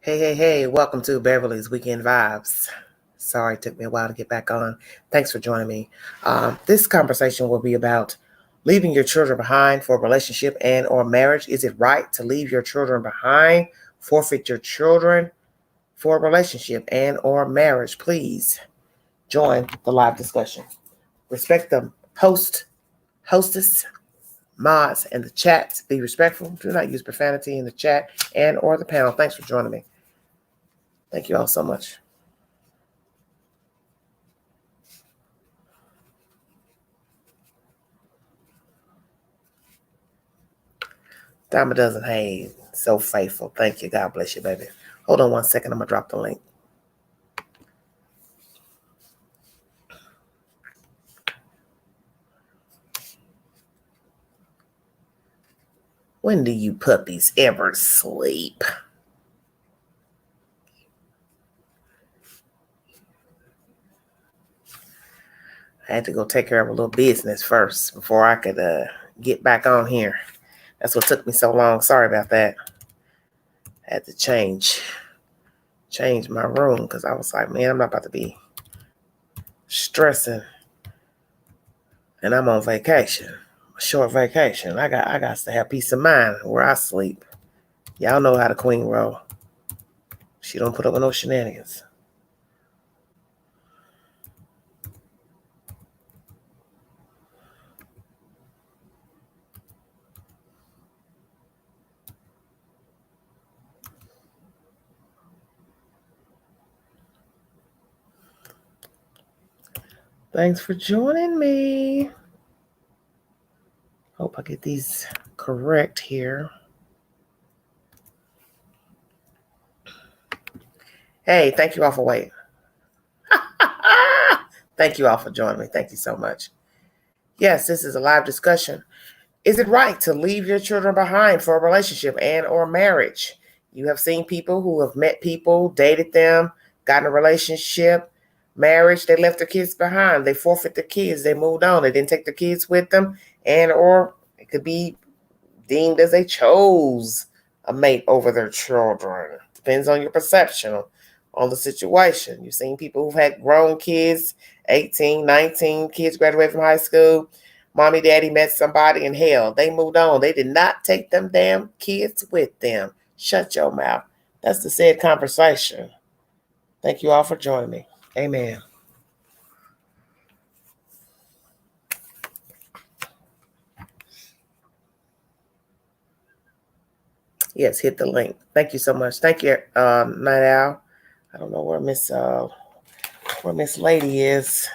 Hey, welcome to Beverly's Weekend Vibes. Sorry, it took me a while to get back on. Thanks for joining me. This conversation will be about leaving your children behind for a relationship and or marriage. Is it right to leave your children behind, forfeit your children for a relationship and or marriage? Please join the live discussion. Respect the hostess, mods, and the chat. Be respectful. Do not use profanity in the chat and or the panel. Thanks for joining me. Thank you all so much. Dime a dozen. Hey, so faithful. Thank you. God bless you, baby. Hold on one second. I'm going to drop the link. When do you puppies ever sleep? I had to go take care of a little business first before I could get back on here. That's what took me so long. Sorry about that. I had to change my room because I was like, man, I'm not about to be stressing. And I'm on vacation, a short vacation. I got to have peace of mind where I sleep. Y'all know how the queen roll. She don't put up with no shenanigans. Thanks for joining me. Hope I get these correct here. Hey, thank you all for waiting. Thank you all for joining me. Thank you so much. Yes, this is a live discussion. Is it right to leave your children behind for a relationship and or marriage? You have seen people who have met people, dated them, gotten a relationship, marriage, they left their kids behind. They forfeit their kids. They moved on. They didn't take their kids with them, and or it could be deemed as they chose a mate over their children. Depends on your perception on the situation. You've seen people who've had grown kids, 18, 19, kids graduate from high school. Mommy, daddy met somebody in hell. They moved on. They did not take them damn kids with them. Shut your mouth. That's the said conversation. Thank you all for joining me. Amen. Yes, hit the link. Thank you so much. Thank you, Night Owl. I don't know where Miss Lady is.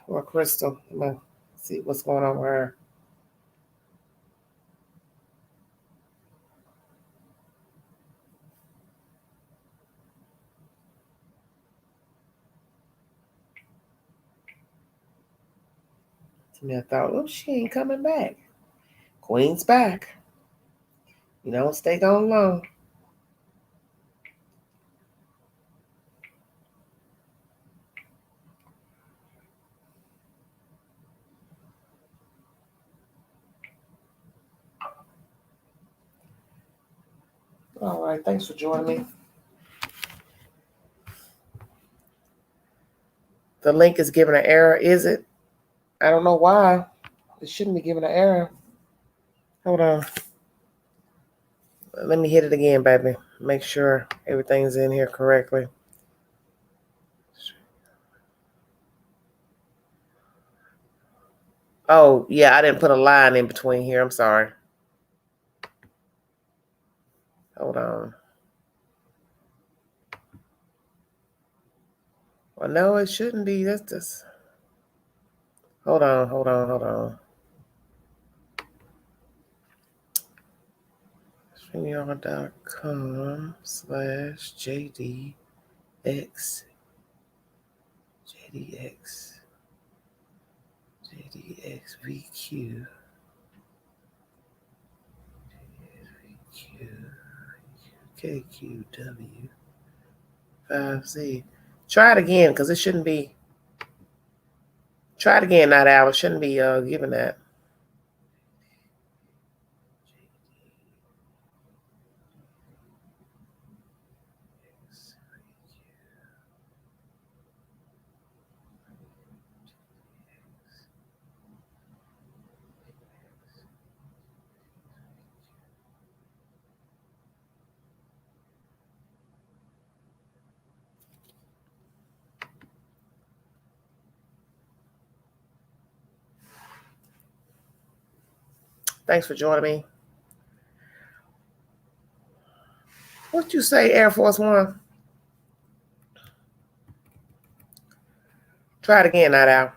Or Crystal. I'm gonna see what's going on with her. To me, I thought, oh, she ain't coming back. Queen's back. You know, stay gone long. All right, thanks for joining me. The link is giving an error, is it? I don't know why. It shouldn't be giving an error. Hold on. Let me hit it again, baby. Make sure everything's in here correctly. Oh, yeah, I didn't put a line in between here. I'm sorry. Hold on. Well, no, it shouldn't be. That's just... Hold on. StreamYard.com/JDX JDXVQ KQW5Z. Try it again, because it shouldn't be. Try it again, Night Owl. It shouldn't be giving that. Thanks for joining me. What you say, Air Force One? Try it again, Night Owl.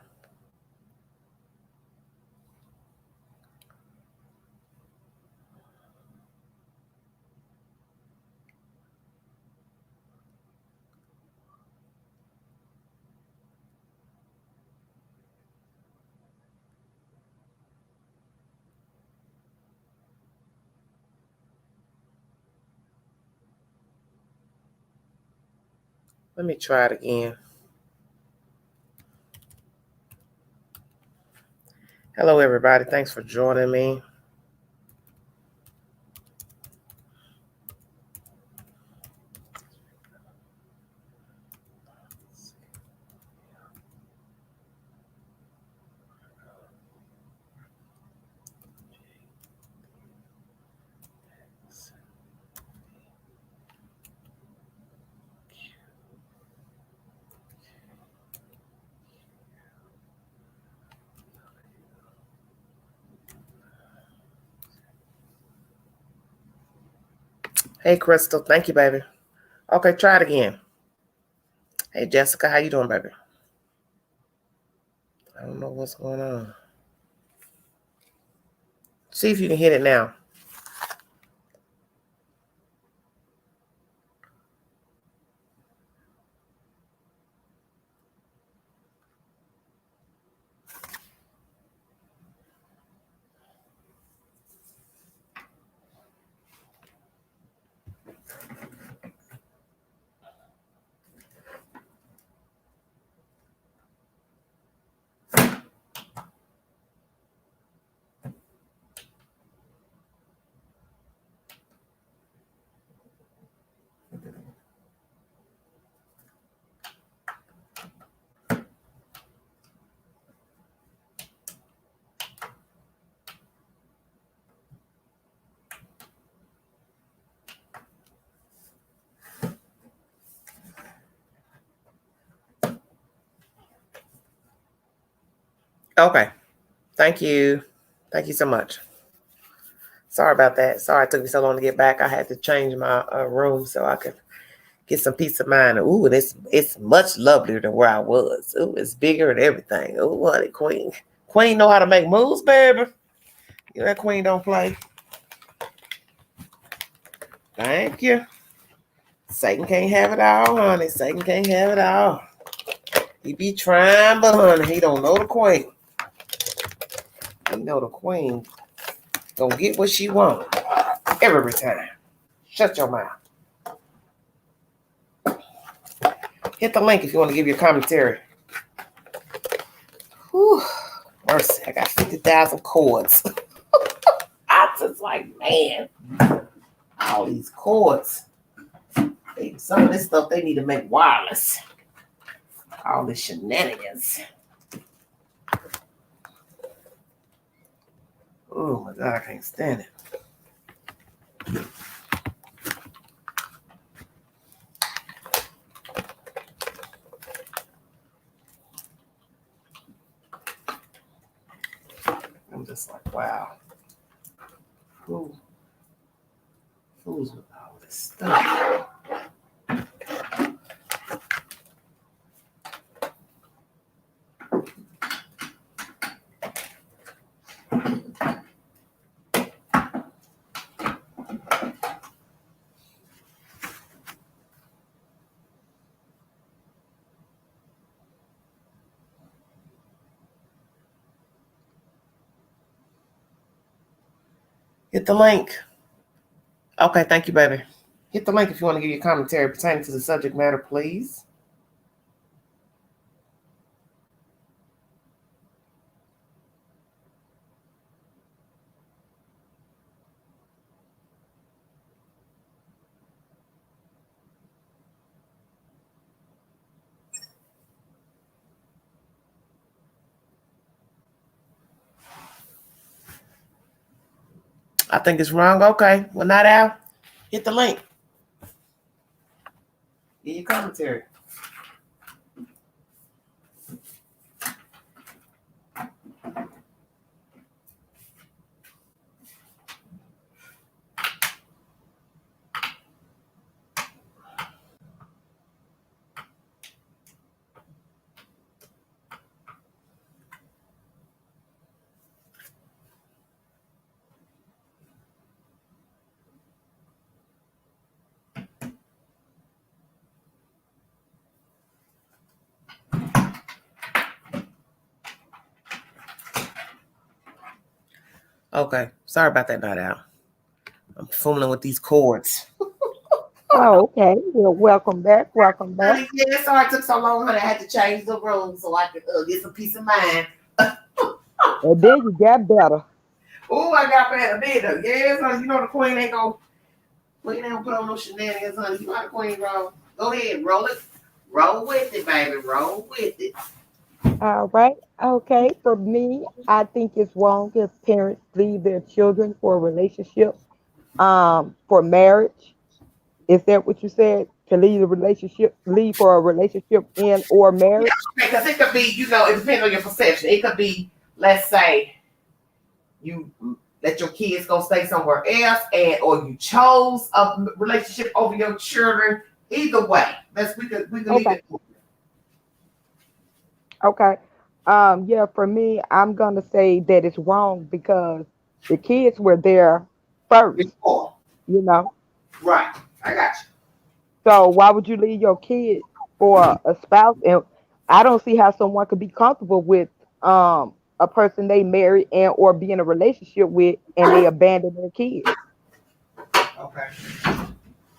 Let me try it again. Hello, everybody. Thanks for joining me. Hey, Crystal. Thank you, baby. Okay, try it again. Hey, Jessica. How you doing, baby? I don't know what's going on. See if you can hit it now. Okay. Thank you. Thank you so much. Sorry about that. Sorry it took me so long to get back. I had to change my room so I could get some peace of mind. Ooh, it's much lovelier than where I was. Ooh, it's bigger and everything. Ooh, what a queen. Queen know how to make moves, baby. You know that queen don't play. Thank you. Satan can't have it all, honey. Satan can't have it all. He be trying, but honey, he don't know the queen. He know the queen gonna get what she want every time. Shut your mouth. Hit the link if you want to give your commentary. Whew, mercy, I got 50,000 cords. I was like, man, all these cords. Some of this stuff they need to make wireless. All the shenanigans. Oh my God, I can't stand it. I'm just like, wow. Who's with all this stuff? Hit the link. Okay, thank you, baby. Hit the link if you want to give your commentary pertaining to the subject matter, please. I think it's wrong. Okay, well, not out. Hit the link. Give your commentary. Okay. Sorry about that, Not Out. I'm fooling with these cords. Oh, okay. Well, welcome back. Welcome back. Honey, yeah, sorry it took so long, honey. I had to change the room so I could get some peace of mind. And then you got better. Oh, I got better, did I? Yes, honey. You know the queen ain't gonna put on no shenanigans, honey. You know how the queen roll. Go ahead, roll it. Roll with it, baby. Roll with it. All right. Okay. For me, I think it's wrong if parents leave their children for a relationship, for marriage. Is that what you said? To leave the relationship, leave for a relationship in or Yeah, marriage? because it could be, it depends on your perception. It could be, let's say, you let your kids go stay somewhere else, or you chose a relationship over your children. Either way, we could leave Okay. it Okay. Yeah, for me, I'm gonna say that it's wrong because the kids were there first, before. you know. Right. I got So why would you leave your kid for a spouse? And I don't see how someone could be comfortable with a person they married and or be in a relationship with and they abandon their kids. you. Okay.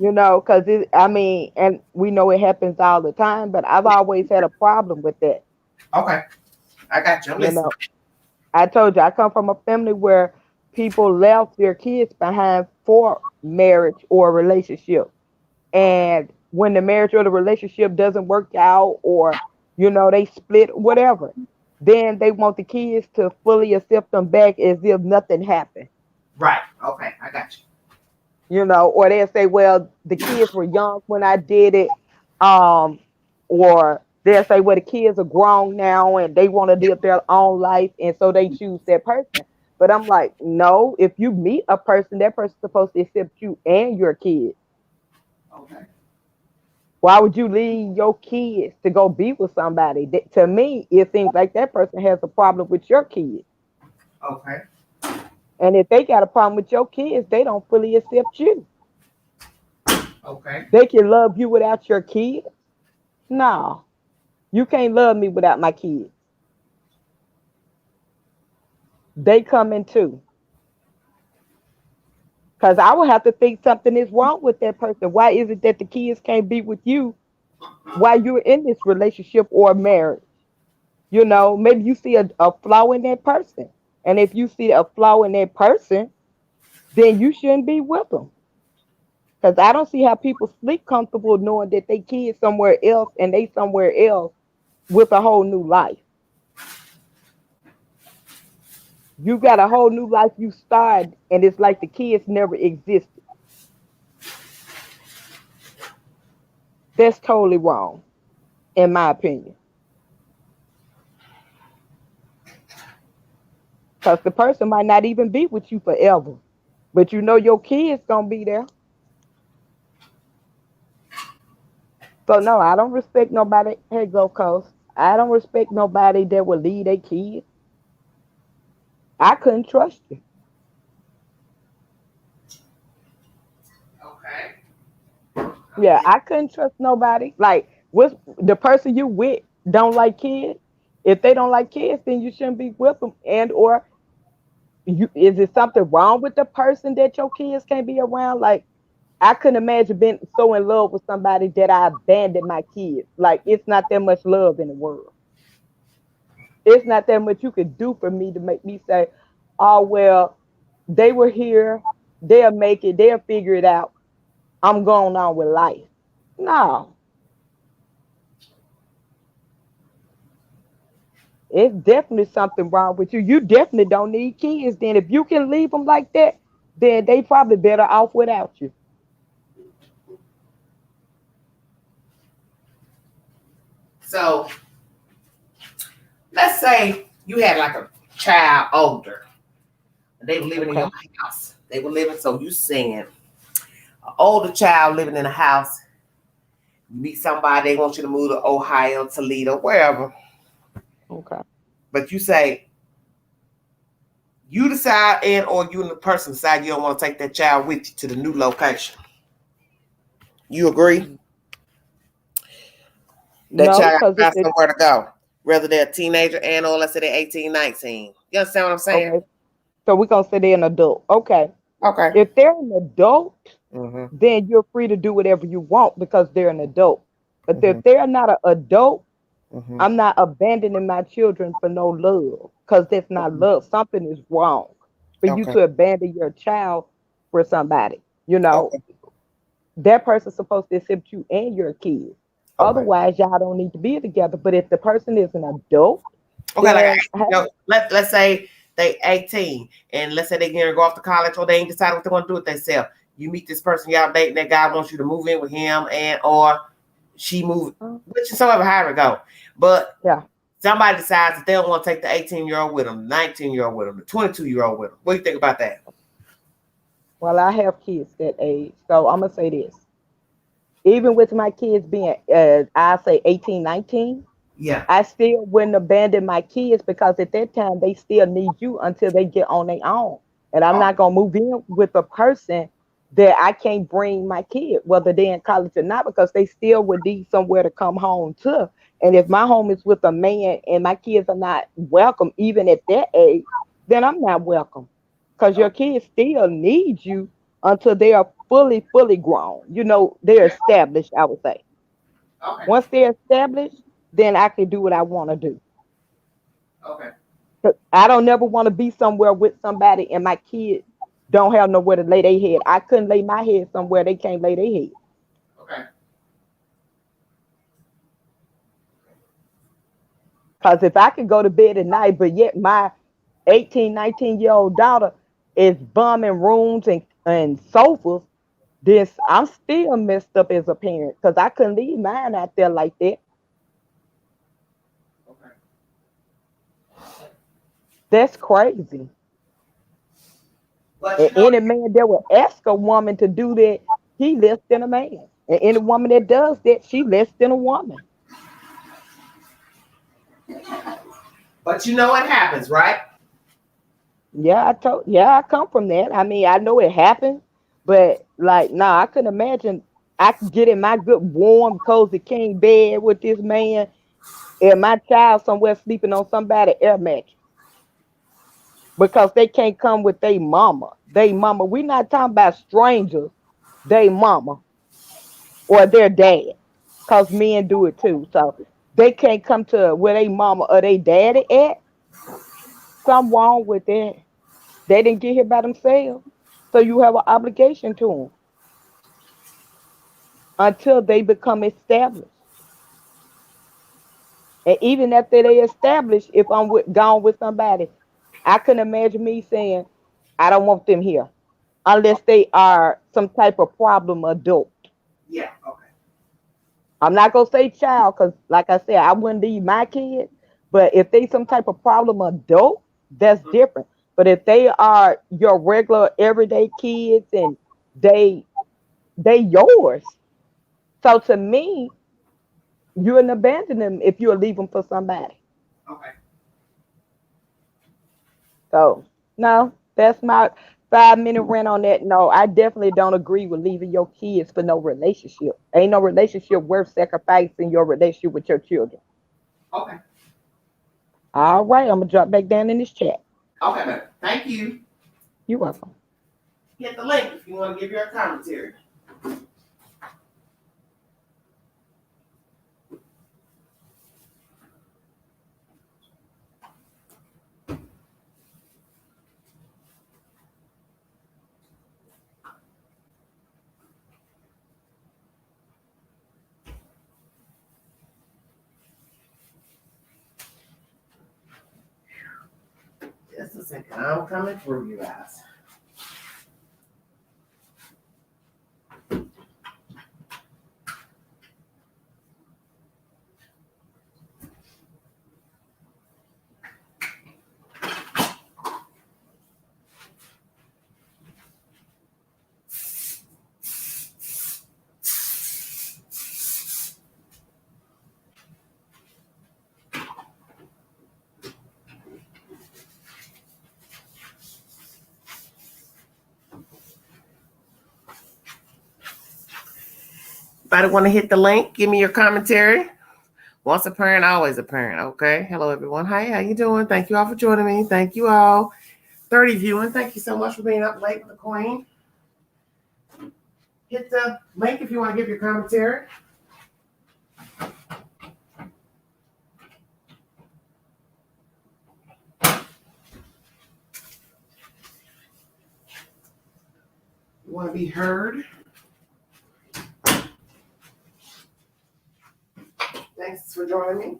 You know, because I mean, and we know it happens all the time, but I've always had a problem with that. Okay. I got you. I'm You listening. know, I told you I come from a family where people left their kids behind for marriage or a relationship. Okay. And when the marriage or the relationship doesn't work out or, they split, whatever, then they want the kids to fully accept them back as if nothing happened. Right. Okay. I got Or they'll say, well, the kids were young when I did it. Um, or they'll say, well, the kids are grown now and they want to you. live their own life. And so they choose that person. But I'm like, no, if you meet a person, that person's supposed to accept you and your kids. Okay. Why would you leave your kids to go be with somebody? To me, it seems like that person has a problem with your kids. Okay. And if they got a problem with your kids, they don't fully accept you. Okay. They can love you without your kids. No, you can't love me without my kids. They come in too. Because I would have to think something is wrong with that person. Why is it that the kids can't be with you while you're in this relationship or marriage? Maybe you see a flaw in that person. And if you see a flaw in that person, then you shouldn't be with them. Because I don't see how people sleep comfortable knowing that they kids somewhere else and they somewhere else with a whole new life. You got a whole new life you started, and it's like the kids never existed. That's totally wrong, in my opinion. Because the person might not even be with you forever. But your kids gonna be there. So no, I don't respect nobody. Hey, go Coast. I don't respect nobody that will lead a kid. I couldn't trust you. Okay. Yeah, I couldn't trust nobody. Like, what's the person you with don't like kids? If they don't like kids, then you shouldn't be with them. And or is it something wrong with the person that your kids can't be around? Like, I couldn't imagine being so in love with somebody that I abandoned my kids. Like, it's not that much love in the world. It's not that much you could do for me to make me say, oh, well, they were here. They'll make it. They'll figure it out. I'm going on with life. No, it's definitely something wrong with you. You definitely don't need kids. Then if you can leave them like that, then they probably better off without you. So let's say you had like a child older. They were living in Okay. your house. They were living, so you saying an older child living in a house. You meet somebody, they want you to move to Ohio, Toledo, wherever. Okay. But you say you decide, and or you and the person decide you don't want to take that child with you to the new location. You agree? That No, child because if got it somewhere to go. Whether they're a teenager and or let's say they're 18, 19. You understand what I'm saying? okay, So we're gonna say they're an adult. Okay. Okay. If they're an adult, Mm-hmm. then you're free to do whatever you want because they're an adult. But Mm-hmm. if they're not an adult, Mm-hmm. I'm not abandoning my children for no love because that's not love. Something is wrong for you Okay. to abandon your child for somebody. You know, Okay. that person's supposed to accept you and your kids. Okay. Otherwise, y'all don't need to be together. But if the person is an adult, Okay. Like, then hey, let's say they 18, and let's say they gonna go off to college, or they ain't decided what they want to do with themselves. You meet this person, y'all dating. That guy wants you to move in with him, and or she move, whichever however it go. But yeah. somebody decides that they don't want to take the 18-year-old with them, the 19-year-old with them, the 22-year-old with them. What do you think about that? Well, I have kids that age, so I'm gonna say this. Even with my kids being, I say 18, 19, Yeah. I still wouldn't abandon my kids because at that time they still need you until they get on their own. And I'm Oh, not gonna move in with a person that I can't bring my kid, whether they're in college or not, because they still would need somewhere to come home to. And if my home is with a man and my kids are not welcome, even at that age, then I'm not welcome. Because oh, your kids still need you until they are fully, fully grown. You know, they're yeah. established, I would say. Okay. Once they're established, then I can do what I want to do. Okay. 'Cause I don't never want to be somewhere with somebody and my kids don't have nowhere to lay their head. I couldn't lay my head somewhere they can't lay their head. Okay. Because if I could go to bed at night, but yet my 18, 19-year-old daughter is bumming rooms and sofas, this I'm still messed up as a parent because I couldn't leave mine out there like that. Okay. That's crazy. But And any man that would ask a woman to do that, he less than a man. And any woman that does that, she less than a woman. you know what happens, right? Yeah, I come from that. I mean, I know it happens, but like, nah, I couldn't imagine I could get in my good warm, cozy king bed with this man and my child somewhere sleeping on somebody air mattress because they can't come with their mama. They mama. We're not talking about strangers, they mama or their dad. Cause men do it too. So they can't come to where they mama or they daddy at. Something wrong with that. They didn't get here by themselves. So you have an obligation to them until they become established. And even after they establish, if gone with somebody, I couldn't imagine me saying, I don't want them here unless they are some type of problem adult. Yeah. Okay. I'm not gonna say child because, like I said, I wouldn't leave my kids. But if they some type of problem adult, that's different. But if they are your regular everyday kids and they they yours, so to me, you wouldn't abandon them if you would leave them for somebody. Okay. So no, that's my 5 minute rant on that. No, I definitely don't agree with leaving your kids for no relationship. Ain't no relationship worth sacrificing your relationship with your children. Okay. All right, I'm gonna drop back down in this chat. Okay, man. Thank you. You're welcome. Hit the link if you want to give your commentary. Just a second. I'm coming through, you guys. Anybody want to hit the link? Give me your commentary. Once a parent, always a parent. Okay. Hello, everyone. Hi, how you doing? Thank you all for joining me. Thank you all. 30 viewing. Thank you so much for being up late with the Queen. Hit the link if you want to give your commentary. You want to be heard. Thanks for joining me.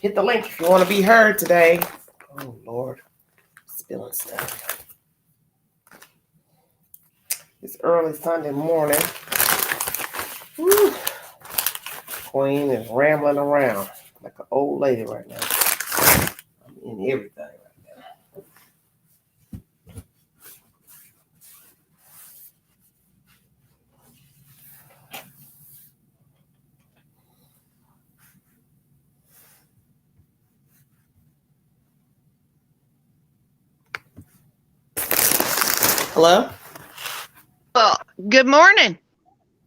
Hit the link if you want to be heard today. Oh, Lord. Spilling stuff. It's early Sunday morning. Woo. Queen is rambling around like an old lady right now. I'm in everything right now. Hello? Well, good morning.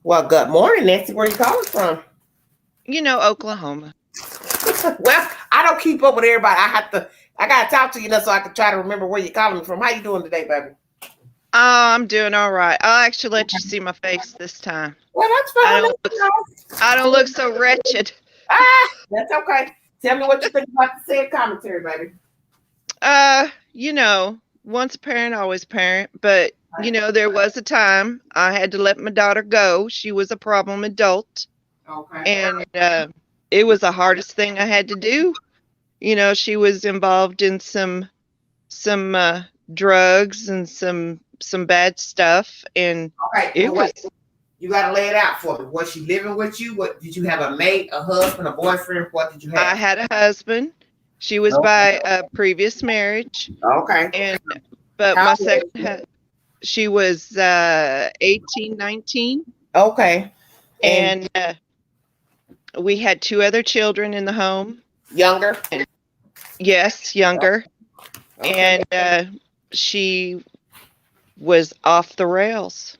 Well, good morning, Nancy. Where you calling from? Oklahoma. Well, I don't keep up with everybody. I gotta talk to you now so I can try to remember where you're calling me from. How you doing today, baby? Oh, I'm doing all right. I'll actually let you see my face this time. Well, that's fine. I don't look so wretched. That's okay. Tell me what you think about the said commentary, baby. Once a parent, always a parent. But, there was a time I had to let my daughter go. She was a problem adult. Okay. And it was the hardest thing I had to do. She was involved in some drugs and some bad stuff. And okay. You got to lay it out for me. Was she living with you? What did you have, a mate, a husband, a boyfriend? What did you have? I had a husband. She was by a previous marriage. Okay. But my second, she was 18, 19. Okay. And we had 2 other children in the home. Younger? Yes, younger. Okay. And she was off the rails.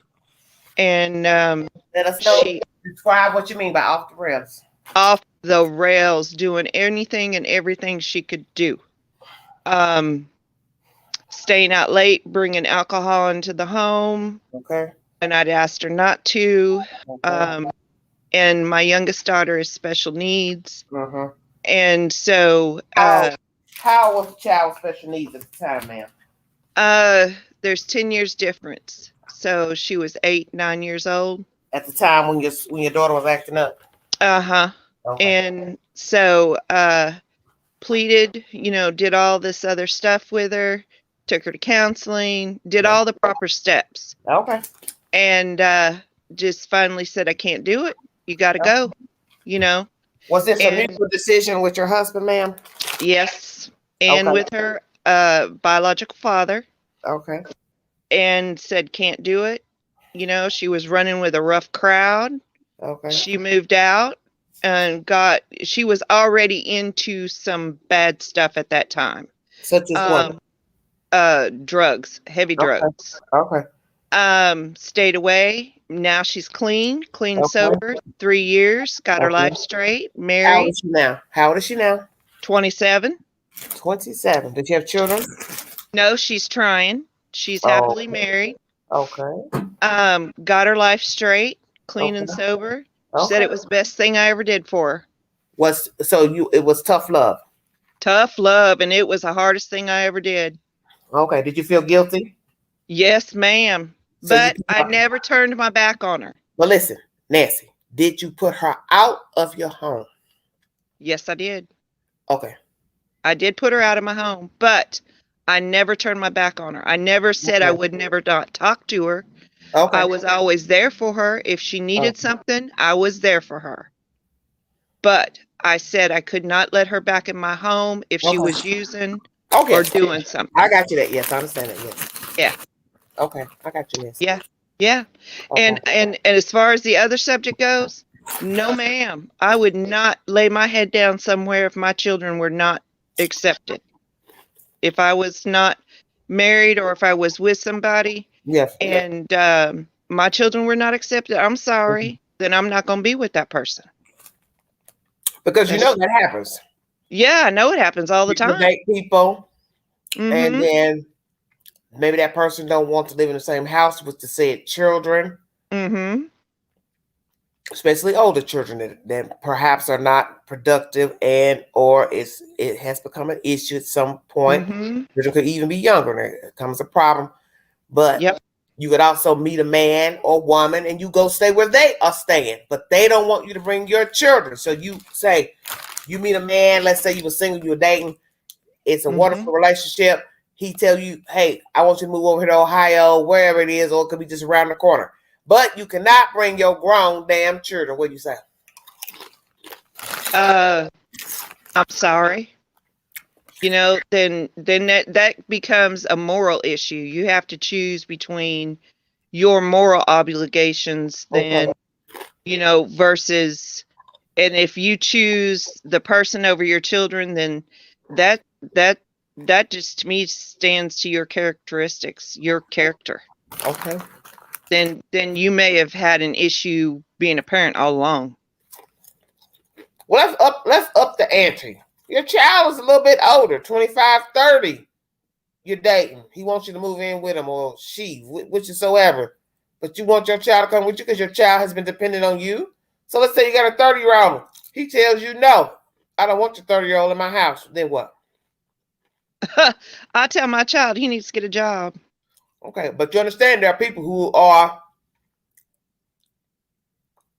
And let us know. Describe what you mean by off the rails. Off the rails, doing anything and everything she could do. Staying out late, bringing alcohol into the home. Okay. And I'd asked her not to. Okay. And my youngest daughter is special needs. Uh-huh. And so how was the child with special needs at the time, ma'am? There's 10 years difference. So she was 8, 9 years old. At the time when your daughter was acting up. Uh-huh. Okay. And so pleaded, did all this other stuff with her, took her to counseling, did all the proper steps. Okay. And just finally said, I can't do it. You got to go, Was this a mutual decision with your husband, ma'am? Yes. And with her biological father. Okay. And said, can't do it. She was running with a rough crowd. Okay. She moved out and she was already into some bad stuff at that time. Such as what? Drugs, heavy drugs. Okay. Stayed away. Now she's clean, sober, 3 years, got her life straight, married. How old is she now? 27. 27. Did you have children? No, she's trying. She's Oh, happily married. okay. Got her life straight, clean and Okay. sober. She said Okay. it was the best thing I ever did for her. It was tough love. Tough love, and it was the hardest thing I ever did. Okay. Did you feel guilty? Yes, ma'am. So you But I never turned my back on her. Well, listen, Nancy, did you put her out of your home? Yes, I did. Okay. I did put her out of my home, but I never turned my back on her. I never said I Okay. would never not talk to her. Okay. I was always there for her. If she needed something, I was there for her. But I said I could not let her back in my home if she was using or doing something. I got you that. Yes, I understand that. Yes. Yeah. Okay. I got you, Nancy. Yeah. Yeah. Okay. And as far as the other subject goes, no ma'am. I would not lay my head down somewhere if my children were not accepted. If I was not married or if I was with somebody Yes. and my children were not accepted, I'm sorry, then I'm not going to be with that person. Because you know that happens. Yeah, I know it happens all the time. Date people, Mhm. and then maybe that person don't want to live in the same house with the said children, Mhm. especially older children that perhaps are not productive, and or it has become an issue at some point. Mhm. Children could even be younger, and it becomes a problem. But Yep. you could also meet a man or woman and you go stay where they are staying, but they don't want you to bring your children. So you say, you meet a man, let's say you were single, you were dating, it's a wonderful relationship. He tell you, hey, I want you to move over here to Ohio, wherever it is, or it could be just around the corner. But you cannot bring your grown damn children. What do you say? I'm sorry. You know, then that becomes a moral issue. You have to choose between your moral obligations then, you know, versus, and if you choose the person over your children, then that just to me stands to your characteristics, your character. Okay. Then you may have had an issue being a parent all along. Well, let's up the ante. Your child is a little bit older, 25, 30. You're dating. He wants you to move in with him, or she, whichsoever. But you want your child to come with you because your child has been dependent on you. So let's say you got a 30-year-old. He tells you, no, I don't want your 30-year-old in my house. Then what? I tell my child he needs to get a job. Okay, but you understand there are people who are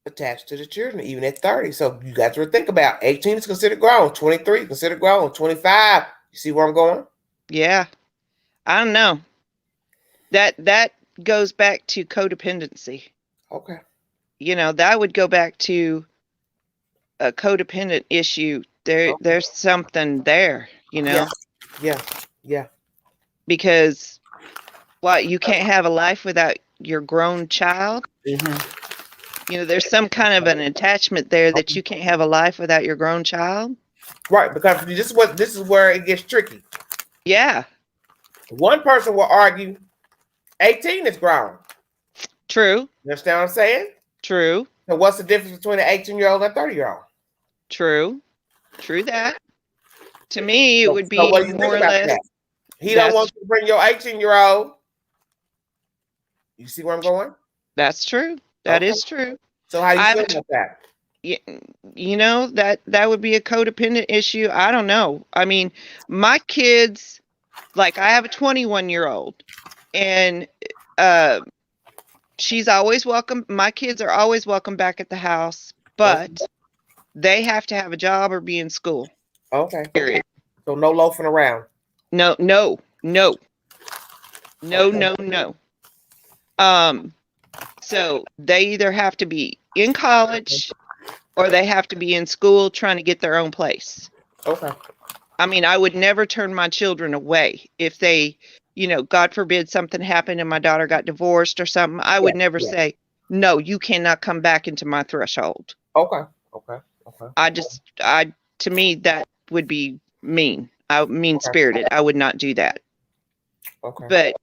attached to the children, even at 30. So you got to think about 18 is considered grown, 23 is considered grown, 25. You see where I'm going? Yeah. I don't know. That goes back to codependency. Okay. You know, that would go back to a codependent issue. There's something there, you know. Yeah. Because what, you can't have a life without your grown child? Mm-hmm. You know, there's some kind of an attachment there that you can't have a life without your grown child. Right, because this is where it gets tricky. Yeah. One person will argue 18 is grown. True. You understand what I'm saying? True. So what's the difference between an 18-year-old and a 30-year-old? True that. To me, it would be so what do you more think or about less. That? He don't want you to bring your 18-year-old. You see where I'm going? That's true. That is true. So how you feel about that? You know, that would be a codependent issue. I don't know. I mean, my kids, like I have a 21-year-old and she's always welcome. My kids are always welcome back at the house, but they have to have a job or be in school. Okay. Period. So no loafing around. No. So they either have to be in college or they have to be in school trying to get their own place. Okay. I mean, I would never turn my children away if they, you know, God forbid something happened and my daughter got divorced or something. I would never say, no, you cannot come back into my threshold. Okay. To me, that would be mean. Mean-spirited. I would not do that. Okay. But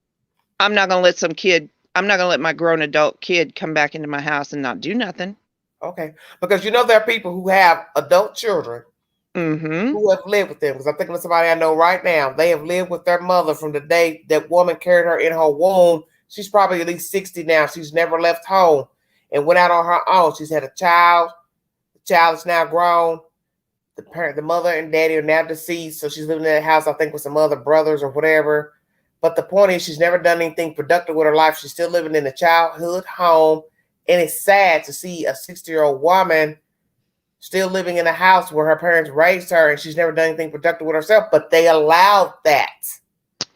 I'm not going to let my grown adult kid come back into my house and not do nothing. Okay. Because you know there are people who have adult children Mm-hmm. who have lived with them. Because I'm thinking of somebody I know right now. They have lived with their mother from the day that woman carried her in her womb. She's probably at least 60 now. She's never left home and went out on her own. She's had a child. The child is now grown. The mother and daddy are now deceased. So she's living in that house, I think, with some other brothers or whatever. But the point is, she's never done anything productive with her life. She's still living in a childhood home. And it's sad to see a 60-year-old woman still living in a house where her parents raised her and she's never done anything productive with herself. But they allowed that.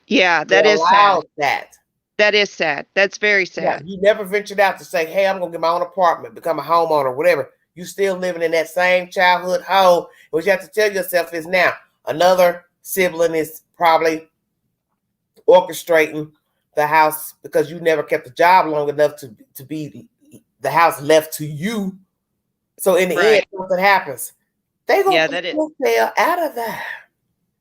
Yeah, They that is sad. allowed that. That is sad. That's very Yeah, sad. you never ventured out to say, hey, I'm going to get my own apartment, become a homeowner, whatever. You still living in that same childhood home. What you have to tell yourself is now another sibling is probably orchestrating the house because you never kept the job long enough to be the house left to you. So in the end, something happens. They gonna get tail out of that.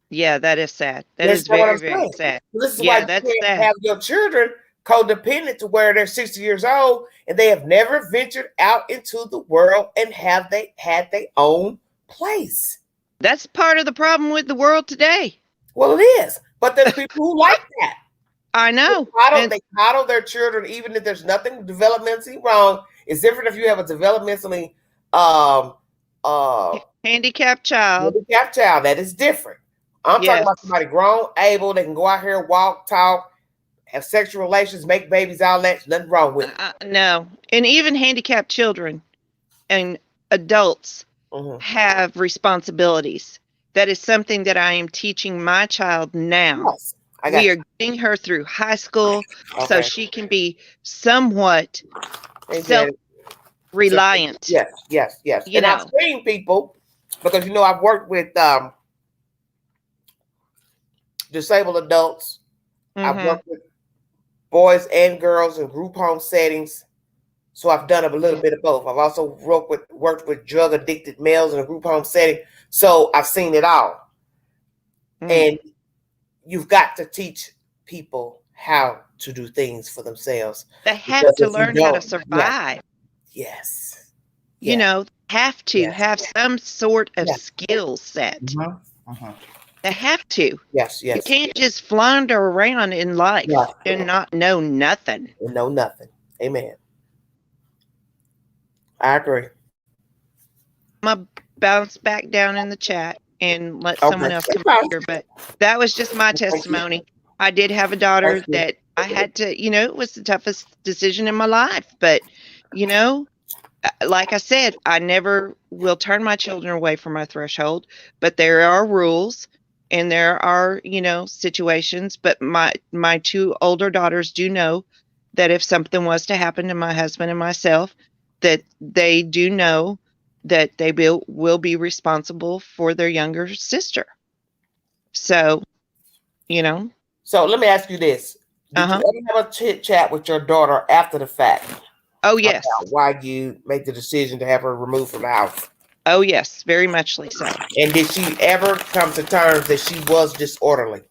Yeah, that is sad. That is very, very sad. So this is Yeah, why that's you can't sad. have your children codependent to where they're 60 years old and they have never ventured out into the world and have they had their own place. That's part of the problem with the world today. Well, it is. But there's people who like that. I know. They coddle their children even if there's nothing developmentally wrong. It's different if you have a developmentally handicapped child. That is different. I'm talking about somebody grown, able, they can go out here, walk, talk, have sexual relations, make babies, all that. Nothing wrong with it. No. And even handicapped children and adults have responsibilities. That is something that I am teaching my child now. Yes, we are getting her through high school so she can be somewhat self-reliant. Yes. And I've seen people, because I've worked with disabled adults. I've worked with boys and girls in group home settings. So I've done a little bit of both. I've also worked with drug addicted males in a group home setting. So I've seen it all. And you've got to teach people how to do things for themselves. They have to learn how to survive. Yes. Have to have some sort of skill set. They have to. Yes. You can't just flounder around in life and not know nothing. Amen. I agree. I'm going to bounce back down in the chat and let someone else come up here. But that was just my testimony. I did have a daughter that I had to, it was the toughest decision in my life. But, like I said, I never will turn my children away from my threshold. But there are rules and there are, situations. But my two older daughters do know that if something was to happen to my husband and myself, that they do know that they will be responsible for their younger sister. So, So let me ask you this. Did you ever have a chit chat with your daughter after the fact? Oh, yes. Why you make the decision to have her removed from the house? Oh, yes. Very much so. And did she ever come to terms that she was disorderly?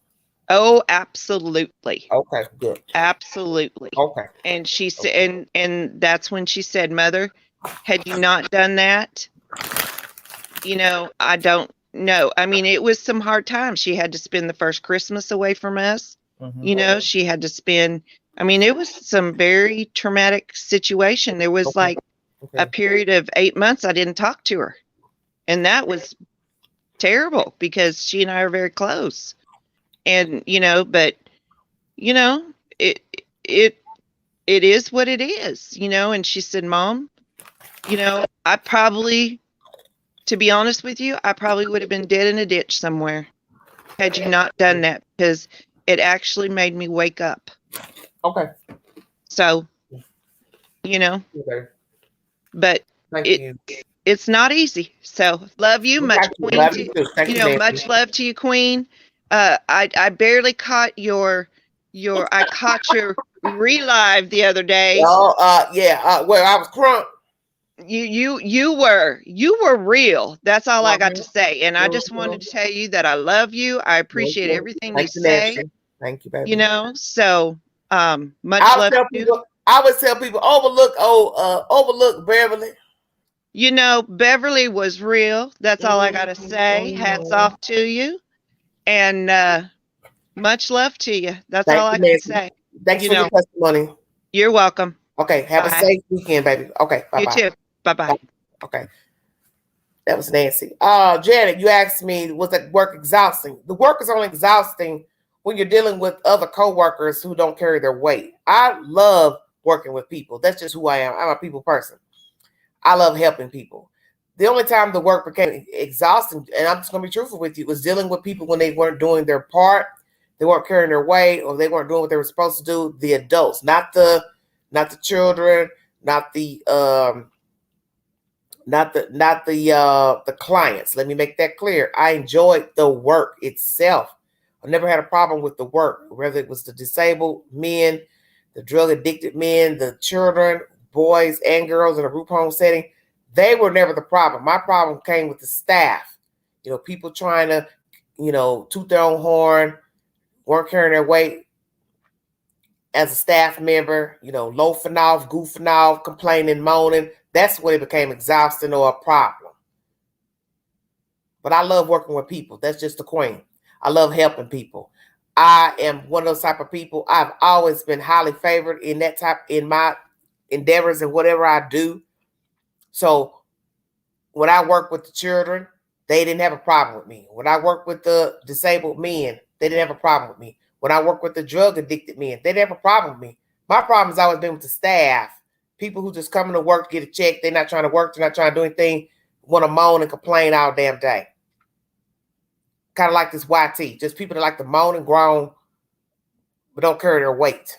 Oh, absolutely. Okay, good. Absolutely. Okay. And she said, and that's when she said, Mother, had you not done that, I don't know. I mean, it was some hard times. She had to spend the first Christmas away from us. She had to spend, it was some very traumatic situation. There was a period of 8 months I didn't talk to her. And that was terrible because she and I are very close. And, but, it is what it is, and she said, Mom, I probably, to be honest with you, I probably would have been dead in a ditch somewhere had you not done that, because it actually made me wake up. Okay. So, but it's not easy. So love you. Much Queen. Much love to you, Queen. I barely caught I caught your relive the other day. Oh, yeah. Well, I was crunk. You were real. That's all I got to say. And I just wanted to tell you that I love you. I appreciate everything you say. Thank you, baby. So much love to you. I would tell people overlook Beverly. You know, Beverly was real. That's all I got to say. Hats off to you. And much love to you. That's Thank all you, I can Nancy. say. Thanks You for your know, testimony. you're welcome. Okay, have a Bye. safe weekend, baby. Okay, You bye-bye. too. Bye-bye. Okay. That was Nancy. Janet, you asked me, was that work exhausting? The work is only exhausting when you're dealing with other coworkers who don't carry their weight. I love working with people. That's just who I am. I'm a people person. I love helping people. The only time the work became exhausting, and I'm just going to be truthful with you, was dealing with people when they weren't doing their part, they weren't carrying their weight, or they weren't doing what they were supposed to do. The adults, not the children, not the the clients. Let me make that clear. I enjoyed the work itself. I never had a problem with the work, whether it was the disabled men, the drug addicted men, the children, boys and girls in a group home setting. They were never the problem. My problem came with the staff. You know, people trying to, toot their own horn, weren't carrying their weight as a staff member, loafing off, goofing off, complaining, moaning. That's when it became exhausting or a problem. But I love working with people. That's just the queen. I love helping people. I am one of those type of people. I've always been highly favored in my endeavors and whatever I do. So when I work with the children, they didn't have a problem with me. When I work with the disabled men, they didn't have a problem with me. When I work with the drug addicted men, they didn't have a problem with me. My problem has always been with the staff. People who just come to work, get a check. They're not trying to work. They're not trying to do anything. Want to moan and complain all damn day. Kind of like this YT. Just people that like to moan and groan, but don't carry their weight.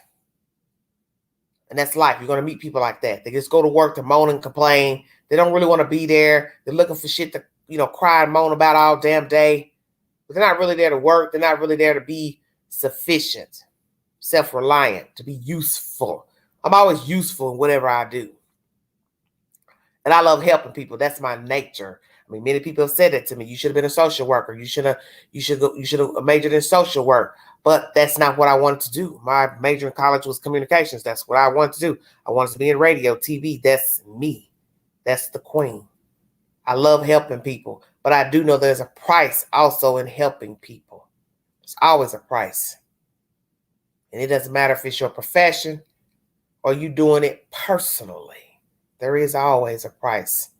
And that's life. You're going to meet people like that. They just go to work to moan and complain. They don't really want to be there. They're looking for shit to, cry and moan about all damn day. But they're not really there to work. They're not really there to be sufficient, self-reliant, to be useful. I'm always useful in whatever I do. And I love helping people. That's my nature. I mean, many people have said that to me. You should have been a social worker. You should have majored in social work. But that's not what I wanted to do. My major in college was communications. That's what I wanted to do. I wanted to be in radio, TV. That's me. That's the queen. I love helping people. But I do know there's a price also in helping people. There's always a price. And it doesn't matter if it's your profession or you doing it personally. There is always a price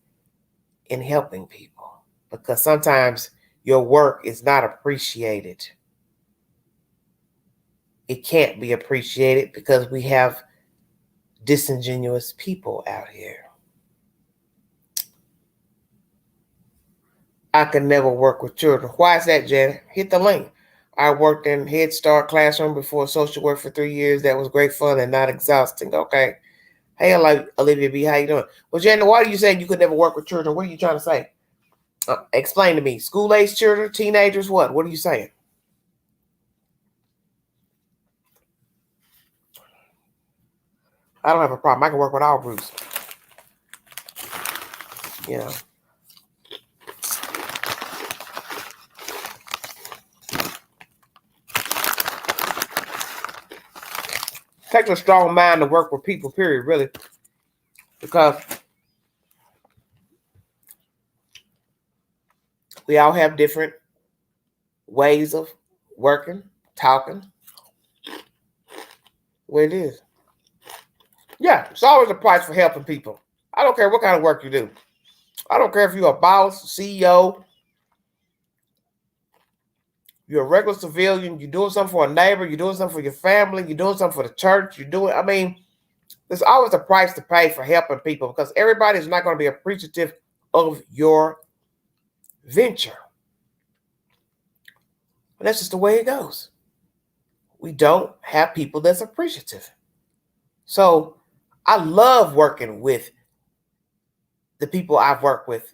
in helping people, because sometimes your work is not appreciated. It can't be appreciated because we have disingenuous people out here. I can never work with children. Why is that, Janet? Hit the link. I worked in Head Start classroom before social work for 3 years. That was great fun and not exhausting. Okay. Hey, Olivia B., how you doing? Well, Janet, why do you say you could never work with children? What are you trying to say? Explain to me. School-age children, teenagers, what? What are you saying? I don't have a problem. I can work with all groups. Takes a strong mind to work with people, period, really. Because we all have different ways of working, talking. The way it is. Yeah, it's always a price for helping people. I don't care what kind of work you do. I don't care if you're a boss, CEO, you're a regular civilian, you're doing something for a neighbor, you're doing something for your family, you're doing something for the church, there's always a price to pay for helping people, because everybody is not going to be appreciative of your venture. And that's just the way it goes. We don't have people that's appreciative. So I love working with the people I've worked with.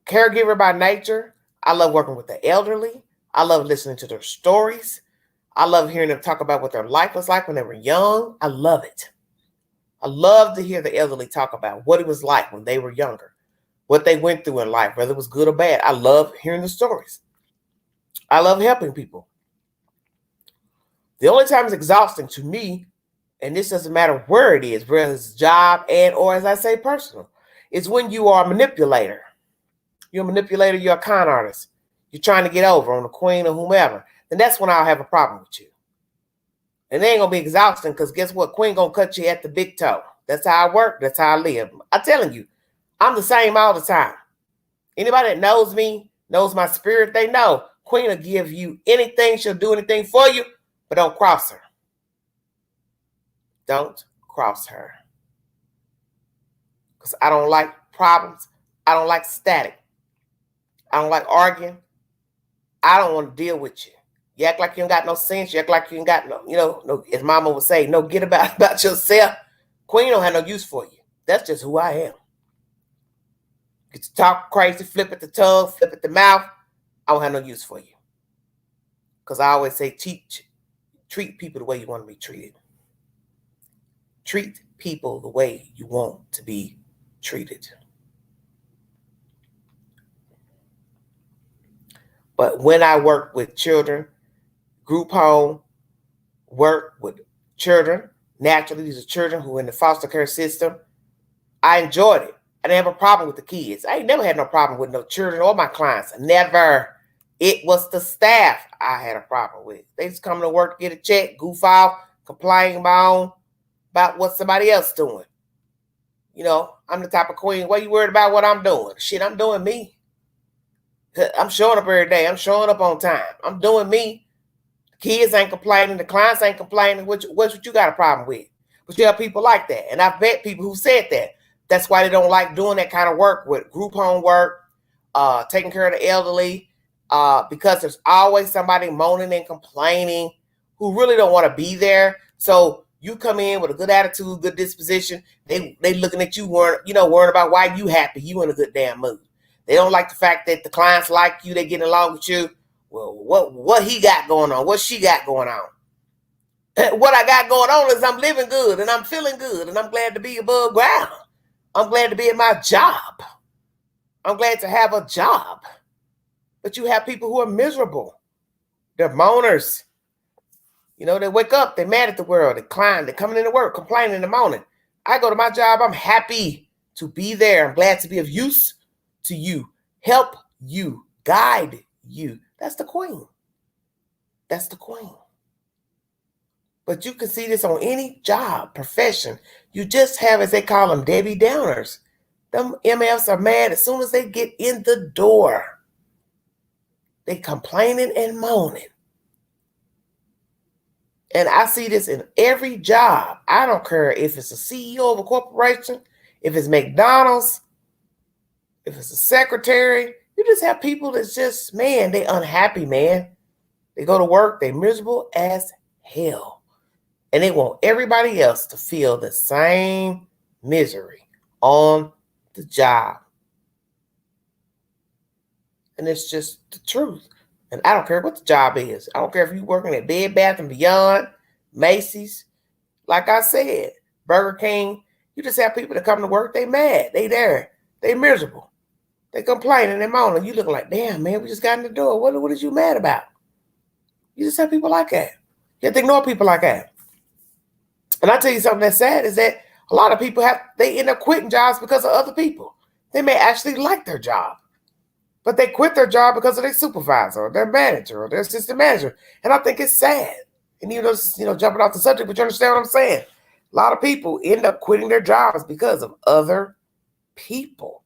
Caregiver by nature, I love working with the elderly. I love listening to their stories. I love hearing them talk about what their life was like when they were young. I love it. I love to hear the elderly talk about what it was like when they were younger, what they went through in life, whether it was good or bad. I love hearing the stories. I love helping people. The only time it's exhausting to me and this doesn't matter where it is, whether it's job and or, as I say, personal, is when you are a manipulator. You're a manipulator, you're a con artist. You're trying to get over on the queen or whomever. Then that's when I'll have a problem with you. And they ain't going to be exhausting because guess what? Queen going to cut you at the big toe. That's how I work. That's how I live. I'm telling you, I'm the same all the time. Anybody that knows me, knows my spirit, they know Queen will give you anything. She'll do anything for you, but don't cross her. Don't cross her. Because I don't like problems. I don't like static. I don't like arguing. I don't want to deal with you. You act like you ain't got no sense. You act like you ain't got no, as mama would say, no get about yourself. Queen don't have no use for you. That's just who I am. Get to talk crazy, flip at the tongue, flip at the mouth. I don't have no use for you. Because I always say, treat people the way you want to be treated. Treat people the way you want to be treated. But when I work with children, group home, work with children, naturally these are children who are in the foster care system, I enjoyed it. I didn't have a problem with the kids. I ain't never had no problem with no children or my clients. Never. It was the staff I had a problem with. They just come to work, get a check, goof off, complain about what somebody else doing. You know, I'm the type of queen. What are you worried about what I'm doing? Shit, I'm doing me. I'm showing up every day. I'm showing up on time. I'm doing me. The kids ain't complaining. The clients ain't complaining. What you got a problem with? But you have people like that. And I've met people who said that. That's why they don't like doing that kind of work with group home work, taking care of the elderly, because there's always somebody moaning and complaining who really don't want to be there. So you come in with a good attitude, good disposition. They looking at you, worrying about why you happy. You in a good damn mood. They don't like the fact that the clients like you. They getting along with you. Well, what he got going on? What she got going on? What I got going on is I'm living good and I'm feeling good and I'm glad to be above ground. I'm glad to be at my job. I'm glad to have a job. But you have people who are miserable. They're moaners. You know, they wake up, they're mad at the world, they climb, they're coming into work, complaining in the morning. I go to my job, I'm happy to be there. I'm glad to be of use to you, help you, guide you. That's the queen. That's the queen. But you can see this on any job, profession. You just have, as they call them, Debbie Downers. Them MFs are mad as soon as they get in the door. They complaining and moaning. And I see this in every job. I don't care if it's a CEO of a corporation, if it's McDonald's, if it's a secretary. You just have people that's just, man, they unhappy, man. They go to work, they miserable as hell. And they want everybody else to feel the same misery on the job. And it's just the truth. And I don't care what the job is. I don't care if you're working at Bed Bath & Beyond, Macy's. Like I said, Burger King. You just have people that come to work, they mad. They there. They miserable. They complaining, they moaning. You look like, damn, man, we just got in the door. What is you mad about? You just have people like that. You have to ignore people like that. And I tell you something that's sad is that a lot of people they end up quitting jobs because of other people. They may actually like their job, but they quit their job because of their supervisor or their manager or their assistant manager. And I think it's sad. And even though, jumping off the subject, but you understand what I'm saying? A lot of people end up quitting their jobs because of other people.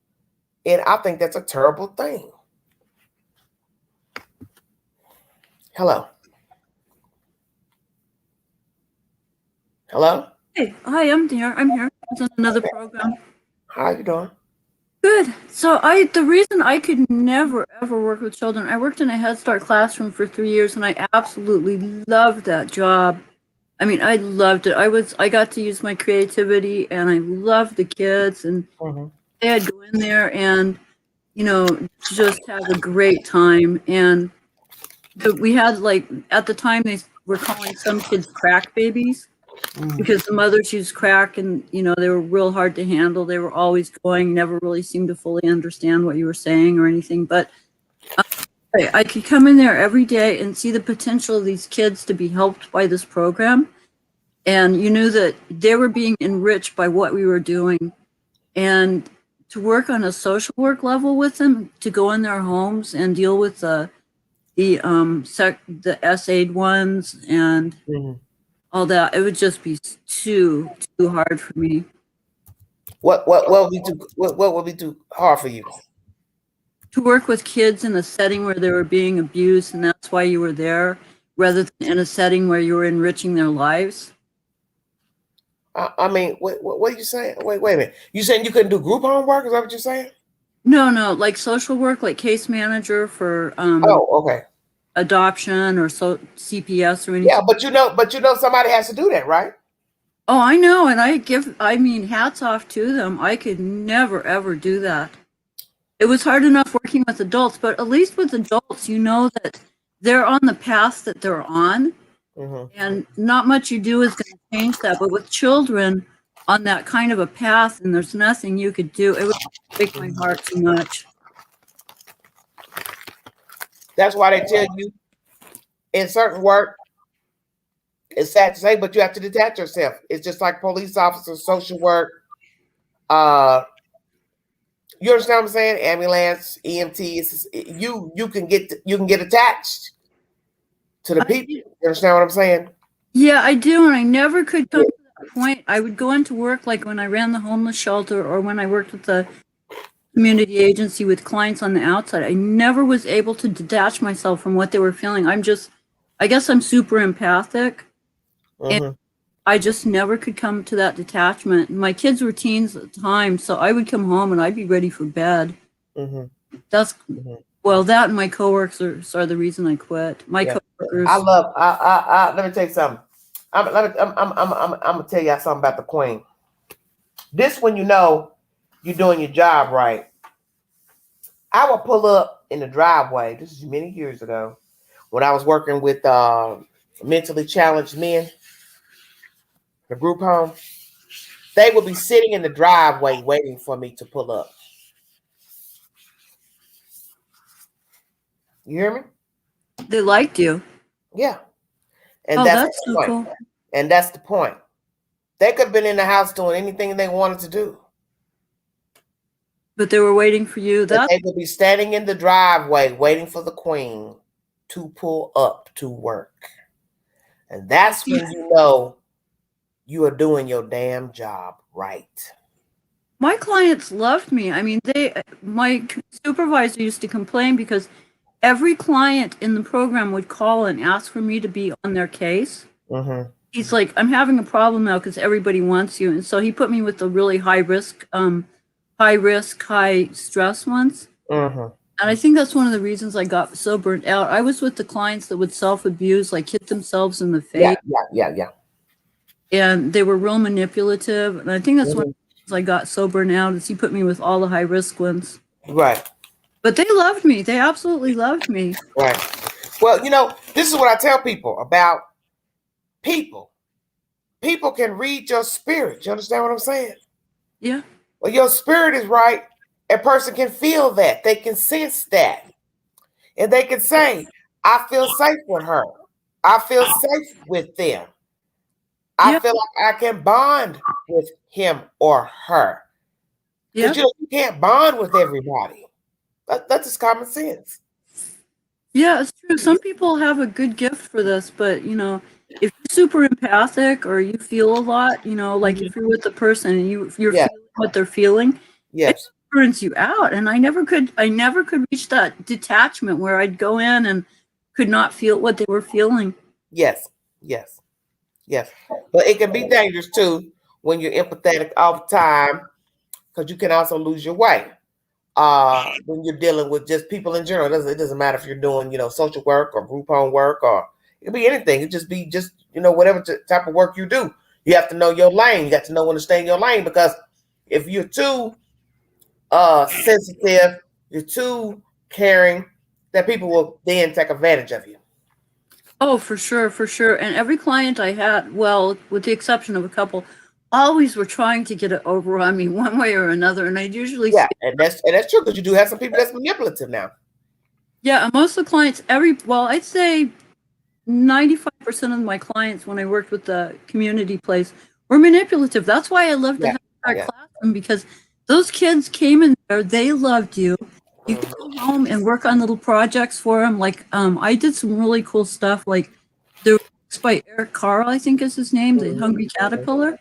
And I think that's a terrible thing. Hello. Hello? Hey, hi, I'm here. I'm here. It's on another program. How you doing? Good. So the reason I could never ever work with children, I worked in a Head Start classroom for 3 years and I absolutely loved that job. I mean, I loved it. I got to use my creativity and I loved the kids and they had to go in there and, just have a great time. And we had at the time they were calling some kids crack babies. Because the mothers used crack and, they were real hard to handle. They were always going, never really seemed to fully understand what you were saying or anything. But I could come in there every day and see the potential of these kids to be helped by this program. and you knew that they were being enriched by what we were doing. And to work on a social work level with them, to go in their homes and deal with the S-aid ones and all that, it would just be too hard for me. What would be too hard for you? To work with kids in a setting where they were being abused, and that's why you were there, rather than in a setting where you were enriching their lives. I mean, what are you saying? Wait a minute. You saying you couldn't do group homework? Is that what you're saying? No, like social work, like case manager for okay. adoption or CPS or anything. Yeah, but you know somebody has to do that, right? Oh, I know, and I mean, hats off to them. I could never, ever do that. It was hard enough working with adults, but at least with adults, you know that they're on the path that they're on, and not much you do is going to change that. But with children on that kind of a path, and there's nothing you could do, it would break my heart too much. That's why they tell you in certain work, it's sad to say, but you have to detach yourself. It's just like police officers, social work. You understand what I'm saying? Ambulance, EMT. You can get attached to the people. You understand what I'm saying? Yeah, I do, and I never could come to that point. I would go into work like when I ran the homeless shelter or when I worked with the community agency with clients on the outside. I never was able to detach myself from what they were feeling. I guess I'm super empathic, and I just never could come to that detachment. My kids were teens at the time, so I would come home and I'd be ready for bed. That's well, that and my coworkers are the reason I quit. My coworkers. Let me tell you something. I'm gonna tell y'all something about the Queen. This when you know you're doing your job right. I would pull up in the driveway. This is many years ago when I was working with mentally challenged men, the group home. They would be sitting in the driveway waiting for me to pull up. You hear me? They liked you. Yeah. And that's so cool. And that's the point. They could have been in the house doing anything they wanted to do. But they were waiting for you. They would be standing in the driveway waiting for the Queen to pull up to work. And that's when you know you are doing your damn job right. My clients loved me. I mean, my supervisor used to complain because every client in the program would call and ask for me to be on their case. He's like, I'm having a problem now because everybody wants you. And so he put me with the really high risk, high stress ones. And I think that's one of the reasons I got so burnt out. I was with the clients that would self-abuse, like hit themselves in the face. Yeah. And they were real manipulative. And I think that's one of the reasons I got so burnt out is he put me with all the high risk ones. Right. But they loved me. They absolutely loved me. Right. Well, you know, this is what I tell people about people. People can read your spirit. You understand what I'm saying? Yeah. Well, your spirit is right. A person can feel that. They can sense that. And they can say, I feel safe with her. I feel safe with them. I feel like I can bond with him or her. Because you can't bond with everybody. That's just common sense. Yeah, it's true. Some people have a good gift for this, but you know, if you're super empathic or you feel a lot, you know, like if you're with the person and you're feeling what they're feeling, it burns you out. And I never could reach that detachment where I'd go in and could not feel what they were feeling. Yes. But it can be dangerous too when you're empathetic all the time, because you can also lose your way. When you're dealing with just people in general, it doesn't matter if you're doing, you know, social work or group home work, or it could be anything. It just be you know, whatever type of work you do. You have to know your lane. You got to know when to stay in your lane, because if you're too sensitive, you're too caring, that people will then take advantage of you. Oh, for sure. And every client I had, well, with the exception of a couple, always were trying to get it over on me one way or another, and I'd usually and that's true, because you do have some people that's manipulative now. Yeah, and most of the clients, I'd say 95% 99% of my clients when I worked with the community place were manipulative. That's why I left the Head Start classroom, because those kids came in there, they loved you. You could go home and work on little projects for them. Like I did some really cool stuff. Like there was by Eric Carl, I think is his name, the Hungry Caterpillar.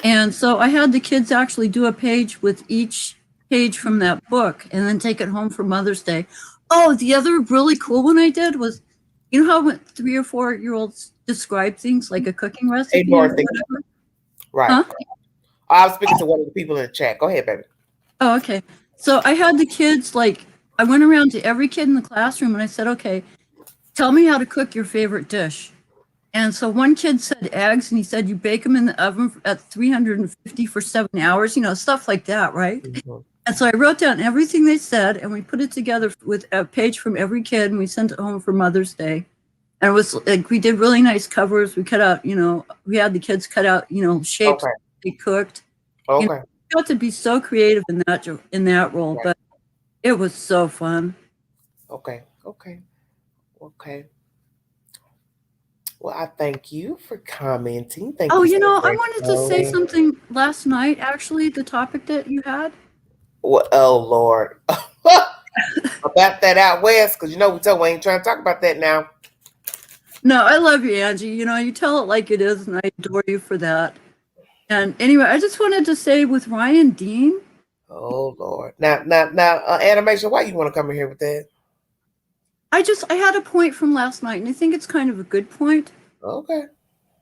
And so I had the kids actually do a page with each page from that book and then take it home for Mother's Day. Oh, the other really cool one I did was, you know how when 3 or 4-year-olds describe things like a cooking recipe or whatever? Right. Huh? I was speaking to one of the people in the chat. Go ahead, baby. Oh, okay. So I had the kids, like, I went around to every kid in the classroom and I said, okay, tell me how to cook your favorite dish. And so one kid said eggs, and he said you bake them in the oven at 350 for 7 hours, you know, stuff like that, right? And so I wrote down everything they said, and we put it together with a page from every kid, and we sent it home for Mother's Day. And it was like, we did really nice covers. We cut out, you know, we had the kids cut out, you know, shapes they cooked. You know, we got to be so creative in that role, but it was so fun. Okay. Well, I thank you for commenting. Thank you. You know, I wanted to say something last night, actually, the topic that you had. Well, oh, Lord. About that out west, because you know we ain't trying to talk about that now. No, I love you, Angie. You know, you tell it like it is, and I adore you for that. And anyway, I just wanted to say with Ryan Dean. Oh, Lord. Now, animation, why you want to come in here with that? I had a point from last night, and I think it's kind of a good point.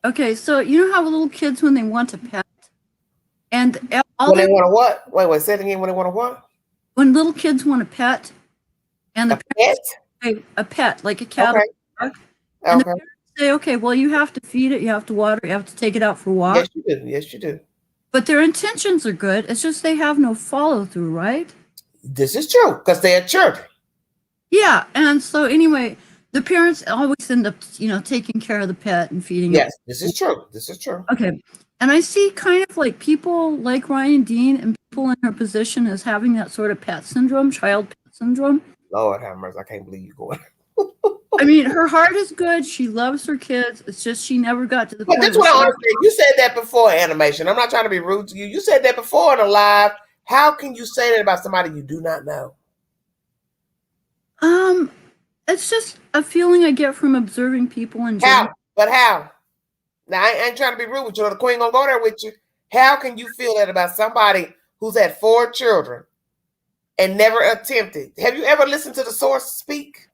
Okay, so you know how little kids, when they want a pet, and when they want to what? Wait, say it again. When they want to what? When little kids want a pet, and the a pet, like a cat or a dog, and the parents say, okay, well, you have to feed it, you have to water it, you have to take it out for walks. Yes, you do. But their intentions are good. It's just they have no follow through, right? This is true, because they are children. Yeah, and so anyway, the parents always end up, you know, taking care of the pet and feeding it. Yes, this is true. Okay, and I see kind of like people like Ryan Dean and people in her position as having that sort of pet syndrome, child pet syndrome. Lord have mercy, I can't believe you're going. I mean, her heart is good. She loves her kids. It's just she never got to the point. That's what I understand. You said that before, animation. I'm not trying to be rude to you. You said that before in a live. How can you say that about somebody you do not know? It's just a feeling I get from observing people in general. How? But how? Now, I ain't trying to be rude with you. The queen gonna go there with you. How can you feel that about somebody who's had 4 children and never attempted? Have you ever listened to the source speak?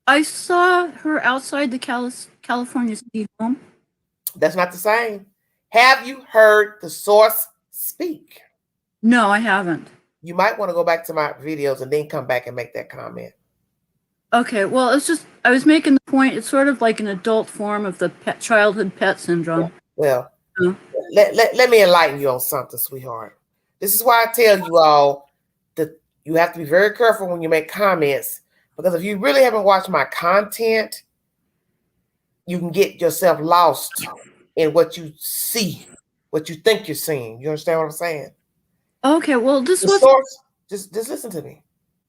I saw her outside the California City home. That's not the same. Have you heard the source speak? No, I haven't. You might want to go back to my videos and then come back and make that comment. Okay, well, it's just, I was making the point, it's sort of like an adult form of the childhood pet syndrome. Well, let me enlighten you on something, sweetheart. This is why I tell you all that you have to be very careful when you make comments, because if you really haven't watched my content, you can get yourself lost in what you see, what you think you're seeing. You understand what I'm saying? Okay, well, this was source. Just listen to me.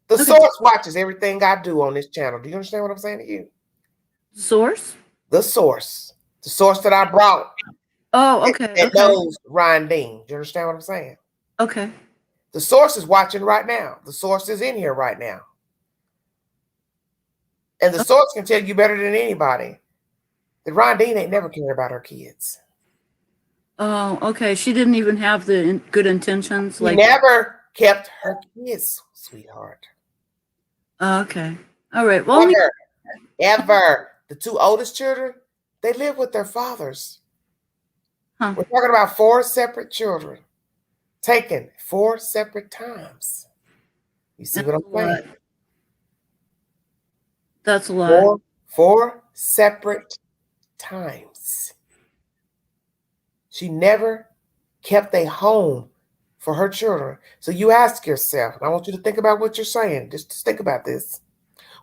The source watches everything I do on this channel. Do you understand what I'm saying to you? Source? The source. The source that I brought. Oh, okay. That knows Ryan Dean. Do you understand what I'm saying? Okay. The source is watching right now. The source is in here right now. And the source can tell you better than anybody that Ryan Dean ain't never cared about her kids. Oh, okay. She didn't even have the good intentions. She never kept her kids, sweetheart. Okay. All right. Well, ever. The 2 oldest children, they live with their fathers. Huh. We're talking about 4 separate children taken 4 separate times. You see what I'm saying? That's a lot. 4 separate times. She never kept a home for her children. So you ask yourself, and I want you to think about what you're saying. Just think about this.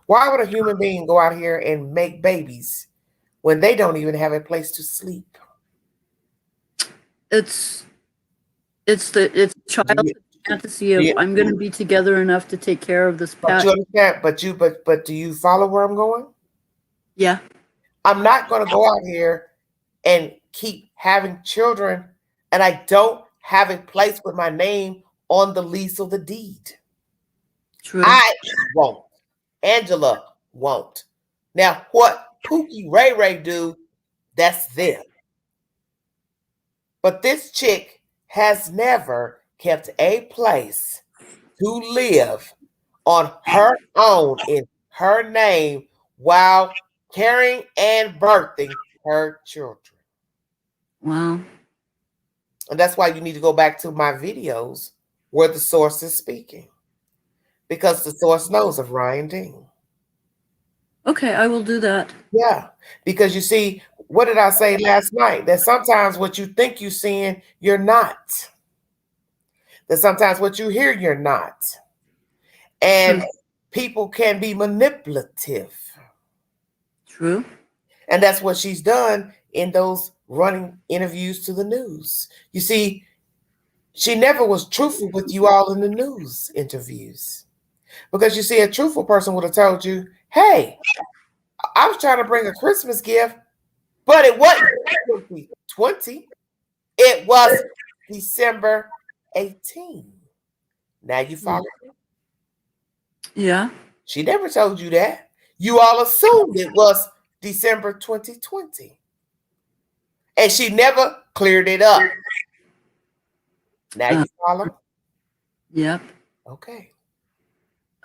Why would a human being go out here and make babies when they don't even have a place to sleep? It's childhood fantasy of I'm going to be together enough to take care of this pet. But you understand? But do you follow where I'm going? Yeah. I'm not going to go out here and keep having children, and I don't have a place with my name on the lease or the deed. True. I won't. Angela won't. Now, what Pookie Ray Ray do, that's them. But this chick has never kept a place to live on her own in her name while carrying and birthing her children. Wow. And that's why you need to go back to my videos where the source is speaking, because the source knows of Ryan Dean. Okay, I will do that. Yeah, because you see, what did I say last night? That sometimes what you think you're seeing, you're not. That sometimes what you hear, you're not. And people can be manipulative. True. And that's what she's done in those running interviews to the news. You see, she never was truthful with you all in the news interviews. Because you see, a truthful person would have told you, hey, I was trying to bring a Christmas gift, but it wasn't 2020. It was December 18. Now you follow me? Yeah. She never told you that. You all assumed it was December 2020. And she never cleared it up. Now you follow? Yep. Okay.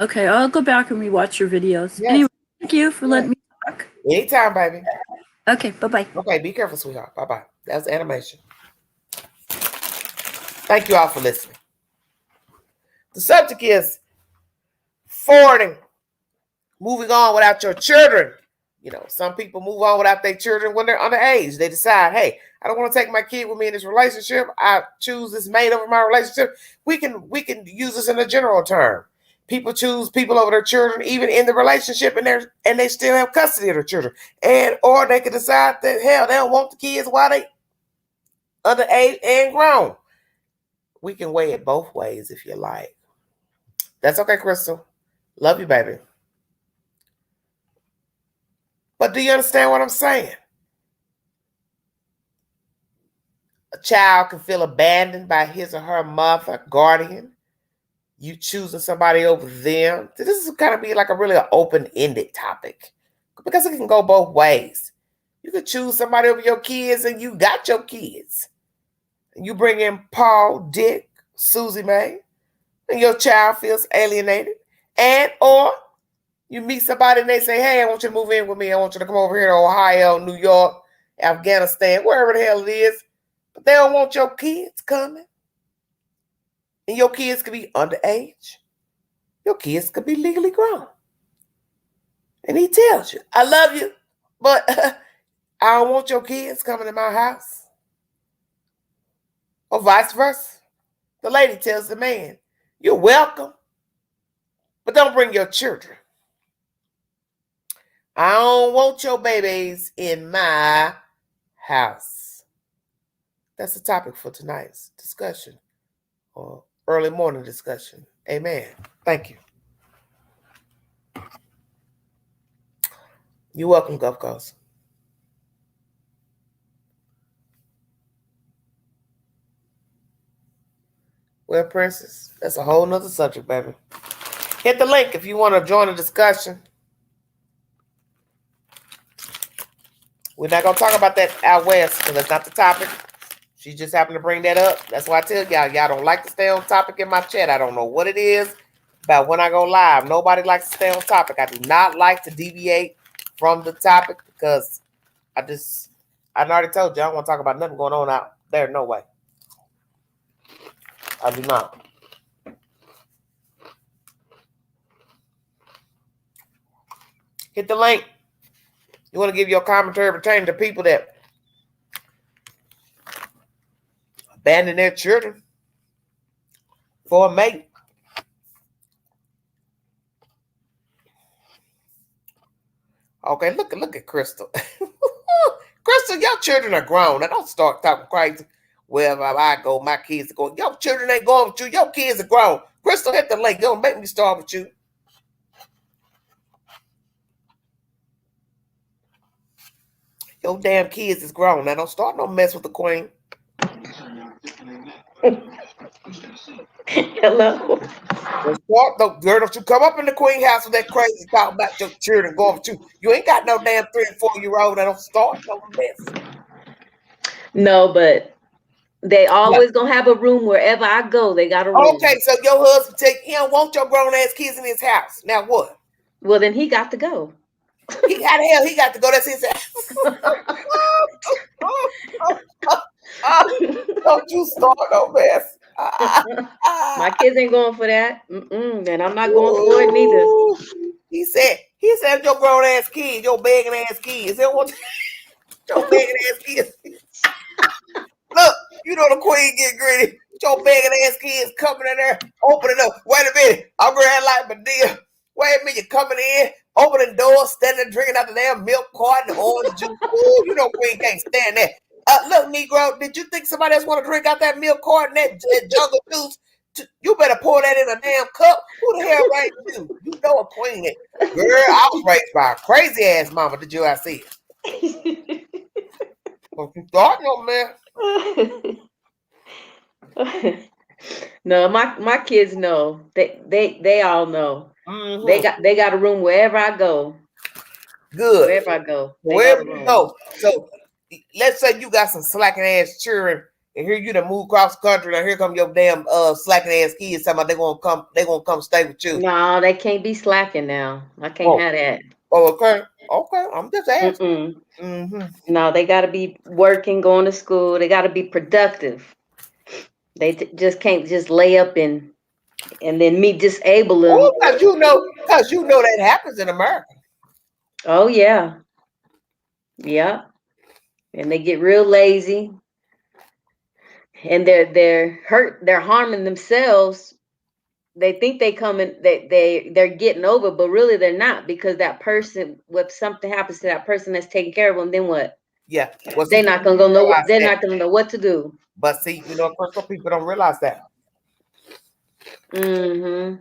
Okay, I'll go back and rewatch your videos. Yes. Anyway, thank you for letting me talk. Anytime, baby. Okay, bye-bye. Okay, be careful, sweetheart. Bye-bye. That's animation. Thank you all for listening. The subject is forwarding, moving on without your children. You know, some people move on without their children when they're underage. They decide, hey, I don't want to take my kid with me in this relationship. I choose this mate over my relationship. We can use this in a general term. People choose people over their children, even in the relationship, and they still have custody of their children. Or they can decide that hell, they don't want the kids while they underage and grown. We can weigh it both ways if you like. That's okay, Crystal. Love you, baby. But do you understand what I'm saying? A child can feel abandoned by his or her mother, guardian. You choosing somebody over them. This is kind of be like a really open-ended topic because it can go both ways. You could choose somebody over your kids and you got your kids. And you bring in Paul, Dick, Susie Mae, and your child feels alienated. And or you meet somebody and they say, hey, I want you to move in with me. I want you to come over here to Ohio, New York, Afghanistan, wherever the hell it is. But they don't want your kids coming. And your kids could be underage. Your kids could be legally grown. And he tells you, I love you, but I don't want your kids coming to my house. Or vice versa. The lady tells the man, you're welcome, but don't bring your children. I don't want your babies in my house. That's the topic for tonight's discussion or early morning discussion. Amen. Thank you. You're welcome, Gulf Coast. Well, Princess, that's a whole nother subject, baby. Hit the link if you want to join the discussion. We're not going to talk about that out west because that's not the topic. She just happened to bring that up. That's why I tell y'all don't like to stay on topic in my chat. I don't know what it is about when I go live. Nobody likes to stay on topic. I do not like to deviate from the topic because I already told you I don't want to talk about nothing going on out there. No way. I do not. Hit the link. You want to give your commentary pertaining to people that abandon their children for a mate. Okay, look at Crystal. Crystal, your children are grown. Now don't start talking crazy. Wherever I go, my kids are going. Your children ain't going with you. Your kids are grown. Crystal, hit the link. Don't make me start with you. Your damn kids is grown. Now don't start no mess with the queen. Hello. Girl, don't you come up in the queen house with that crazy talk about your children going with you. You ain't got no damn 3 and 4-year-old that don't start no mess. No, but they Yeah. always gonna have a room wherever I go. They got a room. Okay, so your husband he don't want your grown ass kids in his house. Now what? Well, then he got to go. How the hell he got to go? That's his house. Don't you start no mess. My kids ain't going for that. And I'm not going for it neither. He said your grown ass kids, your begging ass kids. They want your begging ass kids. Look, you know the queen get greedy. Your begging ass kids coming in there, opening up. Wait a minute, I'm grand like Medea. Wait a minute, you coming in, opening doors, standing drinking out the damn milk carton, the orange juice. Ooh, you know queen can't stand that. Look, Negro, did you think somebody else want to drink out that milk carton, that jungle juice? You better pour that in a damn cup. Who the hell raised you? You know a queen. Girl, I was raised by a crazy ass mama. Did you I see it? Don't you start no man. No, my kids know. They all know. Mm-hmm. They got a room wherever I go. Good. Wherever I go. Wherever you go. So let's say you got some slacking ass children, and here you done move across the country, and here come your damn slacking ass kids talking about they gonna come stay with you. No, they can't be slacking now. I can't have that. Oh, okay. Okay. I'm just asking. No, they gotta be working, going to school, they gotta be productive. They just can't just lay up and then me disable them. Oh, because you know that happens in America. Oh yeah. Yeah. And they get real lazy. And they're hurt, they're harming themselves. They think they're getting over, but really they're not, because that person, if something happens to that person that's taking care of them, then what? Yeah. Well, they're not gonna know. They're not gonna know what to do. But see, some people don't realize that. Till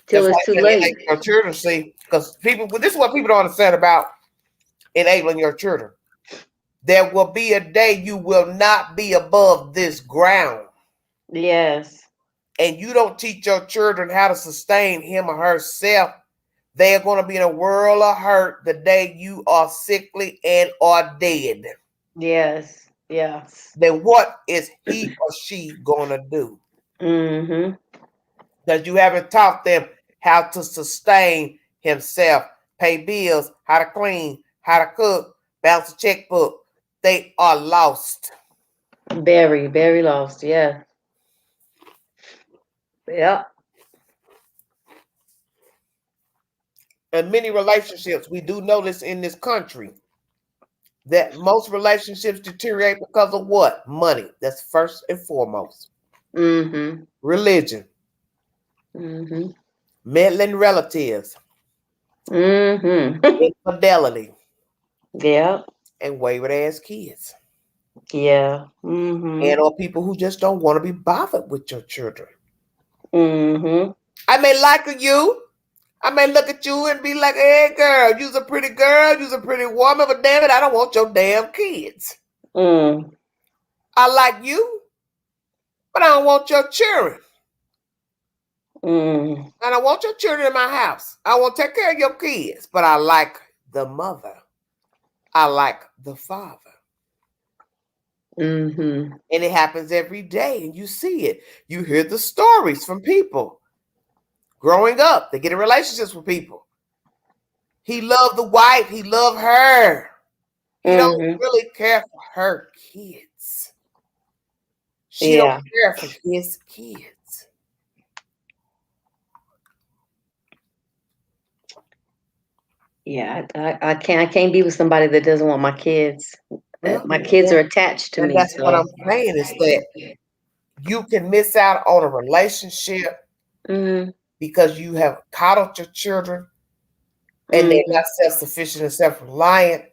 it's too late. Your children see, because this is what people don't understand about enabling your children. There will be a day you will not be above this ground. Yes. And you don't teach your children how to sustain him or herself, they are going to be in a world of hurt the day you are sickly and are dead. Yes. Yes. Then what is he or she going to do? Because you haven't taught them how to sustain himself, pay bills, how to clean, how to cook, balance a checkbook. They are lost. Very, very lost. Yeah. Yep. And many relationships, we do notice in this country that most relationships deteriorate because of what? Money. That's first and foremost. Religion. Meddling relatives. Infidelity. Yeah. And wayward ass kids. Yeah. And or people who just don't want to be bothered with your children. I may like you. I may look at you and be like, hey girl, you's a pretty girl, you's a pretty woman, but damn it, I don't want your damn kids. I like you, but I don't want your children. I don't want your children in my house. I want to take care of your kids, but I like the mother. I like the father. And it happens every day, and you see it. You hear the stories from people growing up. They get in relationships with people. He loved the wife. He loved her. He don't really care for her kids. She don't care for his kids. Yeah, I can't be with somebody that doesn't want my kids. My kids are attached to me. That's what I'm saying, is that you can miss out on a relationship because you have coddled your children and they're not self-sufficient and self-reliant.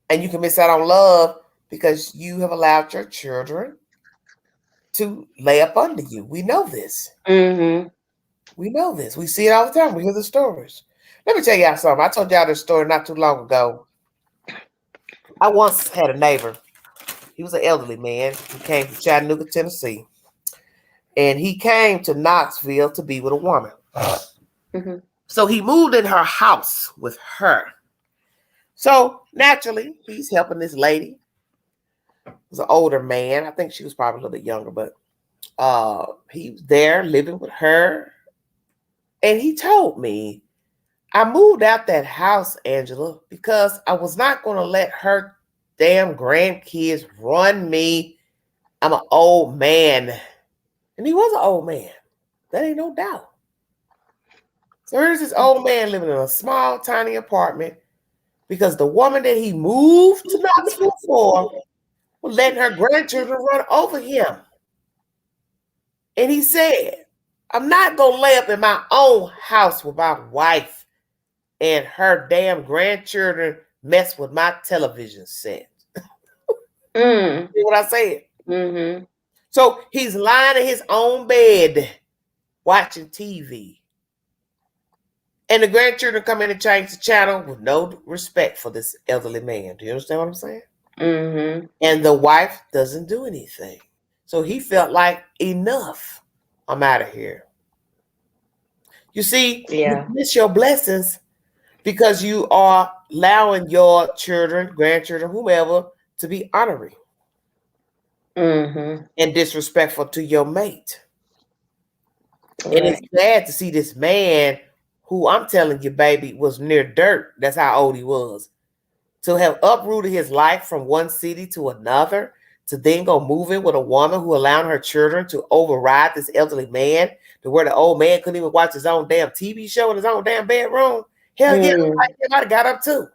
And you can miss out on love because you have allowed your children to lay up under you. We know this. We know this. We see it all the time. We hear the stories. Let me tell y'all something. I told y'all this story not too long ago. I once had a neighbor. He was an elderly man. He came from Chattanooga, Tennessee. And he came to Knoxville to be with a woman. Mm-hmm. So he moved in her house with her. So naturally, he's helping this lady. He was an older man. I think she was probably a little bit younger, but he was there living with her. And he told me, I moved out that house, Angela, because I was not going to let her damn grandkids run me. I'm an old man. And he was an old man. That ain't no doubt. So here's this old man living in a small, tiny apartment because the woman that he moved to Knoxville for was letting her grandchildren run over him. And he said, I'm not going to lay up in my own house with my wife and her damn grandchildren mess with my television set. Mm. See what I said? Mm-hmm. So he's lying in his own bed watching TV. And the grandchildren come in and change the channel with no respect for this elderly man. Do you understand what I'm saying? Mm-hmm. And the wife doesn't do anything. So he felt like, enough. I'm out of here. You see, Yeah. you miss your blessings because you are allowing your children, grandchildren, whomever, to be honorary Mm-hmm. and disrespectful to your mate. Right. And it's sad to see this man who, I'm telling you, baby, was near dirt. That's how old he was. To have uprooted his life from one city to another, to then go move in with a woman who allowed her children to override this elderly man, to where the old man couldn't even watch his own damn TV show in his own damn bedroom. Hell yeah, I might have got up too.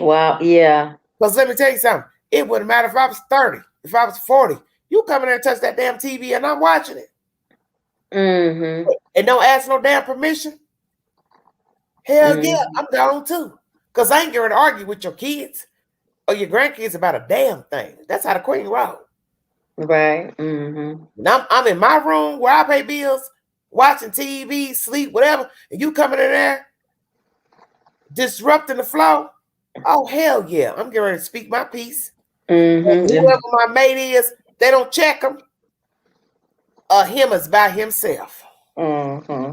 Wow. Yeah. Because let me tell you something. It wouldn't matter if I was 30, if I was 40. You come in there and touch that damn TV and I'm watching it. Mm-hmm. And don't ask no damn permission. Hell yeah, I'm gone too. Because I ain't going to argue with your kids or your grandkids about a damn thing. That's how the queen roll. Right. Mm-hmm. And I'm in my room where I pay bills, watching TV, sleep, whatever, and you coming in there disrupting the flow. Oh, hell yeah. I'm getting ready to speak my piece. Mm-hmm. Whoever my mate is, they don't check him. Him is by himself. Mm-hmm.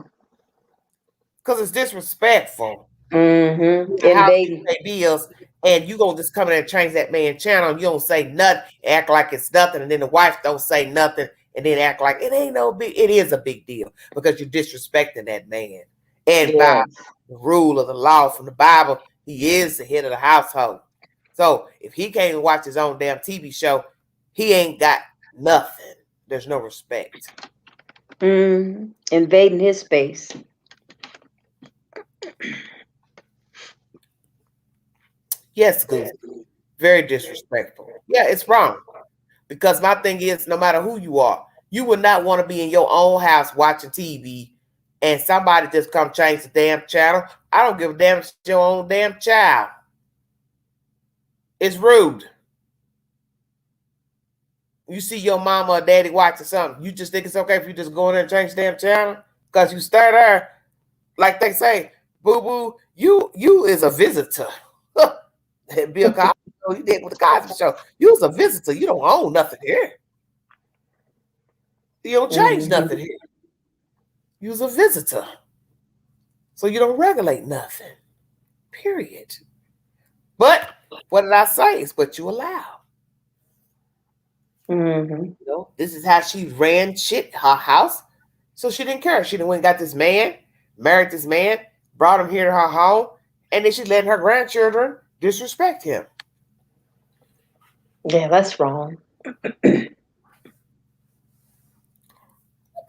Because it's disrespectful. Mm-hmm. The house you Invading. pay bills, and you gonna just come in there and change that man's channel, and you don't say nothing, act like it's nothing, and then the wife don't say nothing, and then act like it ain't no big. It is a big deal because you're disrespecting that man. And by the rule of the law from the Bible, he is the head of the household. So if he can't even watch his own damn TV show, he ain't got nothing. There's no respect. Invading his space. Yes, Goose. Very disrespectful. Yeah, it's wrong. Because my thing is, no matter who you are, you would not want to be in your own house watching TV and somebody just come change the damn channel. I don't give a damn if it's your own damn child. It's rude. You see your mama or daddy watching something, you just think it's okay if you just go in there and change the damn channel? Because you stay there, like they say, boo-boo, you is a visitor. Bill Cosby, he did with the Cosby Show. You was a visitor. You don't own nothing here. You don't change nothing here. You was a visitor. So you don't regulate nothing. Period. But what did I say? It's what you allow. You know, this is how she ran shit, her house. So she didn't care. She done went and got this man, married this man, brought him here to her home, and then she let her grandchildren disrespect him. Yeah, that's wrong. What the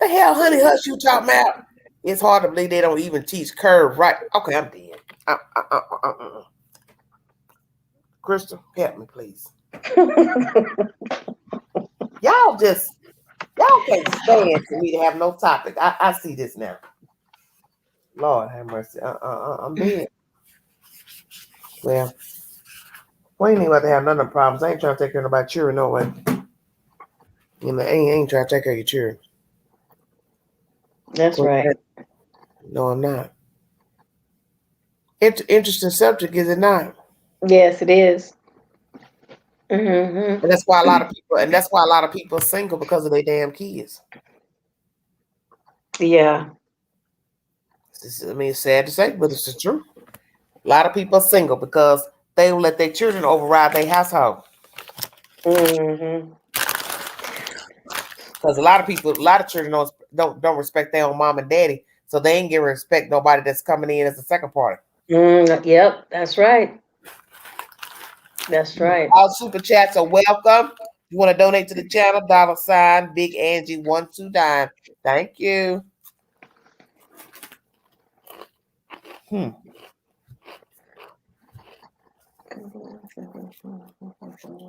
hell, honey hush you talking about? It's hard to believe they don't even teach curve right. Okay, I'm dead. Crystal, help me, please. Y'all can't stand for me to have no topic. I see this now. Lord have mercy. I'm dead. Well, we ain't even about to have none of the problems. I ain't trying to take care of nobody's children, no way. You know, I ain't trying to take care of your children. That's right. No, I'm not. Interesting subject, is it not? Yes, it is. Mm-hmm. And that's why a lot of people are single because of their damn kids. Yeah. It's sad to say, but it's the truth. A lot of people are single because they don't let their children override their household. Mm-hmm. Because a lot of children don't respect their own mom and daddy, so they ain't gonna respect nobody that's coming in as a second party. Yep, that's right. That's right. All super chats are welcome. You want to donate to the channel, $ Big Angie 129. Thank you.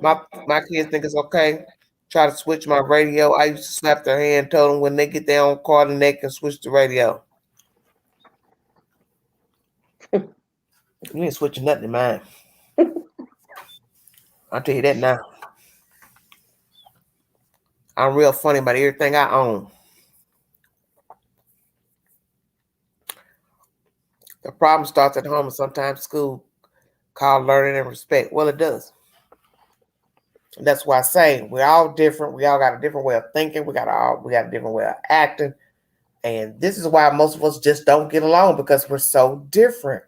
My kids think it's okay. Try to switch my radio. I used to slap their hand, told them when they get their own car, then they can switch the radio. You ain't switching nothing in mine. I'll tell you that now. I'm real funny about everything I own. The problem starts at home and sometimes school, called learning and respect. Well, it does. And that's why I say we're all different. We all got a different way of thinking. We got a different way of acting. And this is why most of us just don't get along, because we're so different.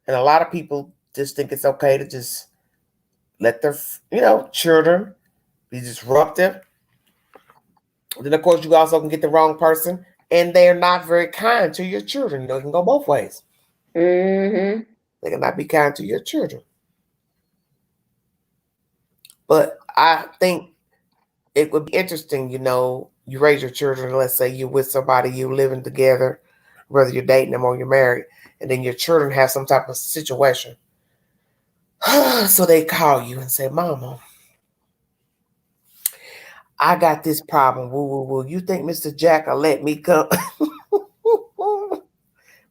And a lot of people just think it's okay to just let their, children be disruptive. Then, of course, you also can get the wrong person, and they're not very kind to your children. It can go both ways. Mm-hmm. They cannot be kind to your children. But I think it would be interesting, you raise your children, let's say you're with somebody, you living together, whether you're dating them or you're married, and then your children have some type of situation. So they call you and say, Mama, I got this problem. Woo. You think Mr. Jack will let me come?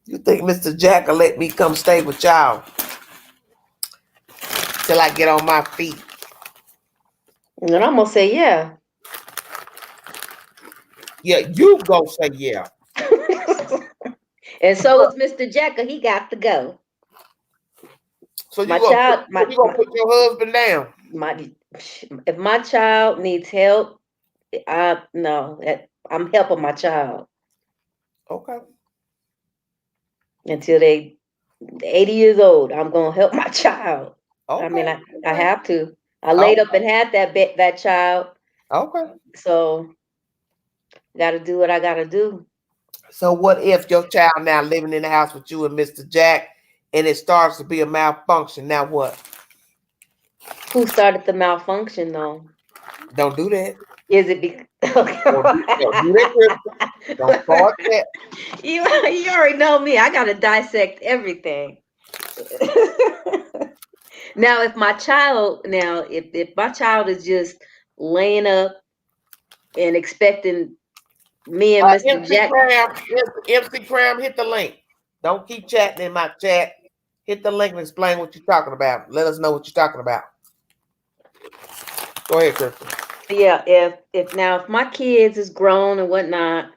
You think Mr. Jack will let me come stay with y'all till I get on my feet? And I'm gonna say yeah. Yeah, you go say yeah. And so is Mr. Jacker. He got to go. So you My gonna child, put your husband down? if my child needs help, I'm helping my child Okay. until they 80 years old. I'm gonna help my child. Okay. I mean, I have to. I laid up and had that child, Okay. so got to do what I got to do. So what if your child now living in the house with you and Mr. Jack, and it starts to be a malfunction? Now what? Who started the malfunction though? Don't do that. Is it because Don't do that, Crystal. Don't start that. you already know me? I got to dissect everything. Now, if my child is just laying up and expecting me and Mr. Jack. MC Cram, hit the link. Don't keep chatting in my chat. Hit the link and explain what you're talking about. Let us know what you're talking about. Go ahead, Crystal. Yeah, if my kids is grown and whatnot,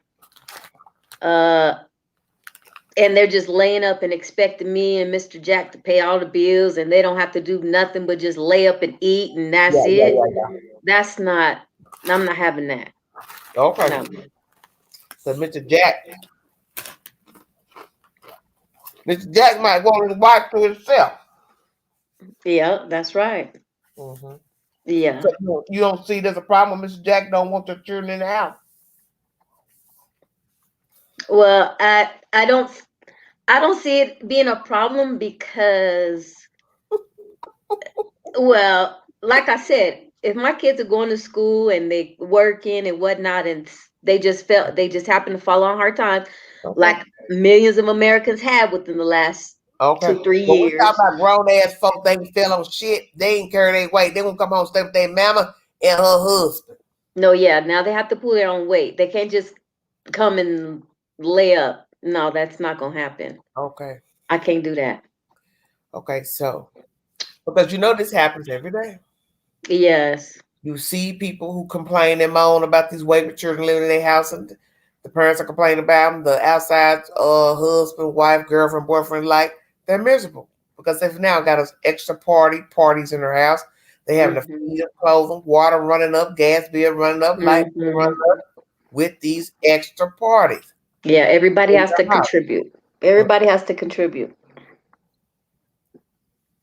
and they're just laying up and expecting me and Mr. Jack to pay all the bills, and they don't have to do nothing but just lay up and eat, and that's it. Yeah. That's not. I'm not having that. Okay. No. So Mr. Jack might want his wife to himself. Yeah, that's right. Mm-hmm. Yeah. So you don't see there's a problem. Mr. Jack don't want your children in the house. Well, I don't see it being a problem because, well, like I said, if my kids are going to school and they working and whatnot, and they just happen to fall on hard times, Okay. like millions of Americans have within the last 2-3 years. We talk about grown ass folk, they fell on shit. They ain't carry their weight. They won't come home and stay with their mama and her husband. No, yeah. Now they have to pull their own weight. They can't just come and lay up. No, that's not gonna happen. Okay. I can't do that. Okay, so because this happens every day. Yes. You see people who complain and moan about these wayward children living in their house, and the parents are complaining about them. The outside husband, wife, girlfriend, boyfriend, they're miserable because they've now got extra parties in their house. They having to feed them, clothes them, water running up, gas bill running up, light bill running up with these extra parties. Yeah, everybody In has the to house. contribute. Everybody has to contribute.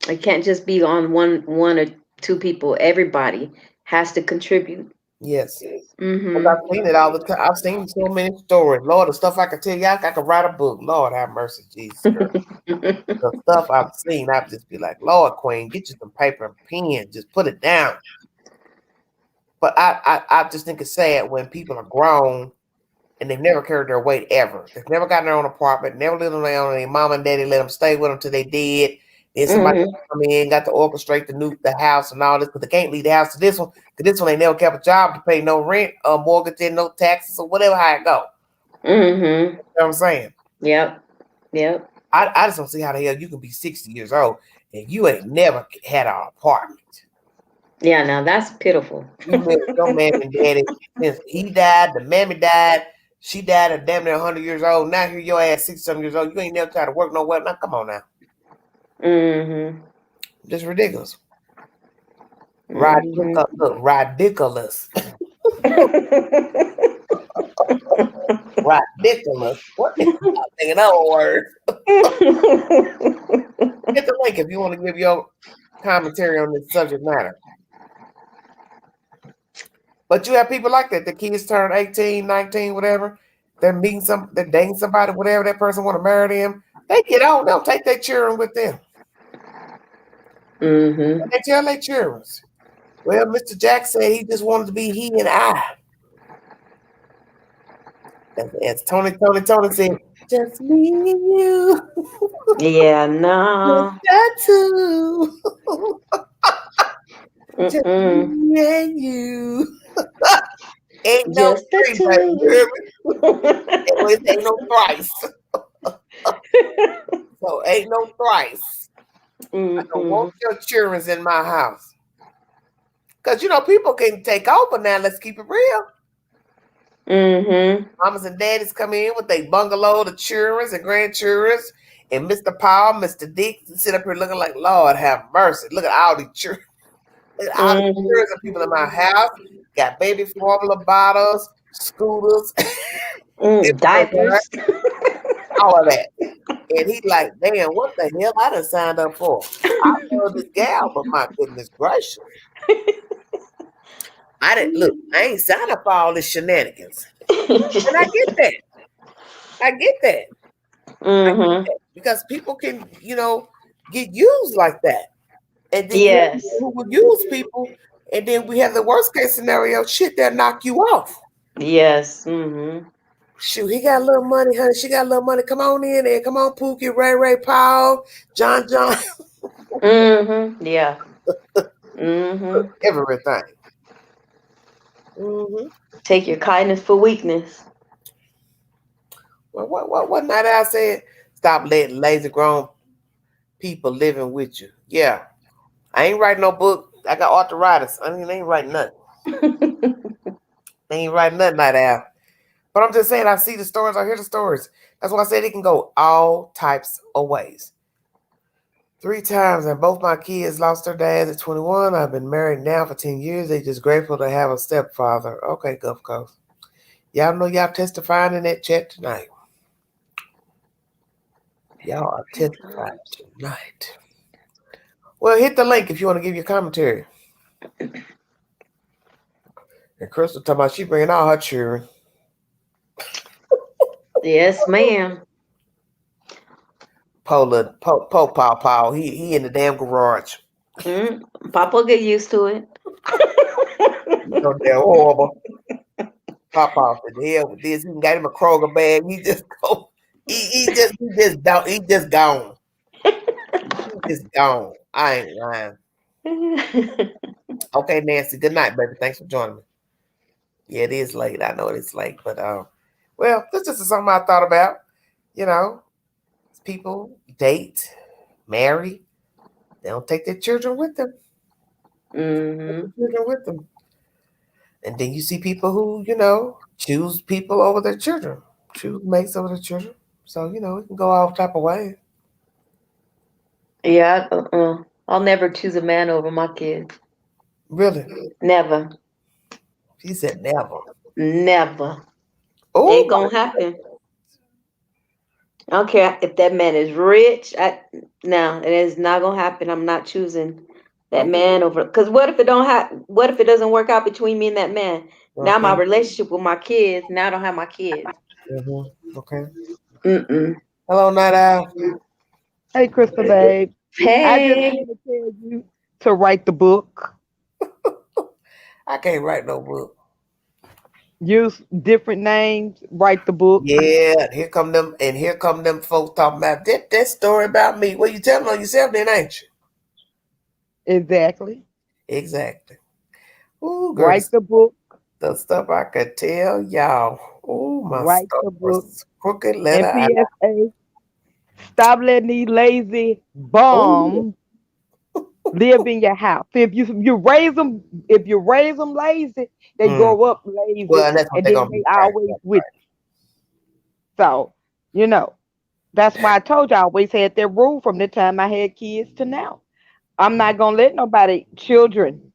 It can't just be on one or two people. Everybody has to contribute. Yes. Because I've seen it all the time. I've seen so many stories. Lord, the stuff I could tell you, I could write a book. Lord, have mercy, Jesus Christ. The stuff I've seen, I'd just be like, Lord, Queen, get you some paper and pen. Just put it down. But I just think it's sad when people are grown and they've never carried their weight ever. They've never gotten their own apartment, never lived on their own. Their mom and daddy let them stay with them till they dead. Then somebody come in, got to orchestrate the house and all this, but they can't leave the house to this one, because this one ain't never kept a job to pay no rent or mortgage and no taxes or whatever how it go. You know what I'm saying? Yep. I just don't see how the hell you can be 60 years old and you ain't never had an apartment. Yeah, now that's pitiful. You met your mammy and daddy since he died, the mammy died, she died at damn near 100 years old. Now here your ass 60-something years old. You ain't never tried to work nowhere. Now come on now. Just ridiculous. Ridiculous. Ridiculous. Ridiculous. What is that? In other words, hit the link if you want to give your commentary on this subject matter. But you have people like that. The kids turn 18, 19, whatever. They're they're dating somebody, whatever that person want to marry them. They get on, they'll take their children with them. And they tell their children, well, Mr. Jack said he just wanted to be he and I. As Tony said, just me and you. Yeah, no. Just that too. Just me and you. Ain't no Just the three, two. baby. It ain't no thrice. So ain't no thrice. I don't want your children's in my house. Because, people can take over now. Let's keep it real. Mamas and daddies come in with their bungalow, the children's and grandchildren's, and Mr. Paul, Mr. Dick sit up here looking like, Lord have mercy. Look at all the children. Look at all the children and people in my house. Got baby formula bottles, scooters, diapers, all of that. And he like, damn, what the hell I done signed up for? I love this gal, but my goodness gracious. I ain't signed up for all this shenanigans. And I get that. I get that. Because people can, get used like that. And then yes, who would use people, and then we have the worst case scenario, shit that knock you off. yes. Shoot, he got a little money, honey. She got a little money. Come on in there. Come on, Pookie, Ray, Paul, John. Yeah. Everything. Take your kindness for weakness. Well, what night I said? Stop letting lazy grown people living with you. Yeah. I ain't writing no book. I got arthritis. I ain't writing nothing. I ain't writing nothing night out. But I'm just saying, I see the stories, I hear the stories. That's why I said it can go all types of ways. 3 times, and both my kids lost their dads at 21. I've been married now for 10 years. They just grateful to have a stepfather. Okay, Gulf Coast. Y'all know y'all testifying in that chat tonight. Y'all are testifying tonight. Well, hit the link if you want to give your commentary. And Crystal talking about she bringing all her children. Yes, ma'am. Paul, he in the damn garage. Papa get used to it. They're horrible. Papa said, the hell with this. He got him a Kroger bag. He just go. He just gone. He just gone. I ain't lying. Okay, Nancy. Good night, baby. Thanks for joining me. Yeah, it is late. I know it's late, but well, this just is something I thought about. People date, marry, they don't take their children with them. Children with them. And then you see people who, choose people over their children, choose mates over their children. So, it can go all type of ways. Yeah, I'll never choose a man over my kids. Really? Never. She said never. Never. Oh, Ain't gonna happen. I don't care if that man is rich. No, it is not gonna happen. I'm not choosing that man over. Because what if it don't what if it doesn't work out between me and that man? Now my relationship with my kids. Now I don't have my kids. Okay. Mm-mm. Hello, Night Owl. Hey, Crystal, babe. I just Hey. want to tell you to write the book. I can't write no book. Use different names. Write the book. Yeah, here come them folks talking about that story about me. Well, you telling on yourself then, ain't you? Exactly. Exactly. Ooh, girl, Write the book. the stuff I could tell y'all. Ooh, my Write stuff the book. was crooked letter And I. PSA, stop letting these lazy Ooh. bums live in your house. If you raise them lazy, they grow up lazy, Well, and that's what and they're then gonna be they trained. always with you. So, you know, that's why I told you I always had that rule from the time I had kids to now. I'm not gonna let nobody, children,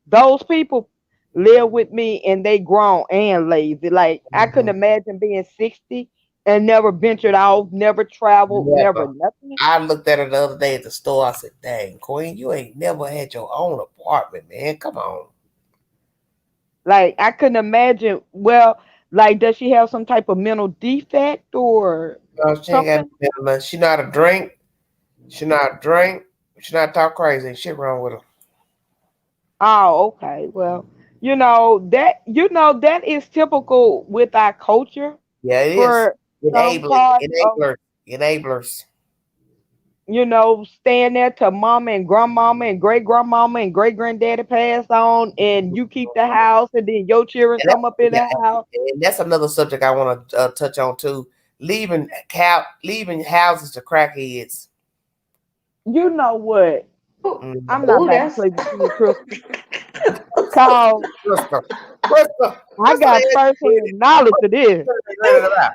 those people live with me and they grown and lazy. Like I couldn't imagine being 60 and never ventured off, never traveled, never Never. nothing. I looked at her the other day at the store. I said, "Dang, Queen, you ain't never had your own apartment, man. Come on." Like I couldn't imagine. Well, like does she have some type of mental defect or No, she ain't got something? no money. She not a drink. She not drink. She not talk crazy. Ain't shit wrong with her. Oh, okay. Well, that is typical with our culture Yeah, it is. for some Enabling. part of Enablers. Enablers. staying there till mama and grandmama and great grandmama and great granddaddy pass on, and you keep the house, and then your children And come up in yeah, the house. and that's another subject I want to touch on too. Leaving houses to crackheads. You know what? I'm not Oh, about to that's play with you and Crystal. Cause Crystal, Crystal, I Crystal got ain't firsthand knowledge of this. ready to rap.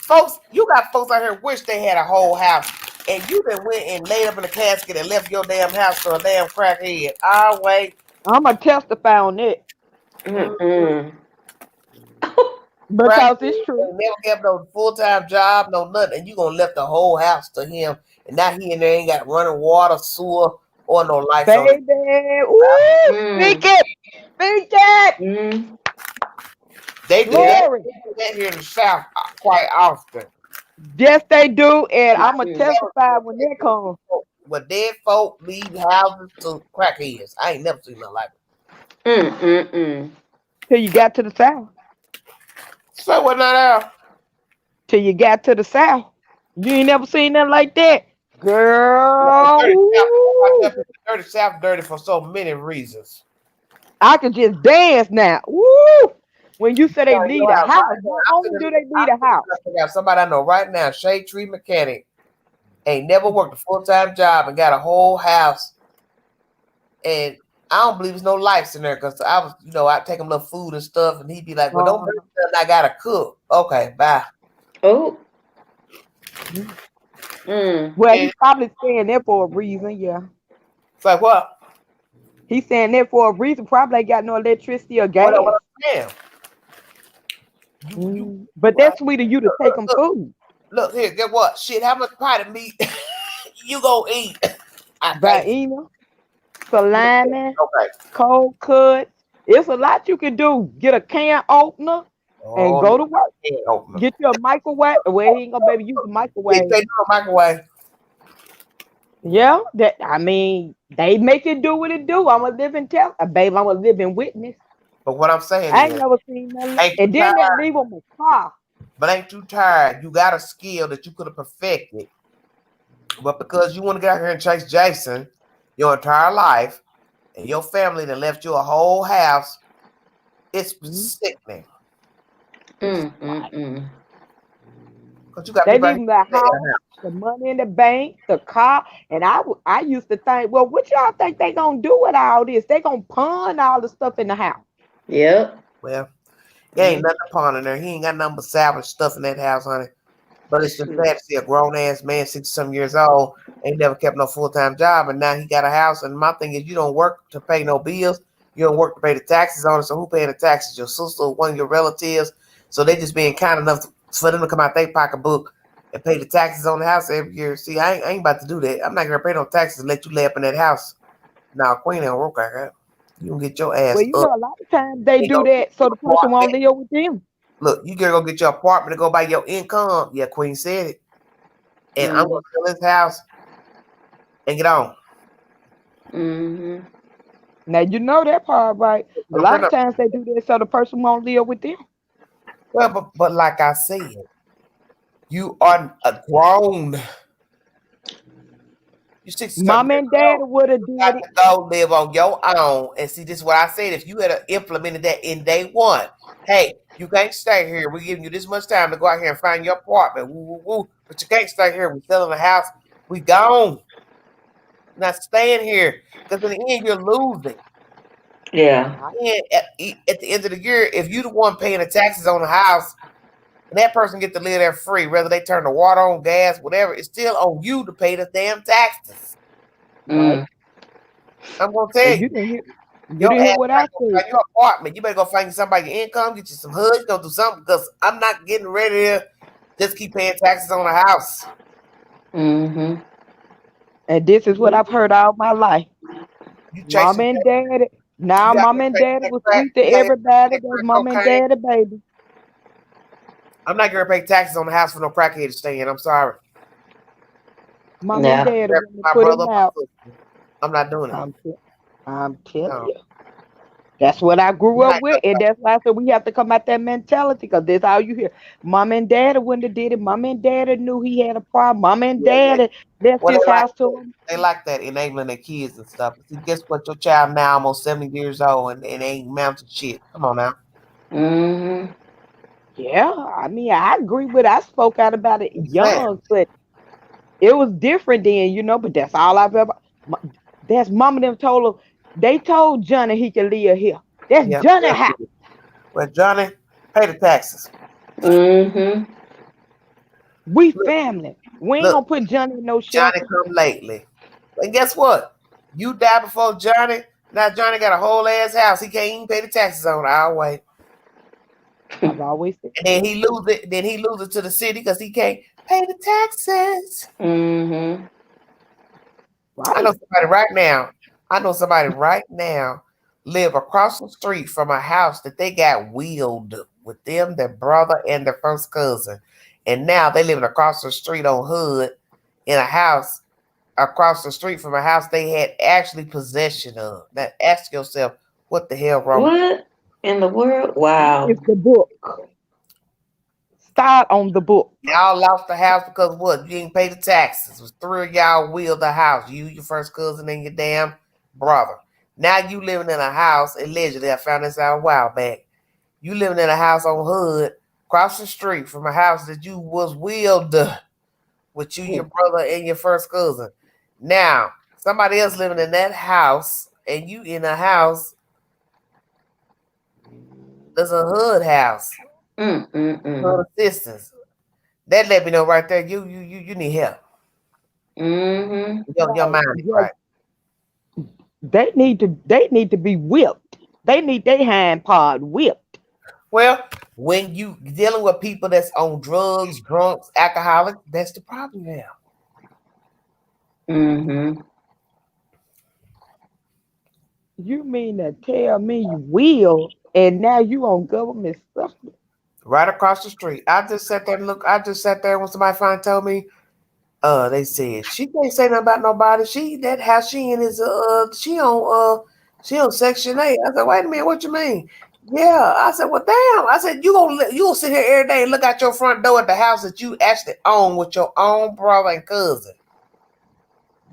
Folks, you got folks out here wish they had a whole house, and you done went and laid up in a casket and left your damn house to a damn crackhead. Ah, wait. I'm gonna testify on it mm-mm. Crackhead because it's true. ain't never kept no full-time job, no nothing, and you gonna left the whole house to him, and now he and there ain't got running water, sewer, or no lights on it. Baby, ooh, speak Mm. it, speak it, Mm. They do that. glory. They do that here in the South quite often. Yes, they do, and I'm gonna Mm-mm. testify when they come. When dead folk leave houses to crackheads, I ain't never seen nothing like it. Mm-mm-mm. Till you got to the south. So what not out? Till you got to the south. You ain't never seen nothing like that, girl. Dirty South. Ooh, Dirty South dirty for so many reasons. I could just dance now. Woo! When you say they You know leave a how house, right now, not only do they leave a house, I got somebody I know right now, shade tree mechanic, ain't never worked a full-time job and got a whole house. And I don't believe there's no lights in there because I was, I take him little food and stuff, and he'd be like, "Well, don't bring nothing. I gotta cook." Okay, bye. Oh. Mhm. Mm. Well, And he's probably saying that for a reason. Yeah, it's like, what? he's saying that for a reason. Probably ain't got no electricity or What gas. I'm saying? You, But that's sweet of you to take them food. look here. Get what? Shit, how much pie of meat you gonna eat? I can't. Vaina, salami, Okay. cold cuts. It's a lot you can do. Get a can opener and Oh, go to work. can't open them. Get you a microwave. Well, he ain't gonna baby use a If microwave. they do a microwave, Yeah, that I mean, they make it do what it do. I'm a living tell, babe. I'm a living witness. but what I'm saying I ain't is, never seen nothing. ain't too And then they tired, leave them a car. but ain't too tired. You got a skill that you could have perfected, but because you want to get out here and chase Jason your entire life, and your family that left you a whole house, it's Mhm. sickening. Mm-mm-mm. Because you got They people out leave here them the that house, the money in the bank, the car. And I used to think, well, what y'all think they gonna do with all this? They gonna pawn all the stuff in the house. Yep. well, it ain't nothing upon in there. He ain't got nothing but salvage stuff in that house, honey. But it's just sad to see a grown ass man, 60-some years old, ain't never kept no full-time job, and now he got a house. And my thing is, you don't work to pay no bills. You don't work to pay the taxes on it. So who paying the taxes? Your sister or one of your relatives? So they just being kind enough for them to come out their pocketbook and pay the taxes on the house every year. See, I ain't about to do that. I'm not gonna pay no taxes and let you lay up in that house. Now, Queen ain't work like that. You can get your Well, ass you up. know, a lot of times they They do go get that so your the person won't apartment. live with them. Look, you gotta go get your apartment to go by your income. Yeah, Queen said it. And I'm gonna sell this house and get on. Mm-hmm. Now you know that part, right? A I'm lot of gonna- times they do that so the person won't live with them. Well, but like I said, you are a grown. You 60-some Mom years and dad old. would have You did got it. to go live on your own. And see, this is what I said. If you had implemented that in day one, hey, you can't stay here. We're giving you this much time to go out here and find your apartment. Woo, woo, woo. But you can't stay here. We're selling the house. We gone. Not staying here. Because in the end, you're losing. Yeah. And at the end of the year, if you the one paying the taxes on the house, and that person get to live there free, whether they turn the water on, gas, whatever, it's still on you to pay the damn taxes. Right. I'm gonna tell And you you, didn't hear your ass what I better go said. find your apartment. You better go find somebody your income, get you some hoods, go do something, because I'm not getting ready to just keep paying taxes on the house. Mm-hmm. And this is what I've heard all my life. You Mom chasing, and dad. Now you out mom here and chasing dad that was crack, sweet to you out here everybody. chasing That's that mom and cocaine. daddy, baby. I'm not gonna pay taxes on the house for no crackhead to stay in. I'm sorry. Mom and Yeah. dad That's want to my put brother, him out. my sister. I'm not doing it. I'm telling No. you. That's what I grew I'm up not with, and that's why I said we have to come out that mentality because that's all you hear. Mom and daddy wouldn't have did it. Mom and daddy knew he had a problem. Mom and yeah, daddy left well, his house to him. they like that enabling their kids and stuff. See, guess what? Your child now almost 70 years old and ain't mounted shit. Come on now. Mm-hmm. Yeah, I mean, I agree with. I spoke out about it It's sad. young, but it was different then, But that's all I've ever. That's mama them told him. They told Johnny he could live here. That's Yeah. Johnny house. Well, Johnny, pay the taxes. Mm-hmm. We Look, family. We ain't look, gonna put Johnny in no Johnny shelter. come lately. And guess what? You die before Johnny. Now Johnny got a whole ass house. He can't even pay the taxes on our way. I've always said. And then he lose it. Then he loses to the city because he can't pay the taxes. Mm-hmm. I know Right. somebody right now. I know somebody right now live across the street from a house that they got wheeled with them, their brother, and their first cousin. And now they living across the street on Hood in a house across the street from a house they had actually possession of. Now ask yourself, what the hell wrong? What in the world? Wow. It's the book. Start on the book. Y'all lost the house because what? You didn't pay the taxes. It was three of y'all wheeled the house. You, your first cousin, and your damn brother. Now you living in a house, allegedly, I found this out a while back. You living in a house on Hood, across the street from a house that you was wheeled with you, your brother, and your first cousin. Now, somebody else living in that house, and you in a house that's a Hood house. Hood assistance. That let me know right there. You need help. Mm-hmm. Your mind is right. They need to be whipped. They need their hind part whipped. Well, when you dealing with people that's on drugs, drunks, alcoholics, that's the problem now. Mm-hmm. You mean to tell me you will, and now you on government stuff? Right across the street. I just sat there and look. I just sat there when somebody finally told me, they said she can't say nothing about nobody. That house she in is she on Section 8. I said, wait a minute, what you mean? Yeah. I said, well, damn. I said, you gonna sit here every day and look out your front door at the house that you actually own with your own brother and cousin.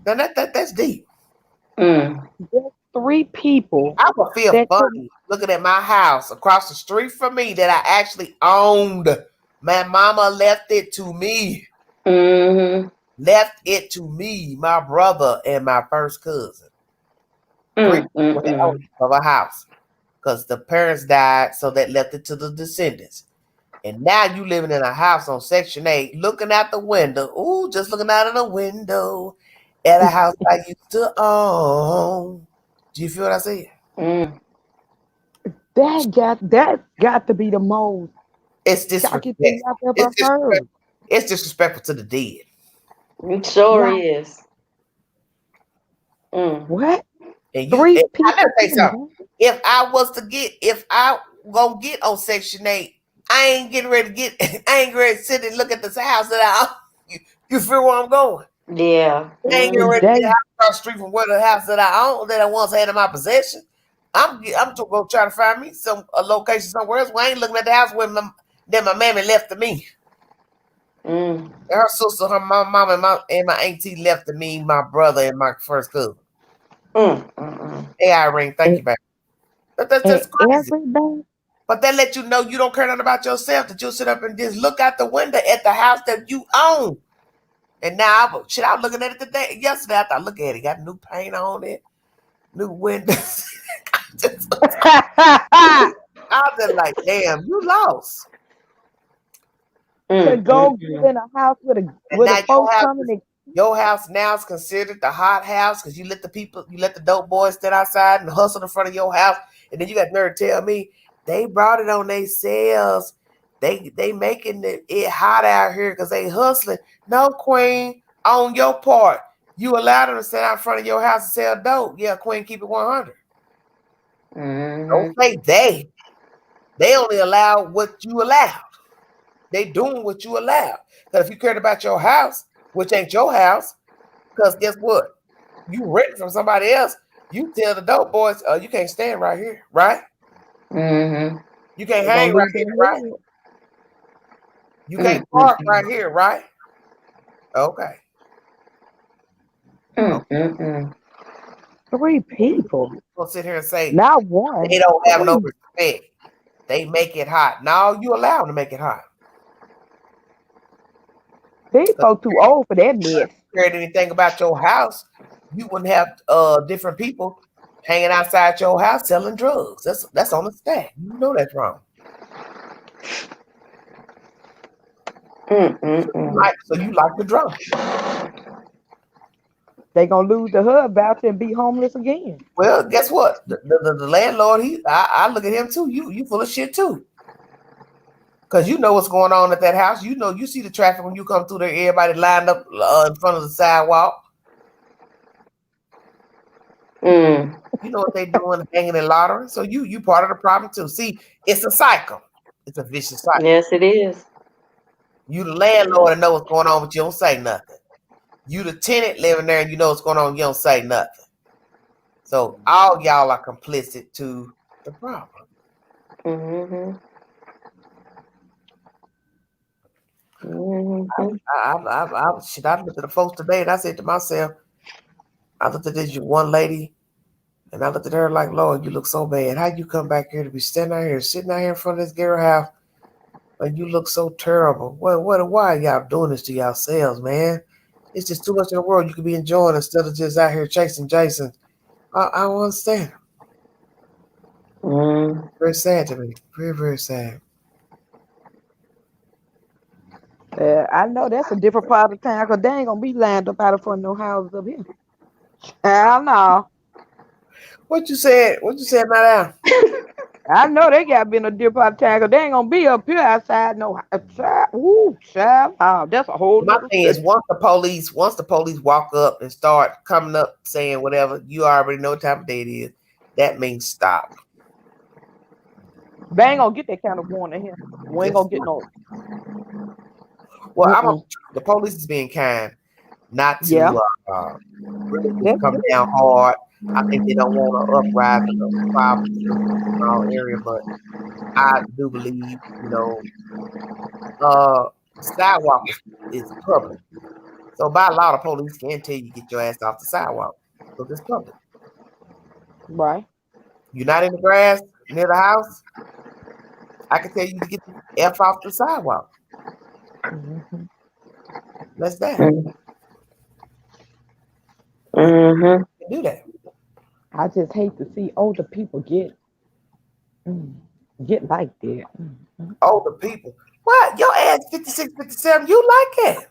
Now that's deep. Mm. There's 3 people. I would feel that funny looking at my house across the street from me that I actually owned. My mama left it to me. Mm-hmm. Left it to me, my brother, and my first cousin. 3 people that owned of a house. Because the parents died, so that left it to the descendants. And now you living in a house on Section 8, looking out the window. Ooh, just looking out of the window at a house I used to own. Do you feel what I said? Mm. That got to be the most It's shocking disrespectful. thing I've ever It's heard. disrespectful. It's disrespectful to the dead. It sure Like is. Mm. what? And Three I never people say something. getting If I gonna get on Section 8, I ain't getting ready to I ain't ready to sit and look at this house that I own. You feel where I'm going? Yeah. I ain't getting Mm. ready to get a they house across the street from where the house that I own that I once had in my possession. I'm to go try to find me a location somewhere else where I ain't looking at the house that my mammy left to me. Mm. Her sister, my mom, and my auntie left to me, my brother, and my first cousin. Mm. Mm. Hey, Irene, thank you, baby. That's and just crazy. everybody. But that let you know you don't care nothing about yourself, that you'll sit up and just look out the window at the house that you own. And now, I was looking at it yesterday. I thought, look at it, got new paint on it, new windows. I was just like, damn, you lost. To Mm. go Mm. get in a house And with now a folks coming and your house now is considered the hot house because you let the dope boys stand outside and hustle in front of your house. And then you got nerve to tell me they brought it on themselves. They making it hot out here because they hustling. No, Queen, on your part, you allowed them to stand out in front of your house and sell dope. Yeah, Queen, keep it 100. Don't say they. They only allow what you allow. They doing what you allow. Because if you cared about your house, which ain't your house, because guess what? You rent from somebody else. You tell the dope boys, you can't stand right here, right? Mm. You can't they're gonna hang right lose their here, right? head. You Mm. can't park right here, right? Okay. Mm. Okay. Mm. Three people, We'll sit here and say not one, they don't have no three. respect. They make it hot. No, you allow them to make it hot. These If folks too old for that mess. you cared anything about your house, you wouldn't have different people hanging outside your house selling drugs. That's on the stack. You know that's wrong. Mm. So you like the drama. They gonna lose the HUD voucher and be homeless again. Well, guess what? The landlord, I look at him too. You full of shit too. Because you know what's going on at that house. You see the traffic when you come through there, everybody lined up in front of the sidewalk. Mm. You know what they doing, hanging and loitering. So you part of the problem too. See, it's a cycle. It's a vicious cycle. Yes, it is. You the landlord and know what's going on, but you don't say nothing. You the tenant living there and you know what's going on, you don't say nothing. So all y'all are complicit to the problem. Mm. I looked at the folks today and I said to myself, I looked at this one lady and I looked at her like, Lord, you look so bad. How you come back here to be sitting out here in front of this girl house and you look so terrible? Why are y'all doing this to yourselves, man? It's just too much in the world you could be enjoying instead of just out here chasing Jason. I don't understand. Mm. Very sad to me. Very, very sad. I know that's a different part of town because they ain't gonna be lined up out in front of no houses up here. Hell no. What you said, madam? I know they got to be in a different part of town because they ain't gonna be up here outside no child. Ooh, child. Oh, that's a whole My nother thing is subject. once the police walk up and start coming up saying whatever, you already know what time of day it is. That means stop. They ain't gonna get that kind of warning here. We ain't Just gonna get no. well, the police is being kind, not Yeah. to really just That's come down hard. I think they don't want to uprising of problems in a small area, but I do believe, sidewalk is public. So by law, the police can tell you get your ass off the sidewalk because it's public. right. You're not in the grass near the house. I can tell you to get the F off the sidewalk. Mhm. That's that. Mm-hmm. Do that. I just hate to see older people get like that. Older people. What? Your ass 56, 57, you like it.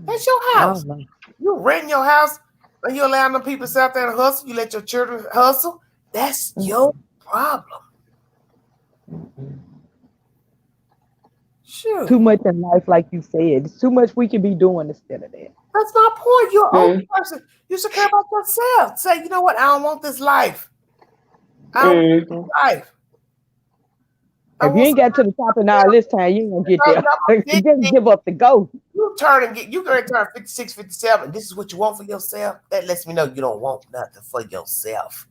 That's your I house. don't know. You rent your house and you allow them people to sit out there and hustle. You let your children hustle. That's your problem. Sure. Too much in life, like you said. It's too much we can be doing instead of that. That's my point. You're an old person. You should care about yourself. Say, you know what? I don't want this life. I don't want this life. If you ain't got to the top of all this time, you ain't gonna get there. You just give up the ghost. You turn and you gonna turn 56, 57. This is what you want for yourself. That lets me know you don't want nothing for yourself.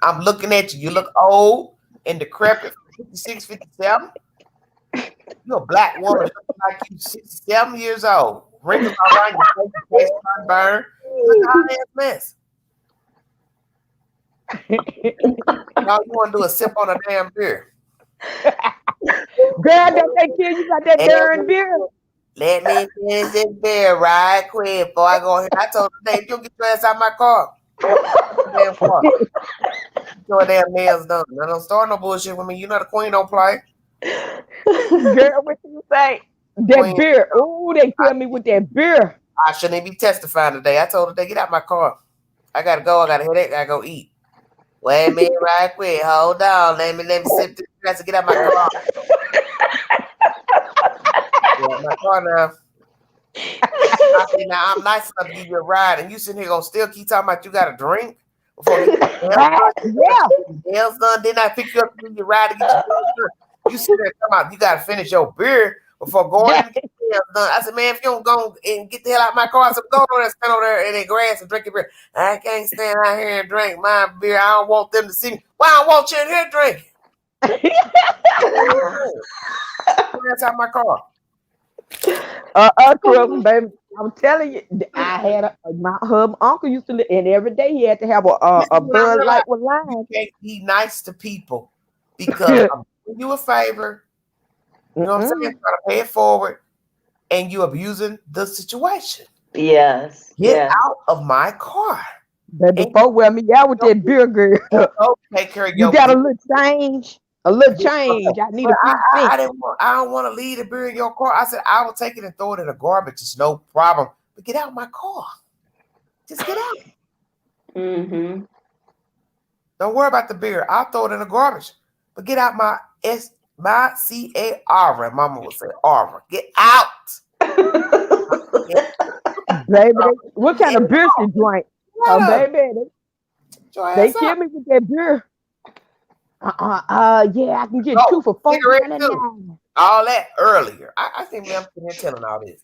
I'm looking at you. You look old and decrepit, 56, 57. You're a black woman looking like you 67 years old. Wrinkles around your face, sunburn. Look at that mess. All you want to do is sip on a damn beer. Girl, don't they kill you about that darn beer? Let me finish this beer right quick before I go here. I told her, Dave, you get your ass out of my car. Damn car. Your damn nails done. Now don't start no bullshit with me. You know the queen don't play. Girl, what you say? That Queen. beer. Oh, they kill me with that beer. I shouldn't even be testifying today. I told her, get out of my car. I gotta go. I got a headache. I gotta go eat. Wait a minute, right quick. Hold on. Let me sip this glass and get out of my car. Get out of my car now. I said, now I'm nice enough to give you a ride, and you sitting here gonna still keep talking about you got a drink before you get your nails done. Then I pick you up to give you a ride to get your nails done. You sit there talking about you gotta finish your beer before going in and get your nails done. I said, man, if you don't go and get the hell out of my car, I said, go over there, stand over there in the grass and drink your beer. I can't stand out here and drink my beer. I don't want them to see me. Why I don't want you in here drinking? That's out of my car. Baby, I'm telling you, I had her uncle used to live, and every day he had to have a Bud Light with lime. You can't be nice to people because I'm doing you a favor. You know what I'm saying? Trying to pay it forward, and you abusing the situation. Yes. Get out of my car. Baby, before wear me out with that beer, girl. Take care of you got a little change. A little change. I need I don't want to leave the beer in your car. I said I will take it and throw it in the garbage. It's no problem. But get out of my car. Just get out. Mm-hmm. Don't worry about the beer. I'll throw it in the garbage. But get out my C-A-R. Mama would say Ara. Get out. Baby, what kind of beer she drank? Baby, they kill me with that beer. Yeah, I can get 2 for $4.99. All that earlier. I think I'm sitting here telling all this.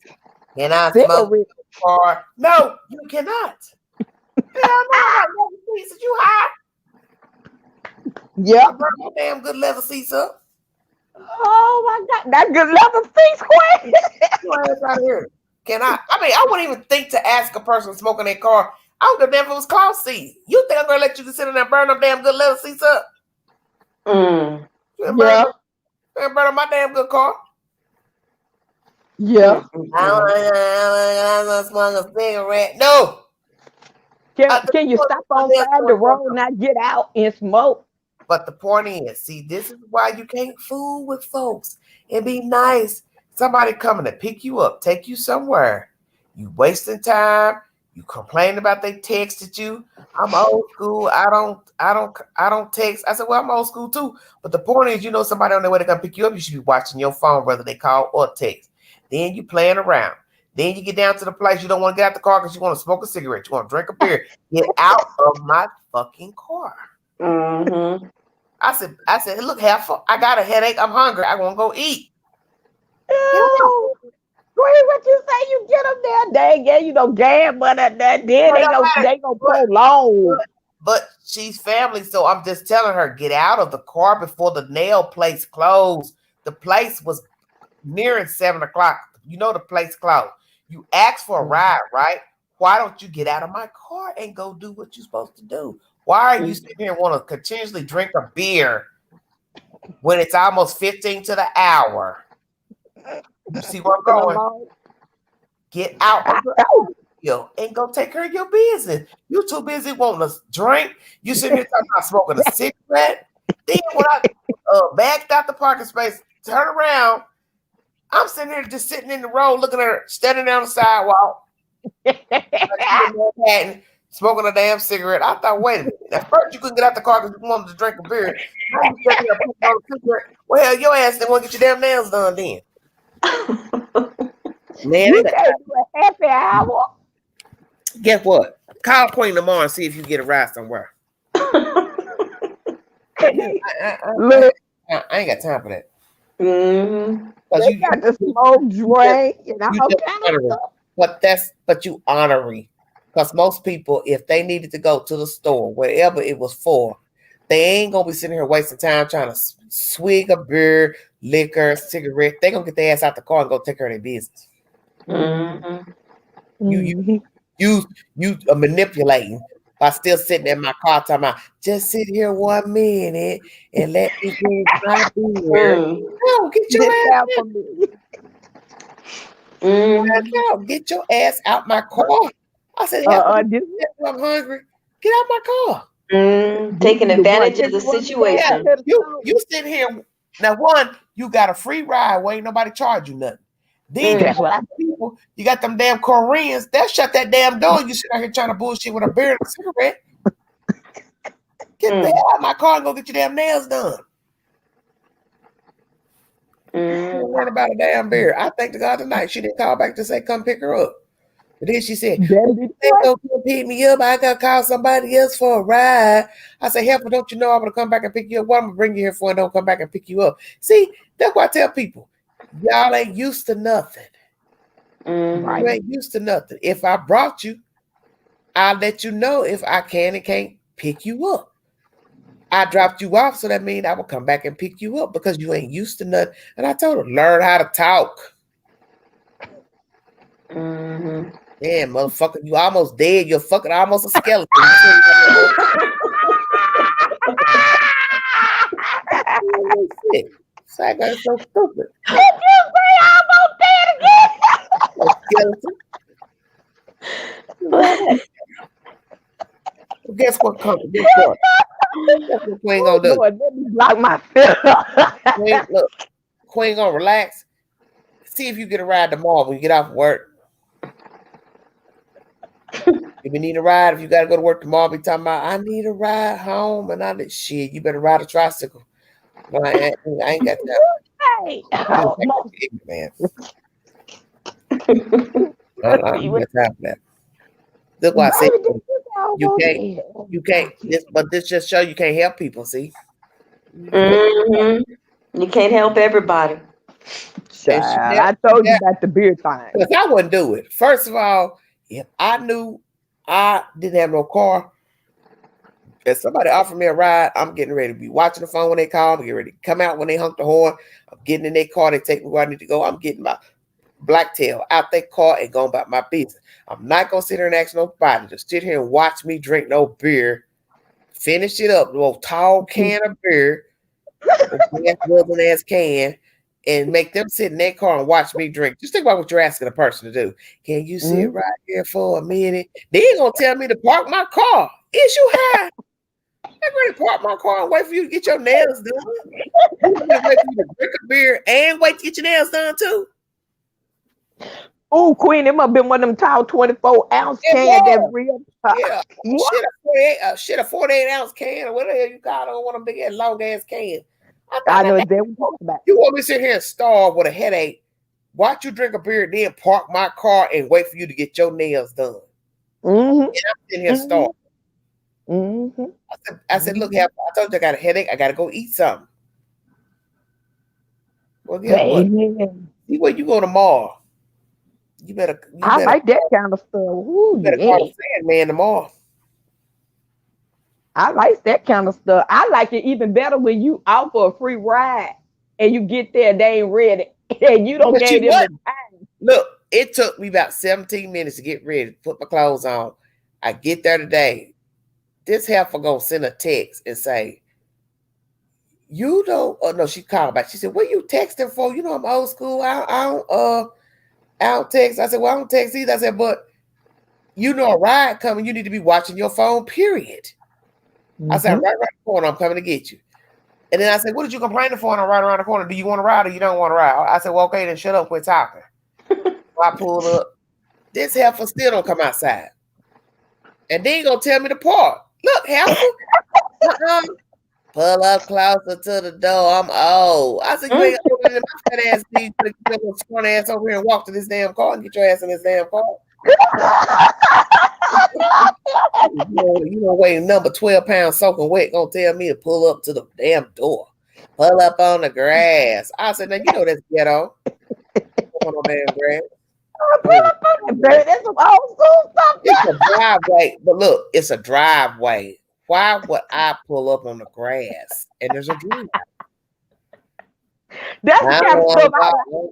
Can I smoke in the car? No, you cannot. Hell no, seats. You high? Yeah. Burn my damn good leather seats up. Oh my God, that good leather seats, quick. Your ass out of here. Can I mean, I wouldn't even think to ask a person smoking their car. I don't give a damn if it was cloth seats. You think I'm gonna let you just sit in there and burn them damn good leather seats up? Yeah. Burn up my damn good car. Yeah. I don't smoke a cigarette. No. Can you stop on side the road and not get out and smoke? But the point is, see, this is why you can't fool with folks and be nice. Somebody coming to pick you up, take you somewhere. You wasting time. You complain about they texted you. I'm old school. I don't text. I said, well, I'm old school too. But the point is, you know, somebody on their way to come pick you up, you should be watching your phone, whether they call or text. Then you playing around. Then you get down to the place. You don't want to get out the car because you want to smoke a cigarette. You want to drink a beer. Get out of my fucking car. Mm-hmm. I said, look, I got a headache. I'm hungry. I want to go eat. Great, what you say? You get them there. They ain't get you no gas, but then they gonna prolong. But she's family, so I'm just telling her, get out of the car before the nail place closed. The place was nearing 7 o'clock. You know the place closed. You asked for a ride, right? Why don't you get out of my car and go do what you're supposed to do? Why are you sitting here and want to continuously drink a beer when it's almost 15 to the hour? You see where I'm going? Get out of the car and go take care of your business. You too busy wanting to drink. You sitting here talking about smoking a cigarette. Then when I backed out the parking space, turn around, I'm sitting here just sitting in the road looking at her standing on the sidewalk, smoking a damn cigarette. I thought, wait a minute. At first you couldn't get out the car because you wanted to drink a beer. Now you sitting here putting on a cigarette. Well, hell, your ass didn't want to get your damn nails done then. Man, You can't do a happy hour. guess what? Call Queen tomorrow and see if you get a ride somewhere. Look, I ain't got time for that. Mm-hmm. they got the smoke drink and all just kind of honorary. stuff. But you honorary. Because most people, if they needed to go to the store, wherever it was for, they ain't gonna be sitting here wasting time trying to swig a beer, liquor, cigarette. They gonna get their ass out the car and go take care of their business. Mm-hmm. You manipulating by still sitting in my car talking about just sit here 1 minute and let me drink my beer. No, get your ass out. Get your ass out my car. I said, I'm hungry. Get out my car. Taking advantage of the situation. You sitting here. Now, one, you got a free ride where ain't nobody charge you nothing. Then you got them damn Koreans. They'll shut that damn door. You sit out here trying to bullshit with a beer and a cigarette. Get the hell out of my car and go get your damn nails done. Don't worry about a damn beer. I thank the God tonight she didn't call back to say come pick her up. But then she said, "They go pick me up. I gotta call somebody else for a ride." I said, "Help, don't you know I'm gonna come back and pick you up? What I'm gonna bring you here for and don't come back and pick you up?" See, that's what I tell people. Y'all ain't used to nothing. You ain't used to nothing. If I brought you, I'll let you know if I can and can't pick you up. I dropped you off, so that means I will come back and pick you up because you ain't used to nothing. And I told her, learn how to talk. Damn, motherfucker, you almost dead. You're fucking almost a skeleton. That's so stupid. Did you say almost dead again? Skeleton. Guess what? Guess what? That's what Queen gonna do. Lord, let me block my Queen, look, Queen gonna relax. See if you get a ride tomorrow when you get off work. If you need a ride, if you gotta go to work tomorrow, be talking about I need a ride home and all that shit. You better ride a tricycle. No, I ain't got that. Hey. Man. I ain't got time for that. Look what I said. You can't. This just show you can't help people. See. You can't help everybody. Child, I told you about the beer time. Because I wouldn't do it. First of all, if I knew I didn't have no car, if somebody offered me a ride, I'm getting ready to be watching the phone when they call. I'm getting ready to come out when they honk the horn. I'm getting in their car. They take me where I need to go. I'm getting my black tail out their car and going about my business. I'm not going to sit here and ask nobody to sit here and watch me drink no beer. Finish it up, little tall can of beer, ass can, and make them sit in their car and watch me drink. Just think about what you're asking a person to do. Can you sit right here for a minute? They ain't gonna tell me to park my car. Is you high? I'm ready to park my car and wait for you to get your nails done. You wait for you to drink a beer and wait to get your nails done too. Oh, Queen, it must have been one of them tall 24-ounce cans that real. Shit, a 48-ounce can or whatever you call it, one of them big ass long ass cans. I know exactly what we're talking about. You want me to sit here and starve with a headache, watch you drink a beer, then park my car and wait for you to get your nails done. And I'm sitting here starving. I said, look, I told you I got a headache. I got to go eat something. Well, guess what? See where you go tomorrow. You better. I like that kind of stuff. Ooh, you better call the Sandman tomorrow. I like that kind of stuff. I like it even better when you offer a free ride and you get there, they ain't ready, and you don't get them the time. Look, it took me about 17 minutes to get ready, to put my clothes on. I get there today. This heifer gonna send a text and say, "You don't." Oh no, she called back. She said, "What you texting for? You know I'm old school. I don't text." I said, "Well, I don't text either." I said, "But you know a ride coming. You need to be watching your phone. Period." I said, right in the corner. I'm coming to get you. And then I said, what did you complaining for? And I'm right around the corner. Do you want to ride or you don't want to ride? I said, well, okay, then shut up, quit talking. I pulled up. This heifer still don't come outside. And then you gonna tell me to park. Look, heifer. Pull up closer to the door. I'm old. I said, you ain't opening my fat ass seat to get your smart ass over here and walk to this damn car and get your ass in this damn car. You know, waiting number 12 pounds soaking wet gonna tell me to pull up to the damn door. Pull up on the grass. I said, now you know that's ghetto. On no damn grass. That's some old school stuff. It's a driveway, but look, it's a driveway. Why would I pull up on the grass and there's a driveway? That's the kind of stuff I like.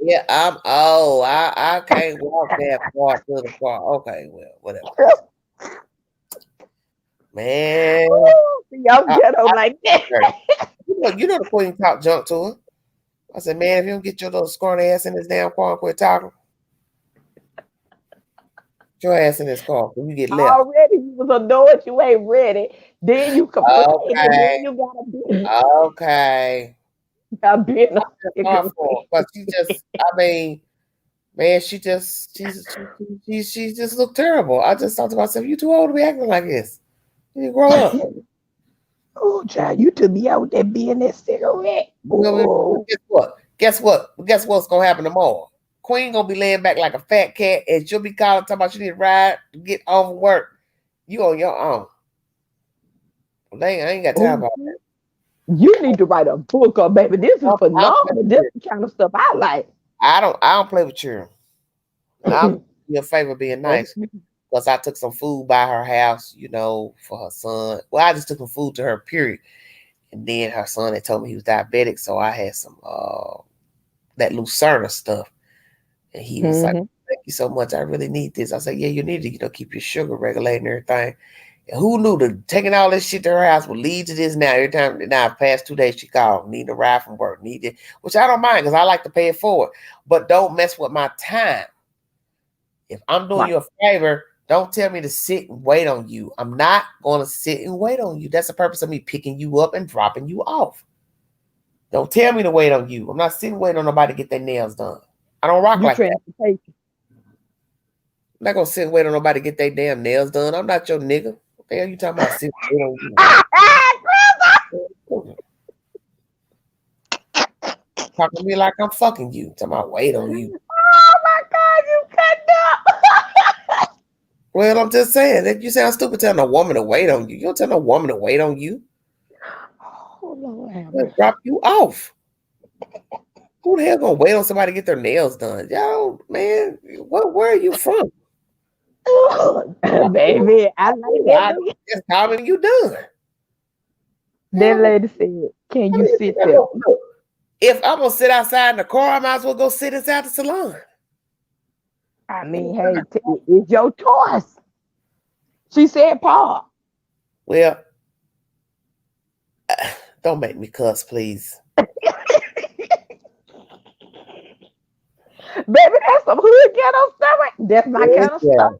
Yeah, I'm old. I can't walk that far to the car. Okay, well, whatever. Man. Y'all ghetto like that. You know the queen talk junk to her. I said, man, if you don't get your little scorn ass in this damn car and quit talking, get your ass in this car when you get left. Already you was annoyed you ain't ready. Then you complain. Okay. And then you gotta be. Okay. But she just, I mean, man, she just looked terrible. I just thought to myself, you too old to be acting like this. You need to grow up. Oh, child, you took me out there being that cigarette. Well, guess what? Guess what's gonna happen tomorrow? Queen gonna be laying back like a fat cat, and she'll be calling, talking about you need to ride, get on work. You on your own. Well, I ain't got time about that. You need to write a book up, baby. This is phenomenal. This is the kind of stuff I like. I don't play with you. I'll do you a favor being nice. Because I took some food by her house, you know, for her son. Well, I just took some food to her, period. And then her son had told me he was diabetic, so I had some that Lucerna stuff. And he was like, thank you so much. I really need this. I said, yeah, you need to, you know, keep your sugar regulated and everything. And who knew that taking all this shit to her house would lead to this now? Every time, now, past 2 days, she called, need to ride from work, need it, which I don't mind because I like to pay it forward. But don't mess with my time. If I'm doing you a favor, don't tell me to sit and wait on you. I'm not going to sit and wait on you. That's the purpose of me picking you up and dropping you off. Don't tell me to wait on you. I'm not sitting waiting on nobody to get their nails done. I don't rock like that. I'm not going to sit and wait on nobody to get their damn nails done. I'm not your nigga. What the hell you talking about sitting and wait on you? Talking to me like I'm fucking you. Talking about wait on you. Oh my God, you cut up. Well, I'm just saying that you sound stupid telling a woman to wait on you. You don't tell no woman to wait on you. Oh Lord, they'll drop you off. Who the hell gonna wait on somebody to get their nails done? Y'all, man, where are you from? Baby, I like that. Just tell me you done. That lady said, "Can you sit there?" If I'm gonna sit outside in the car, I might as well go sit inside the salon. I mean, hey, it's your choice. She said, "Paul." Well, don't make me cuss, please. Baby, that's some hood ghetto stuff. That's my kind of stuff.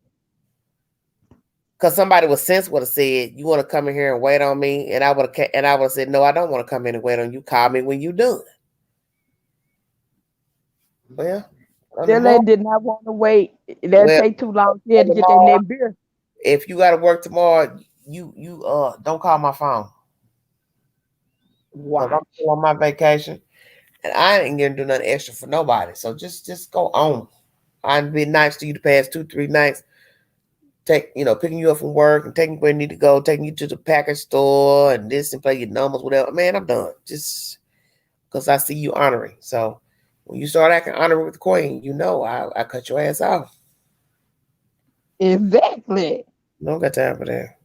Because somebody with sense would have said, "You want to come in here and wait on me?" And I would have said, "No, I don't want to come in and wait on you. Call me when you done." Well, that lady did not want to wait. That'll take too long. She had to get that beer. If you got to work tomorrow, you don't call my phone. Wow. I'm still on my vacation, and I ain't gonna do nothing extra for nobody. So just go on. I'd be nice to you the past 2-3 nights. Picking you up from work and taking you where you need to go, taking you to the package store and this and play your numbers, whatever. Man, I'm done. Just because I see you honoring. So when you start acting honoring with the queen, I cut your ass off. Exactly. Don't got time for that.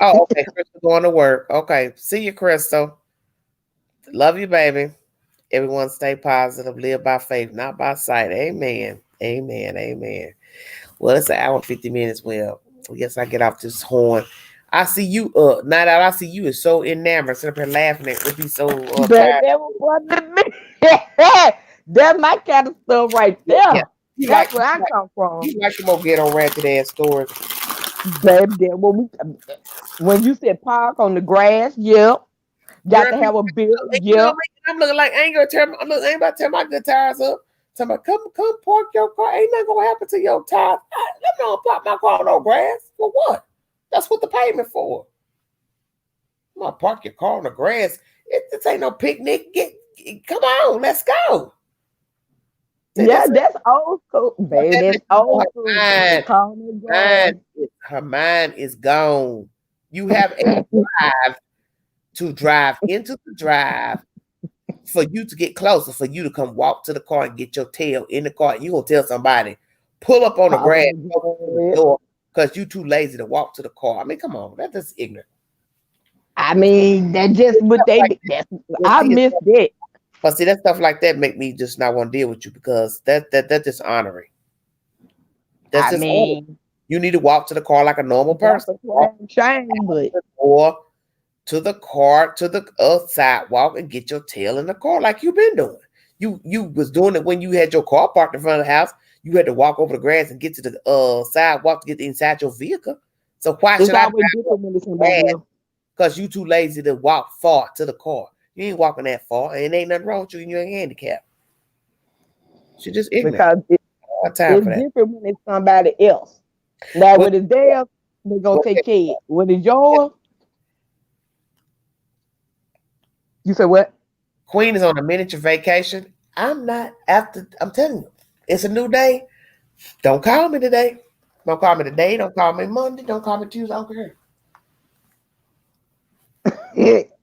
Oh, okay. Crystal going to work. Okay. See you, Crystal. Love you, baby. Everyone stay positive. Live by faith, not by sight. Amen. Amen. Amen. Well, it's an hour and 50 minutes. Well, I guess I get off this horn. I see you, Night Out. I see you is so enamored, sitting up here laughing at would be so that was me. That's my kind of stuff right there. Yeah. That's where I come from. You like to more get on ratchet ass stories. Baby, when you said park on the grass, yep. Got Girl, to have a bill. and you know, Yeah. I'm looking like anger. I'm looking, ain't about to tear my good tires up. Tell me, come park your car. Ain't nothing gonna happen to your tires. Let me not park my car on no grass. For what? That's what the payment for. I'm gonna park your car on the grass. This ain't no picnic. Come on, let's go. Yeah, that's old school, baby. That's old school. Her mind is gone. You have a drive to drive into the drive for you to get closer, for you to come walk to the car and get your tail in the car. And you gonna tell somebody, pull up on the grass, because you too lazy to walk to the car. I mean, come on, that's just ignorant. I mean, that's just what they. I miss that. But see, that stuff like that make me just not want to deal with you, because that's dishonoring. That's dishonoring. You need to walk to the car like a normal person. Or to the car, to the sidewalk, and get your tail in the car like you've been doing. You was doing it when you had your car parked in front of the house. You had to walk over the grass and get to the sidewalk to get inside your vehicle. So why should I? Because you too lazy to walk far to the car. You ain't walking that far, and ain't nothing wrong with you, and you ain't handicapped. She just ignorant. Because it's different when it's somebody else. Now, when it's theirs, they're gonna take care. When it's yours, you say what? Queen is on a miniature vacation. I'm not after. I'm telling you, it's a new day. Don't call me today. Don't call me today. Don't call me Monday. Don't call me Tuesday. I don't care.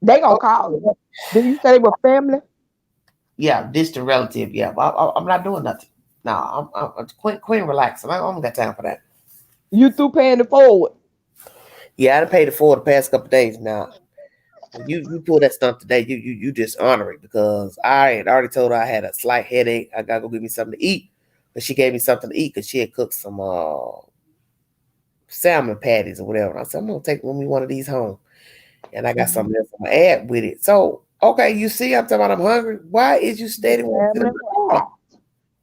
They gonna call you. Did you say they were family? Yeah, distant relative. Yeah, I'm not doing nothing. No, I'm Queen, relax. I don't got time for that. You through paying it forward? Yeah, I done paid it forward the past couple of days now. You pull that stuff today, you dishonor it, because I had already told her I had a slight headache. I gotta go get me something to eat. But she gave me something to eat because she had cooked some salmon patties or whatever. And I said, I'm gonna take me one of these home. And I got something else I'm gonna add with it. So, okay, you see, I'm talking about I'm hungry. Why is you steady wanting to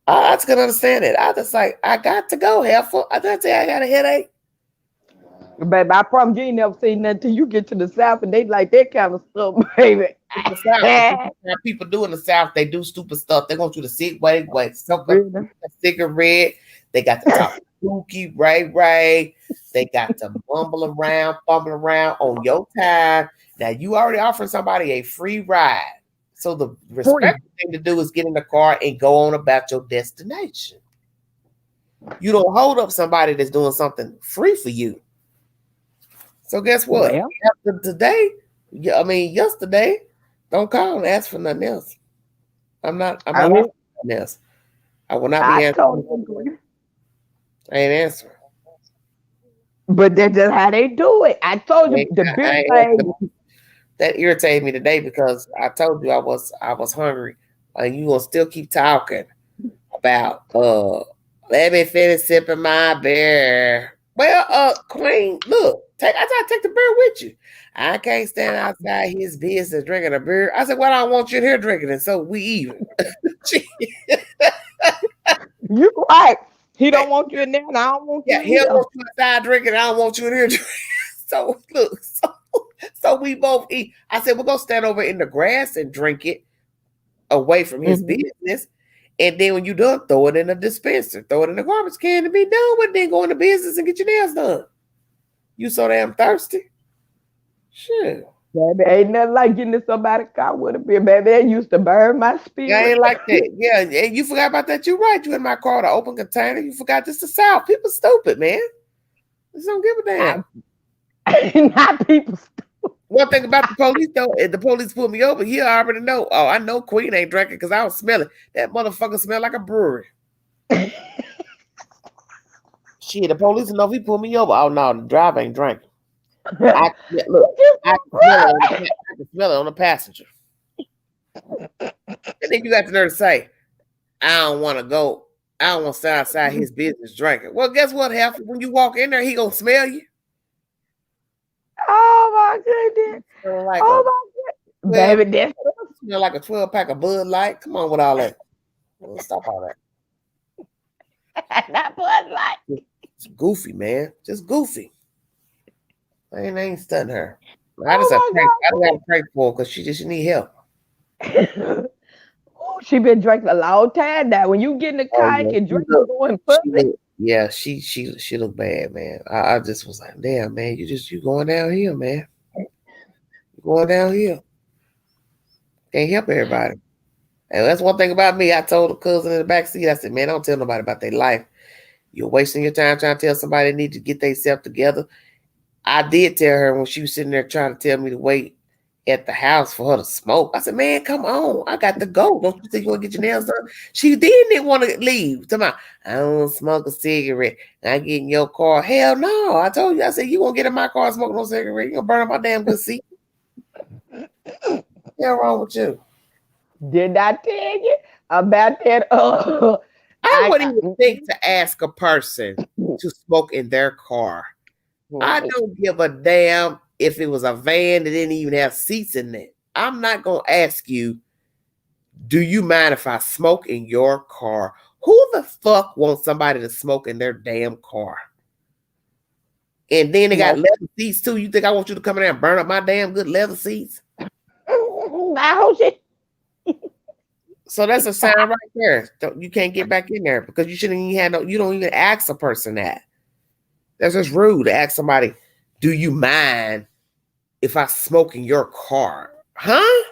I just couldn't understand it. I just like, I got to go, Heifer. I didn't say I got a headache. Baby, I promise you ain't never seen nothing till you get to the South and they like that kind of stuff, baby. The South, people do in the South, they do stupid stuff. They want you to sit, wait, smoke a cigarette. They got to talk spooky, right. They got to fumble around on your time. Now, you already offering somebody a free ride. So the respectful thing to do is get in the car and go on about your destination. You don't hold up somebody that's doing something free for you. So guess what? Well, after today, yesterday, don't call and ask for nothing else. I'm not offering nothing else. I will not be answering. I ain't answering. But that's just how they do it. I told you the big thing. That irritated me today, because I told you I was hungry, and you gonna still keep talking about let me finish sipping my beer. Well, Queen, look, I try to take the beer with you. I can't stand outside his business drinking a beer. I said, well, I don't want you in here drinking it, so we even. You right. He don't want you in there, and I don't want you in he here. don't want you outside drinking, I don't want you in here drinking. So look, so we both eat. I said, we're gonna stand over in the grass and drink it away from his business. And then when you're done, throw it in a dispenser, throw it in the garbage can to be done with, then go into business and get your nails done. You so damn thirsty. Shit. Baby, ain't nothing like getting in somebody's car with a beer, baby. That used to burn my spirit. Yeah, I ain't like that. Yeah, and you forgot about that. You're right. You in my car, the open container. You forgot this the South. People stupid, man. Just don't give a damn. Not people stupid. One thing about the police, though, if the police pull me over, he already know. Oh, I know Queen ain't drinking because I don't smell it. That motherfucker smell like a brewery. Shit, the police know if he pull me over. Oh no, the driver ain't drinking. I can smell it on the passenger. And then you got the nerve to say, I don't want to go. I don't want to stand outside his business drinking. Well, guess what, Half? When you walk in there, he gonna smell you. Oh my goodness. Like my goodness. Baby, that's smell like a 12-pack of Bud Light. Come on with all that. Stop all that. Not Bud Light. It's goofy, man. Just goofy. I ain't studying her. I just Oh gotta pray for her because she just need help. my God. Ooh, she been drinking a long time now. When you get in the Oh car, yeah, can drink and go in public. yeah, she looked bad, man. I just was like, damn, man, you going downhill, man. You going downhill. Can't help everybody. And that's one thing about me. I told a cousin in the back seat, I said, man, don't tell nobody about their life. You're wasting your time trying to tell somebody they need to get themselves together. I did tell her when she was sitting there trying to tell me to wait at the house for her to smoke. I said, man, come on. I got to go. Don't you think you want to get your nails done? She didn't want to leave. Tell me, I don't want to smoke a cigarette. I get in your car. Hell no. I told you. I said, you won't get in my car smoking no cigarette. You're going to burn up my damn good seat. What's wrong with you? Did I tell you about that? I wouldn't even think to ask a person to smoke in their car. I don't give a damn if it was a van that didn't even have seats in it. I'm not going to ask you, do you mind if I smoke in your car? Who the fuck wants somebody to smoke in their damn car? And then they got leather seats too. You think I want you to come in there and burn up my damn good leather seats? So that's a sign right there. You can't get back in there because you shouldn't even have you don't even ask a person that. That's just rude to ask somebody, do you mind if I smoke in your car? Huh?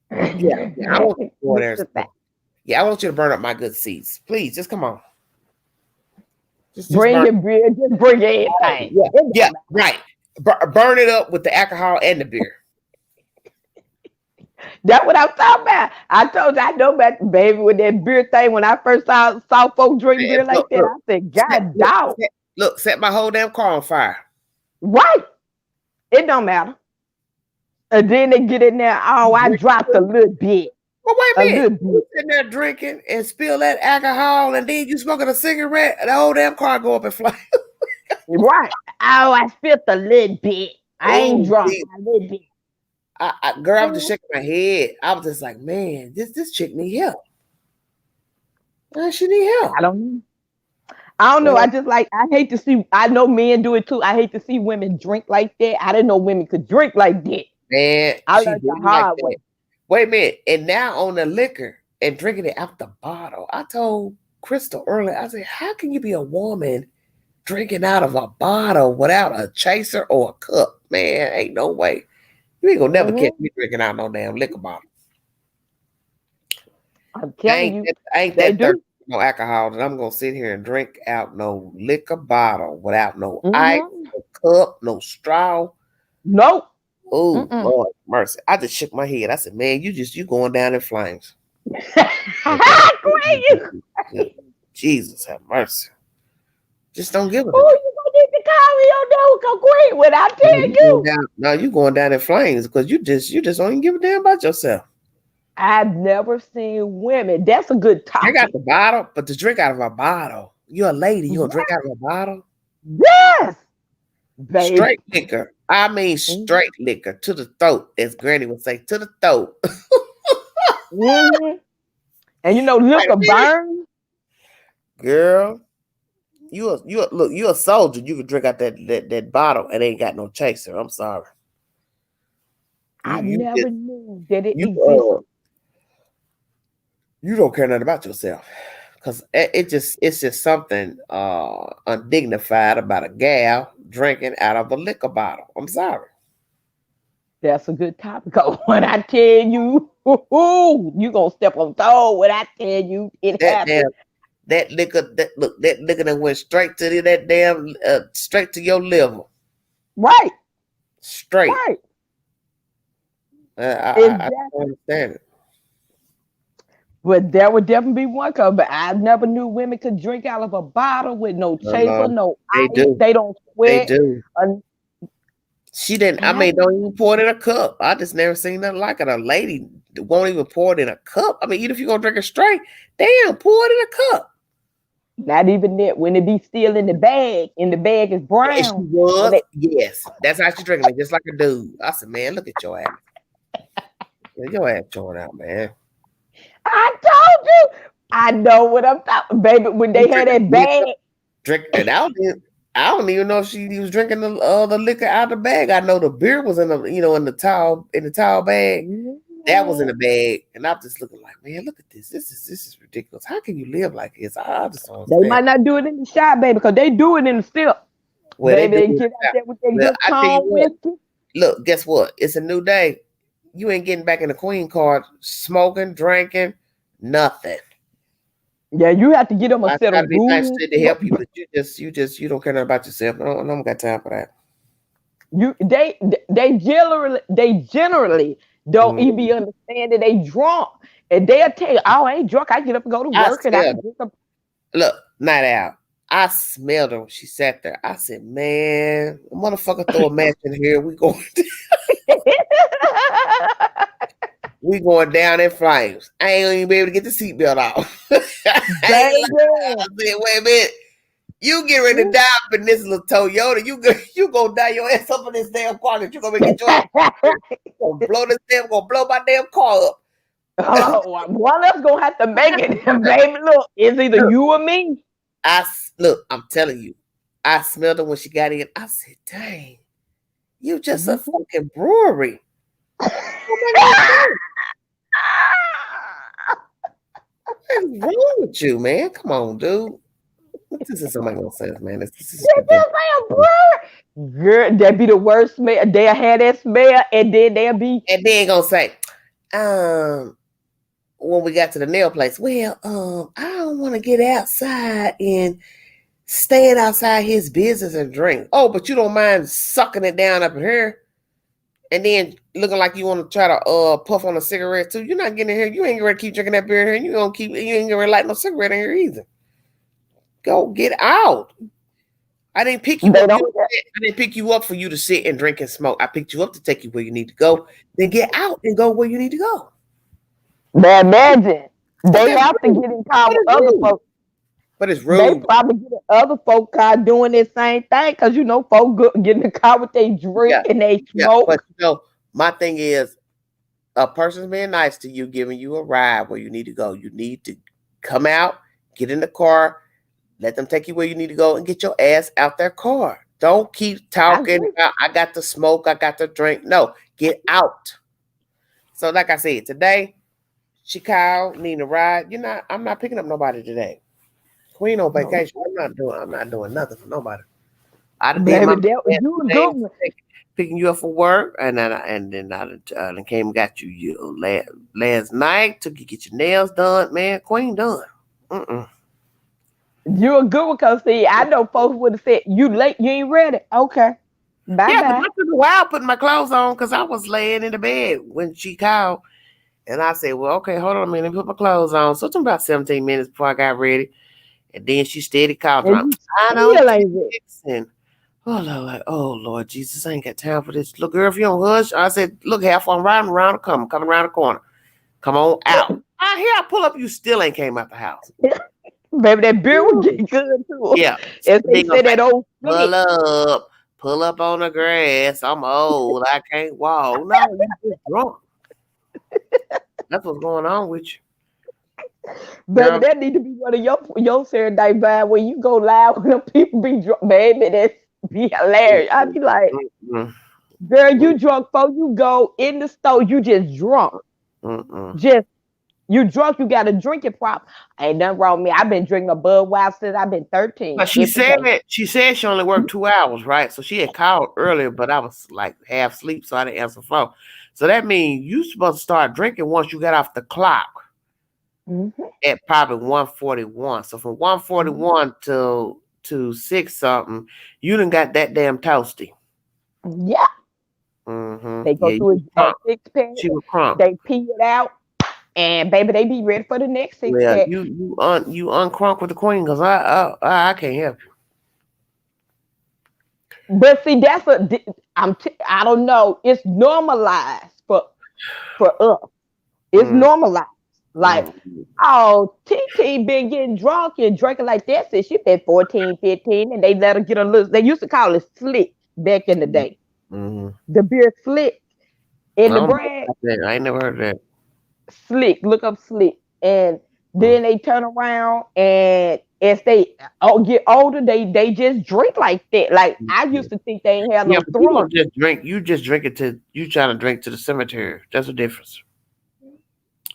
Yeah, I want you to go there. Yeah, I want you to burn up my good seats. Please, just come on. Just bring your beer, just bring anything. Yeah, right. Burn it up with the alcohol and the beer. That's what I'm talking about. I told you I know about baby with that beer thing. When I first saw folks drink beer like that, I said, God dog. Look, set my whole damn car on fire. Right. It don't matter. And then they get in there, oh, I dropped a little bit. Well, wait a minute. You sitting there drinking and spill that alcohol and then you smoking a cigarette and the whole damn car go up and fly. Right. Oh, I spilled a little bit. I ain't drunk a little bit. Girl, I was just shaking my head. I was just like, man, this chick need help. She need help. I don't know. I just I hate to see. I know men do it too. I hate to see women drink like that. I didn't know women could drink like that. Man, I learned the hard way. Wait a minute. And now on the liquor and drinking it out the bottle. I told Crystal earlier, I said, how can you be a woman drinking out of a bottle without a chaser or a cup? Man, ain't no way. You ain't gonna never catch me drinking out no damn liquor bottle. I'm telling you, ain't that thirsty no alcohol that I'm gonna sit here and drink out no liquor bottle without no ice, no cup, no straw. Nope. Oh, Lord mercy. I just shook my head. I said, man, you going down in flames. Jesus have mercy. Just don't give it. Oh, you gonna need to call me on those Queen when I tell you. No, you going down in flames because you just don't even give a damn about yourself. I've never seen women. That's a good topic. I got the bottle, but to drink out of a bottle. You're a lady. You gonna drink out of a bottle? Yes. Baby. Straight liquor. I mean straight liquor to the throat, as Granny would say, to the throat. And you know, liquor burns. Girl, you a soldier. You can drink out that bottle and ain't got no chaser. I'm sorry. I never knew that it existed. You don't care nothing about yourself. Because it's just something undignified about a gal drinking out of a liquor bottle. I'm sorry. That's a good topic. When I tell you, you gonna step on toe. When I tell you, it happened. That liquor that went straight to that damn straight to your liver. Right. Straight. Right. I don't understand it. But there would definitely be one cover. But I never knew women could drink out of a bottle with no chaser, no ice. They don't sweat. They do. She didn't. I mean, don't even pour it in a cup. I just never seen nothing like it. A lady won't even pour it in a cup. I mean, even if you're gonna drink it straight, damn, pour it in a cup. Not even that. When it be still in the bag, and the bag is brown. Yes, she was. Yes, that's how she drinking it, just like a dude. I said, man, look at your ass. Your ass showing out, man. I told you. I know what I'm talking, baby. When they had that bag, drink it out. I don't even know if she was drinking the liquor out of the bag. I know the beer was in the in the towel bag. That was in the bag, and I'm just looking like, man, look at this. This is ridiculous. How can you live like this? I just don't They understand. might not do it in the shop, baby, because they do it in the sip. Well, Baby, they they do get out there with their well, good I tell you calm what. whiskey. Look, guess what? It's a new day. You ain't getting back in the queen card, smoking, drinking, nothing. Yeah, you have to get them a I set try to of be nice rules. to help you, but you don't care nothing about yourself. No, I don't got time for that. They generally don't even Mm. understand that they drunk. And they'll tell you, oh, I ain't drunk. I get up and go to I work and I smelled can her. drink a Look, night out. I smelled her when she sat there. I said, man, motherfucker, throw a match in here. We going down in flames. I ain't even be able to get the seatbelt off. I said, wait a minute. You get ready to die up in this little Toyota. You gonna die your ass up in this damn car that you gonna get your ass gonna blow this damn, gonna blow my damn car up. One of us gonna have to make it, baby. Look, it's either you or me. Look, I'm telling you, I smelled her when she got in. I said, dang, you just a fucking brewery. What's wrong with you, man? Come on, dude. This is something no sense, man. This is Girl, that be the worst smell. They'll have that smell, and then they'll be. And then gonna say, when we got to the nail place, well, I don't want to get outside and stand outside his business and drink. Oh, but you don't mind sucking it down up in here, and then looking like you want to try to puff on a cigarette too. You're not getting in here. You ain't gonna keep drinking that beer in here. And you ain't gonna light no cigarette in here either. Go get out. I didn't pick you up. I didn't pick you up for you to sit and drink and smoke. I picked you up to take you where you need to go. Then get out and go where you need to go. Now imagine they have to get in car with other folks. But it's rude. They probably get in other folk car doing the same thing because folk get in the car with they drink and they smoke. But my thing is, a person's being nice to you, giving you a ride where you need to go. You need to come out, get in the car, let them take you where you need to go, and get your ass out their car. Don't keep talking about, I got to smoke, I got to drink. No, get out. So like I said, today, Chicago needing a ride. I'm not picking up nobody today. Queen on vacation. I'm not doing nothing for nobody. I did my picking you up for work, and then I came and got you last night. Took you get your nails done, man. Queen done. You're a good one, cause see, I know folks would have said, "You late, you ain't ready." Okay, bye. Yeah, I took a while putting my clothes on because I was laying in the bed when she called, and I said, "Well, okay, hold on a minute, let me put my clothes on." So it took about 17 minutes before I got ready, and then she steady called. I don't fixing. Oh Lord Jesus, I ain't got time for this. Look, girl, if you don't hush, I said, look, half I'm riding around, coming around the corner. Come on out. I pull up, you still ain't came out the house. Baby, that beer would get good too. Yeah. As they said that old pull up on the grass. I'm old. I can't walk. No, you just drunk. That's what's going on with you. Baby, that need to be one of your Saturday night vibe where you go live when them people be drunk. Baby, that's be hilarious. I'd be like, girl, you drunk before you go in the store. You just drunk. Just you drunk. You got a drinking problem. Ain't nothing wrong with me. I've been drinking a Budweiser since I've been 13. But she said she only worked 2 hours, right? So she had called earlier, but I was like half asleep, so I didn't answer the phone. So that means you supposed to start drinking once you got off the clock. At probably 1:41. So from 1:41 to 6 something, you done got that damn toasty. Yeah. They go through a 6-pack. She was crunk. They pee it out, and baby, they be ready for the next 6-pack. You uncrunk with the queen because I can't help you. But see, I don't know. It's normalized for us. It's normalized. Like, TT been getting drunk and drinking like that since she been 14, 15, and they let her get a little. They used to call it slick back in the day. The beer slick in the brand. I ain't never heard of that. Slick, look up slick, and then they turn around and as they get older, they just drink like that. Like I used to think they ain't have Yeah, no but you don't throat. just drink. You just drink it to you trying to drink to the cemetery. That's the difference.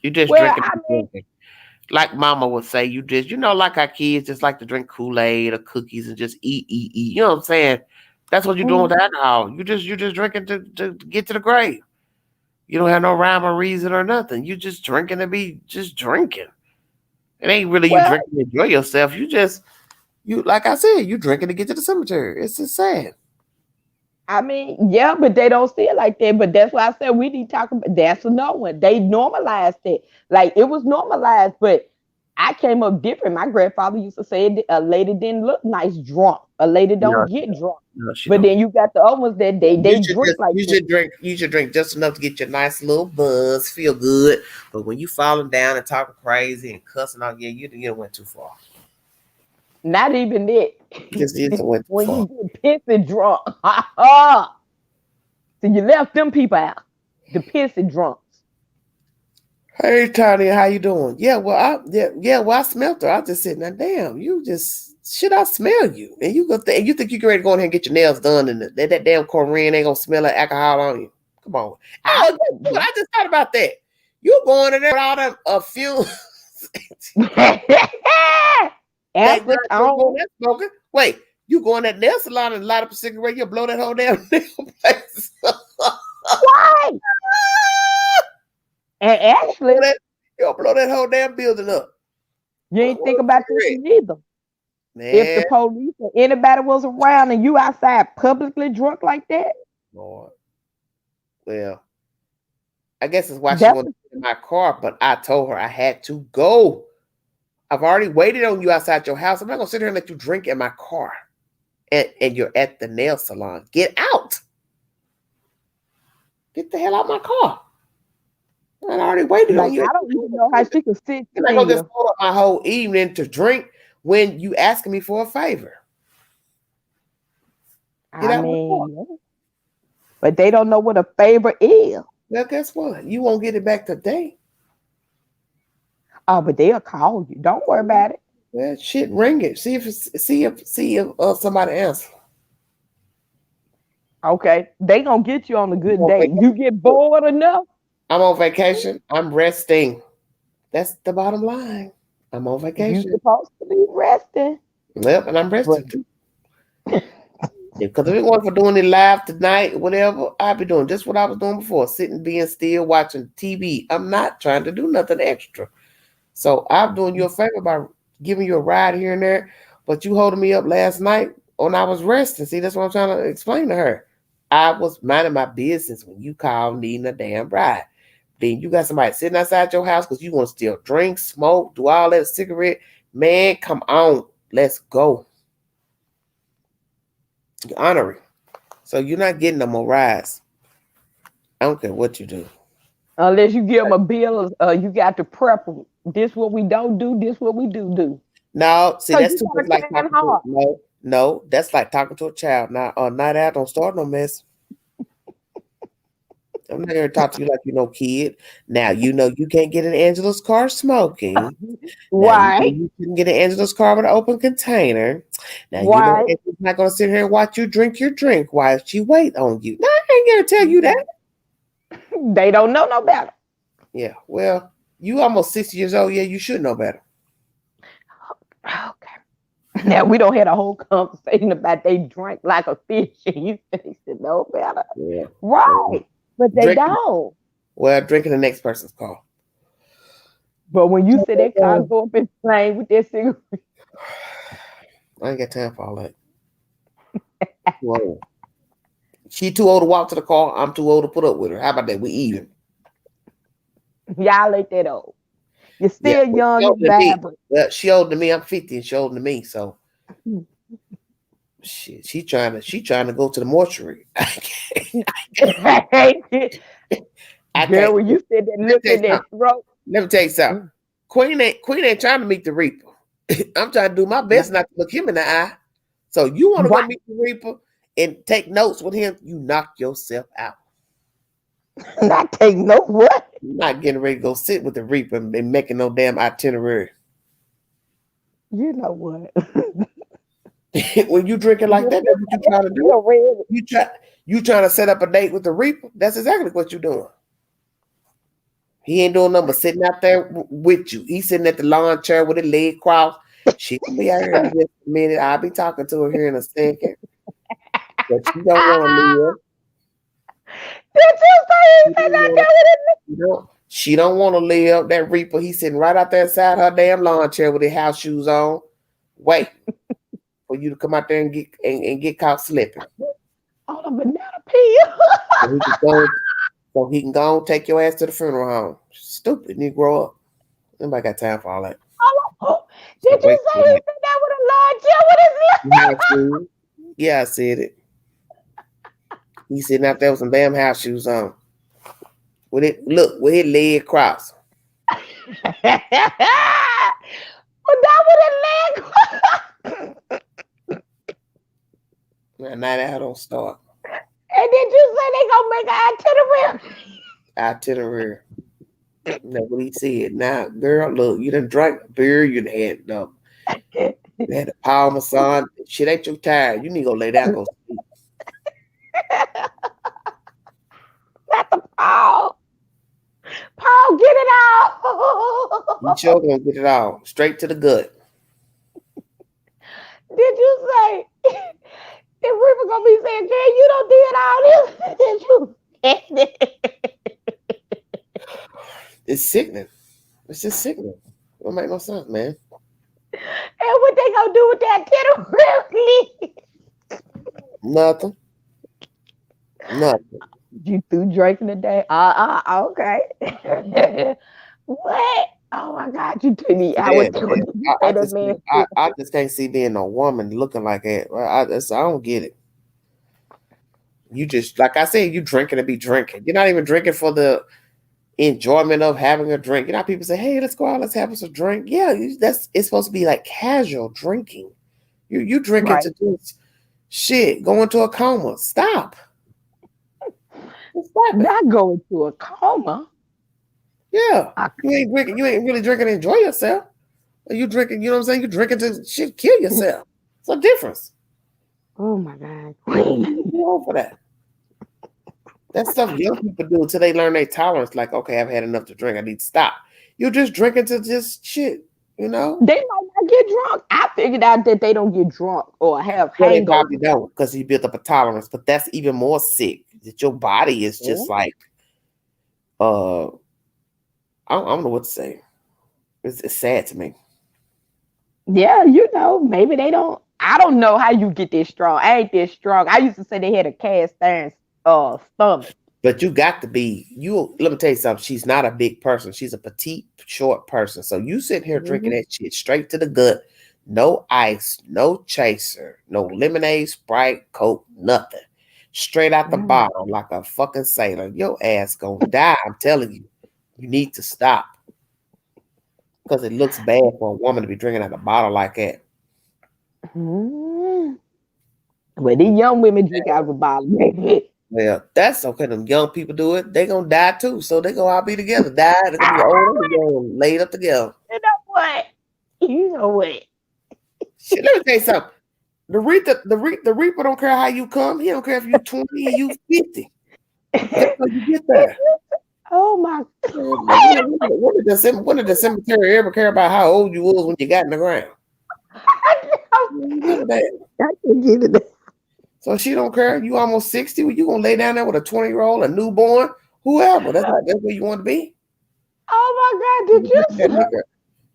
You just Well, drinking I to mean, drinking. Like Mama would say, you just like our kids just like to drink Kool-Aid or cookies and just eat. You know what I'm saying? That's what you're doing with mm, alcohol. You just drinking to get to the grave. You don't have no rhyme or reason or nothing. You just drinking to be just drinking. It ain't really you well, drinking to enjoy yourself. You like I said, you drinking to get to the cemetery. It's just sad. I mean, yeah, but they don't see it like that. But that's why I said we need to talk about. That's another one. They normalized it, like it was normalized. But I came up different. My grandfather used to say a lady didn't look nice drunk. A lady No, don't get drunk. no, she But don't. then you got the other ones that they drink like You that. should drink just enough to get your nice little buzz, feel good. But when you falling down and talking crazy and cussing out, yeah, you went too far. Not even it. Just went too When far. you get pissy drunk, so you left them people out. The pissy drunks. Hey Tony, how you doing? Well I smelt her. I just said, now damn, should I smell you? And you think you can ready to go in here and get your nails done and that damn Korean ain't gonna smell like alcohol on you. Come on. I Oh, I just thought about that. You going in there with all them fumes that Ashley you're going Cone. there smoking. Wait, you go in that nail salon and light up a cigarette, you blow that whole damn nail place. Why? And Ashley, You'll blow that whole damn building up. you ain't What think a about this cigarette. either. If the Man, police or anybody was around and you outside publicly drunk like that, Lord. Well, I guess that's why she that's wanted to get in my car, but I told her I had to go. I've already waited on you outside your house. I'm not gonna sit here and let you drink in my car. And you're at the nail salon. Get out. Get the hell out of my car. I already waited like on you. I don't even know how she could sit You're not gonna just still. hold up my whole evening to drink when you asking me for a favor. Get I out my car. mean, yeah. But they don't know what a favor is. Well, guess what? You won't get it back today. Oh, but they'll call you. Don't worry about it. Well, shit, ring it. See if somebody answers. Okay, they gonna get you on a good I'm on day. You vacation. get bored enough, I'm on vacation. I'm resting. That's the bottom line. I'm on you vacation. supposed to be resting. Yep, and I'm But resting too. Because if it wasn't for doing it live tonight, whatever, I'd be doing just what I was doing before, sitting, being still, watching TV. I'm not trying to do nothing extra. So I'm doing you a favor by giving you a ride here and there. But you holding me up last night when I was resting. See, that's what I'm trying to explain to her. I was minding my business when you called needing a damn ride. Then you got somebody sitting outside your house because you want to still drink, smoke, do all that cigarette. Man, come on. Let's go. You're honoring. So you're not getting no more rides. I don't care what you do. unless you give them a bill, you got to prep them. This what we don't do. This what we do. No, see, So that's you too much gotta like plan talking to hard. no, that's like talking to a child. Now, night out, don't start no mess. I'm not here to talk to you like you know kid. Now you know you can't get in Angela's car smoking. Now you know Right, you can get in Angela's car with an open container. Now you know right. Angela's not gonna sit here and watch you drink your drink while she wait on you. No, I ain't gonna tell you that. They don't know no better. Yeah, well, you almost 60 years old. Yeah, you should know better. Okay. Now we don't had a whole conversation about they drink like a fish and you should know better. Yeah. Right. But they Drinking, don't. well, drinking the next person's car. But when you say that car go up in flame with that cigarette, I ain't got time for all that. Too old. She too old to walk to the car. I'm too old to put up with her. How about that? We even. y'all ain't that old. You're Yeah, still but she young older and than me. vibrant. Well, she older than me. I'm 50 and she older than me. So shit, she trying to go to the mortuary. I Girl, can't. when you said that Let me look tell you in that something. throat. Let me tell you something. Queen ain't trying to meet the Reaper. I'm trying to do my best not to look him in the eye. So you want to go Right. meet the Reaper and take notes with him? You knock yourself out. Not take no what? You're not getting ready to go sit with the Reaper and making no damn itinerary. You know what? When you drinking like that, that's what you trying to do. You trying to set up a date with the Reaper. That's exactly what you're doing. He ain't doing nothing but sitting out there with you. He's sitting at the lawn chair with his leg crossed. She gonna be out here in just a minute. I'll be talking to her here in a second. But she don't want to live. Did you say he said that with She don't want to live. That Reaper, he's sitting right out there inside her damn lawn chair with his house shoes on. Wait for you to come out there and get caught slipping. on a banana peel? So he can go and take your ass to the funeral home. Stupid, you grow up. Nobody got time for all that. Did you say he said that with a lawn chair with his lip? Yeah, I said it. He's sitting out there with some damn house shoes on. With his leg crossed. Was that with his leg? Now that don't start. And did you say they gonna make an itinerary? Itinerary. That's what he said. Now, girl, look, you done drank beer, you done had the power massage. Shit ain't too tired. You need to go lay down and go sleep. Not the Paul. Paul, get it out. You sure gonna get it all. Straight to the gut. Did you say the Reaper gonna be saying, "Girl, you don't did all this"? Did you? It's sickening. It's just sickening. It don't make no sense, man. And what they gonna do with that itinerary? Nothing. You threw drinking today? Okay. What? Oh my God, you took me out. I just can't see being a woman looking like that. I don't get it. You just, like I said, you drinking to be drinking. You're not even drinking for the enjoyment of having a drink. You know how people say, "Hey, let's go out, let's have us a drink." Yeah, it's supposed to be like casual drinking. You drinking to do shit, go into a coma. Stop. Not going to a coma. Yeah. You ain't really drinking to enjoy yourself. You drinking, you know what I'm saying? You drinking to shit kill yourself. It's a difference. Oh my God. For that. That stuff young people do until they learn their tolerance. Like, okay, I've had enough to drink. I need to stop. You're just drinking to just shit, you know? They might not get drunk. I figured out that they don't get drunk or have hangovers. They probably don't, because he built up a tolerance. But that's even more sick. That your body is just like, I don't know what to say. It's sad to me. Yeah, maybe they don't. I don't know how you get this strong. I ain't this strong. I used to say they had a cast iron stomach. But you got to be, let me tell you something. She's not a big person. She's a petite, short person. So you sitting here drinking that shit straight to the gut. No ice, no chaser, no lemonade, Sprite, Coke, nothing. Straight out the bottle like a fucking sailor. Your ass gonna die. I'm telling you. You need to stop. Because it looks bad for a woman to be drinking out the bottle like that. Well, these young women drink out of a bottle. Well, that's okay. Them young people do it. They gonna die too. So they gonna all be together. Die. They're gonna be old and laid up together. You know what? Shit, let me tell you something. The Reaper don't care how you come. He don't care if you're 20 and you 50. That's how you get there. Oh my God. When did the cemetery ever care about how old you was when you got in the ground? I can get it. So she don't care. You almost 60. You gonna lay down there with a 20-year-old, a newborn, whoever. That's where you want to be. Oh my God! Did you?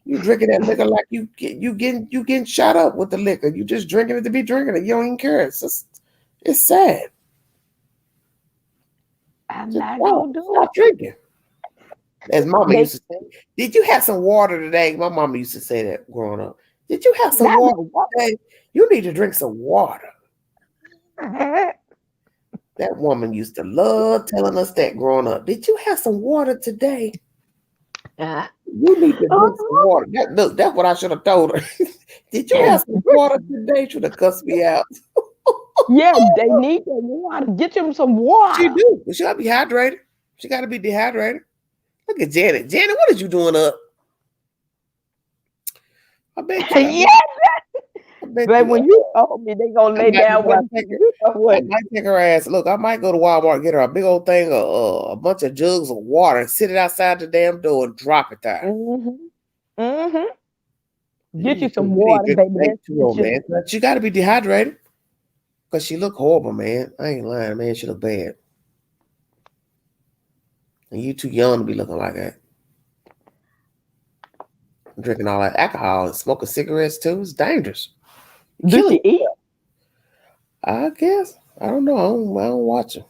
You drinking that liquor like you getting shot up with the liquor. You just drinking it to be drinking it. You don't even care. It's sad. I'm not gonna do Stop drinking. As Mama used to say, "Did you have some water today?" My mama used to say that growing up. Did you have some water today? You need to drink some water. That woman used to love telling us that growing up. Did you have some water today? You need to drink some water. That's what I should have told her. Did you have some water today? Should have cussed me out. Yeah, they need the water. Get them some water. She do. She gotta be hydrated. She gotta be dehydrated. Look at Janet. Janet, what are you doing up? I bet you. Yeah, I bet but you. when you told me they gonna lay down with you know I what? might take her ass. Look, I might go to Walmart and get her a big old thing of a bunch of jugs of water and sit it outside the damn door and drop it there. Get you some You need water, to baby. drink That's too, what old, man. But you got to be dehydrated because she look horrible, man. I ain't lying, man. She look bad. And you too young to be looking like that. Drinking all that alcohol and smoking cigarettes too. It's dangerous. Do she eat? I guess. I don't know. I don't watch her.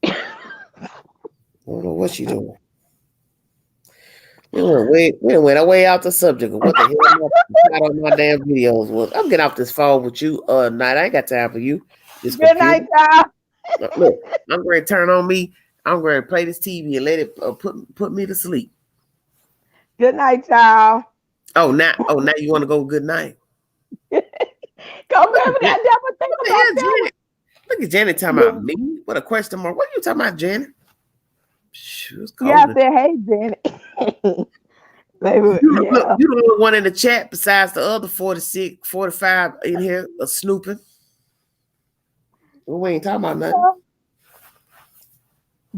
I don't know what she doing. We went way out the subject of what the hell on my damn videos was. I'm getting off this phone with you night. I ain't got time for you. This Good night, y'all. Look, I'm ready to turn on me. I'm ready to play this TV and let it put me to sleep. Good night, y'all. Oh, now you want to go good night? Come back. I never think What the about hell, that. Janet? Look at Janet talking about me. What a question mark. What are you talking about, Janet? Shoot, Yeah, I said, hey, Janet. Baby, Look, you the only one in the chat besides the other 46, 45 in here snooping. We ain't talking about nothing.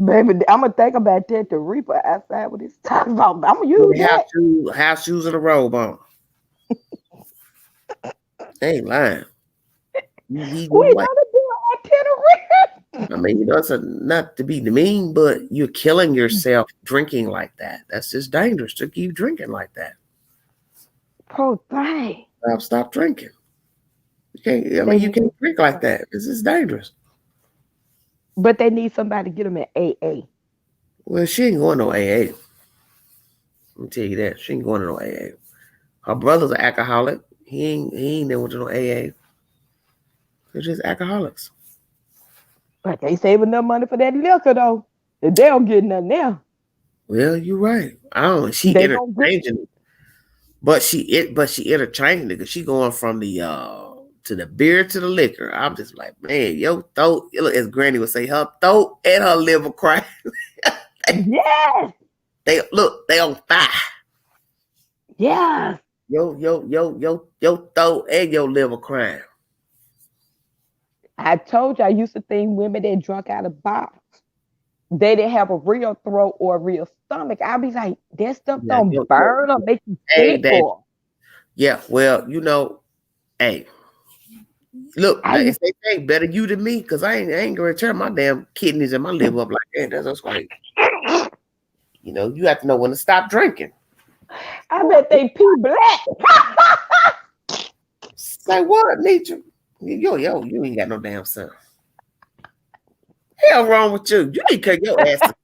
Baby, I'm gonna think about that. The Reaper outside with his talking about. I'm gonna use that. House shoes and a robe on. They ain't lying. We gotta do an itinerary. I mean, it's not to be mean, but you're killing yourself drinking like that. That's just dangerous to keep drinking like that. Oh, dang. Stop drinking. You can't drink like that. This is dangerous. But they need somebody to get them in AA. Well, she ain't going to no AA. Let me tell you that. She ain't going to no AA. Her brother's an alcoholic. He ain't never went to no AA. They're just alcoholics. But they saving enough money for that liquor though. They don't get nothing there. Well, you're right. I don't. She interchanging it, but she interchanging it because she going from the to the beer to the liquor. I'm just like, man, your throat. As Granny would say, her throat and her liver crying. Yes. They on fire. Yes. Your throat and your liver crying. I told you I used to think women that drunk out of box, they didn't have a real throat or a real stomach. I'd be like, that stuff don't burn or make you sick or. Yeah, well, hey, look, if they say better you than me, because I ain't gonna turn my damn kidneys and my liver up like that. That's great. You have to know when to stop drinking. I bet they pee black. Say what, Nietzsche? You ain't got no damn son. Hell wrong with you? You need to cut your ass to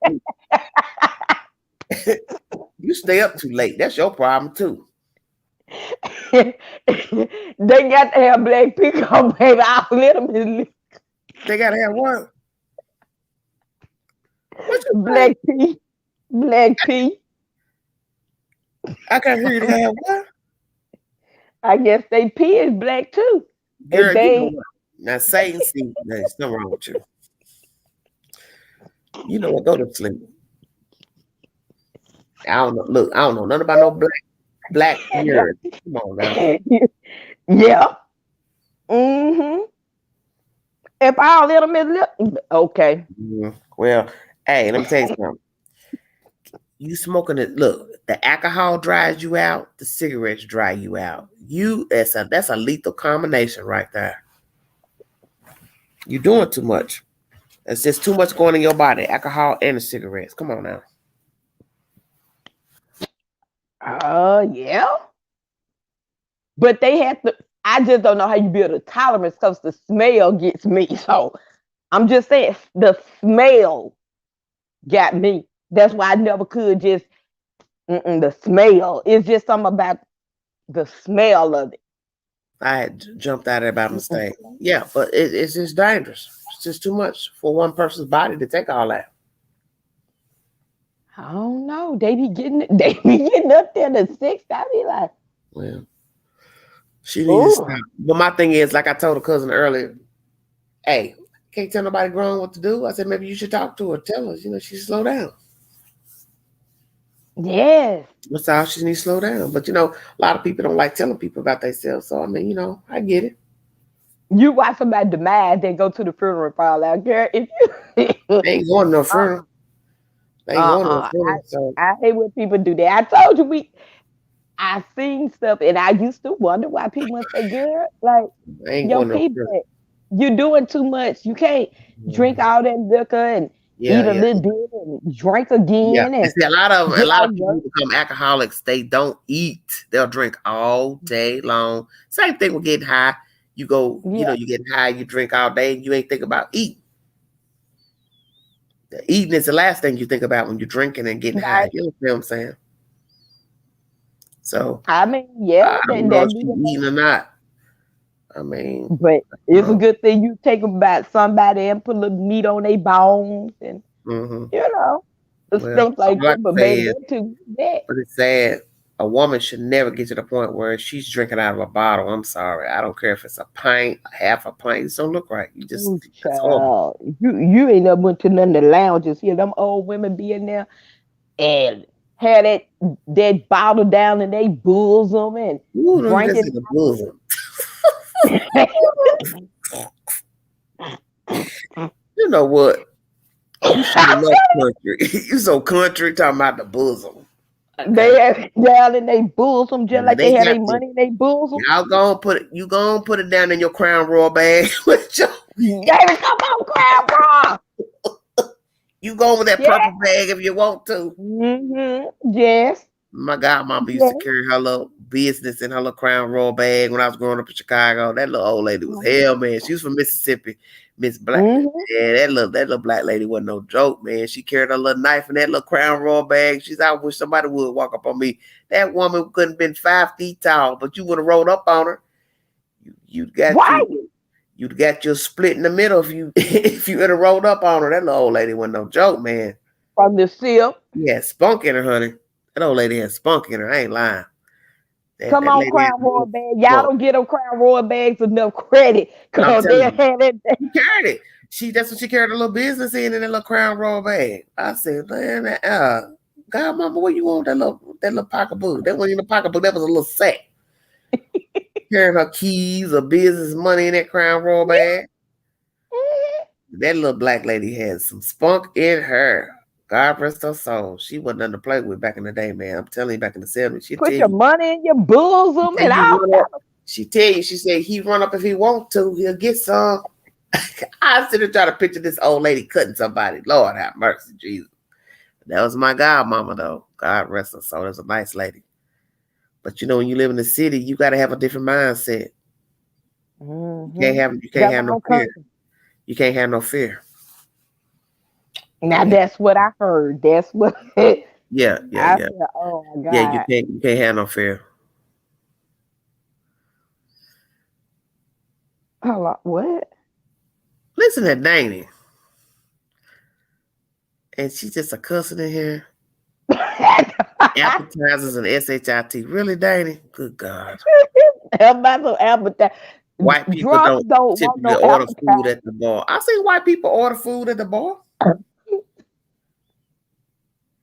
sleep. You stay up too late. That's your problem too. They got to have black pee on, baby. I'll let them. They gotta have what? Black pee. Black pee. I can't hear you. They have what? I guess they pee is black too. Girl, you know what? Now Satan, see, there's nothing wrong with you. You know what? Go to sleep. I don't know. Look, I don't know nothing about no black urine. Come on now. Yeah. Mm-hmm. If I'll let them in, okay. Well, hey, let me tell you something. You smoking it. Look, the alcohol dries you out. The cigarettes dry you out. That's a lethal combination right there. You're doing too much. It's just too much going in your body. Alcohol and the cigarettes. Come on now. Yeah. But they have to. I just don't know how you build a tolerance because the smell gets me. So I'm just saying the smell got me. That's why I never could just. The smell. It's just something about the smell of it. I had jumped out of it by mistake. Yeah, but it's just dangerous. It's just too much for one person's body to take all that. I don't know. They be getting up there to 6. I be like, well, she needs to stop. But my thing is, like I told a cousin earlier, hey, can't tell nobody grown what to do. I said maybe you should talk to her. Tell her, she should slow down. Yes. That's all she needs to slow down. But a lot of people don't like telling people about themselves. So I mean, I get it. You watch somebody demise, then go to the funeral and fall out. Girl, if you They ain't going to no funeral. They ain't going to no uh-uh. funeral. So I hate when people do that. I told you I seen stuff and I used to wonder why people would say, girl, like they ain't your going to no funeral. people, you're doing too much. You can't drink all that liquor and Yeah, eat a yeah. little bit and drink Yeah, again and and see, a lot of get people out who become alcoholics, they don't eat. They'll drink all day long. Same thing with getting high. You go, yeah. you get high, you drink all day, and you ain't think about eating. Eating is the last thing you think about when you're drinking and getting high. Right. You know what I'm saying? So I mean, yeah, I don't that know if that she be the eating or not. I mean, but it's a good thing you take about somebody and put a little meat on their bones and mm-hmm. the Well, stuff like all I that. can But say baby, is, that too bad. but it's sad. A woman should never get to the point where she's drinking out of a bottle. I'm sorry. I don't care if it's a pint, half a pint. It just don't look right. Ooh, That's horrible. child, you ain't never went to none of the lounges here. Them old women be in there and had that bottle down in their bosom and Ooh, don't just drinking. in the bosom. You know what? You should have left country. You so country talking about the bosom. They Okay. have it down in their bosom just Now like they they had got their to money in their bosom. y'all gonna put it down in your Crown Royal bag with your Baby, come on, grandma. you go with that Yeah. purple bag if you want to. Yes. My godmama used to Yes. carry her little business in her little Crown Royal bag when I was growing up in Chicago. That little old lady was hell, man. She was from Mississippi, Miss Black. Mm-hmm. Yeah, that little black lady wasn't no joke, man. She carried a little knife in that little Crown Royal bag. She's I wish somebody would walk up on me. That woman couldn't have been 5 feet tall, but you would have rolled up on her. You'd got Why? you'd got your split in the middle if you if you had rolled up on her. That little old lady wasn't no joke, man. From the sip. Yeah, spunk in her, honey. That old lady had spunk in her. I ain't lying. Come That on, lady had Crown Royal no bag. Y'all spunk. don't get them Crown Royal bags enough credit I'm because they'll telling you, have it. she carried it. That's what she carried a little business in that little Crown Royal bag. I said, man, God, mama, what you want that little pocketbook? That wasn't even a pocketbook. That was a little sack. Carrying her keys or business money in that Crown Royal bag. That little black lady had some spunk in her. God rest her soul. She wasn't nothing to play with back in the day, man. I'm telling you, back in the 70s, she'd Put tell your you. money in your bosom Tell and you all run that. up. She tell you, she said he run up if he want to, he'll get some. I sit and try to picture this old lady cutting somebody. Lord have mercy, Jesus. That was my godmama, though. God rest her soul. That was a nice lady. But when you live in the city, you gotta have a different mindset. Mm-hmm. You can't have no fear. Country. You can't have no fear. Now that's what I heard. That's what Yeah. I said. Oh my God. Yeah, you can't have no fear. Hello, what? Listen to Danny. And she's just a cussing in here. Appetizers and SHIT. Really, Danny? Good God. About no appetite. White people Drunks don't don't want typically no order appetite. food at the bar. I see white people order food at the bar.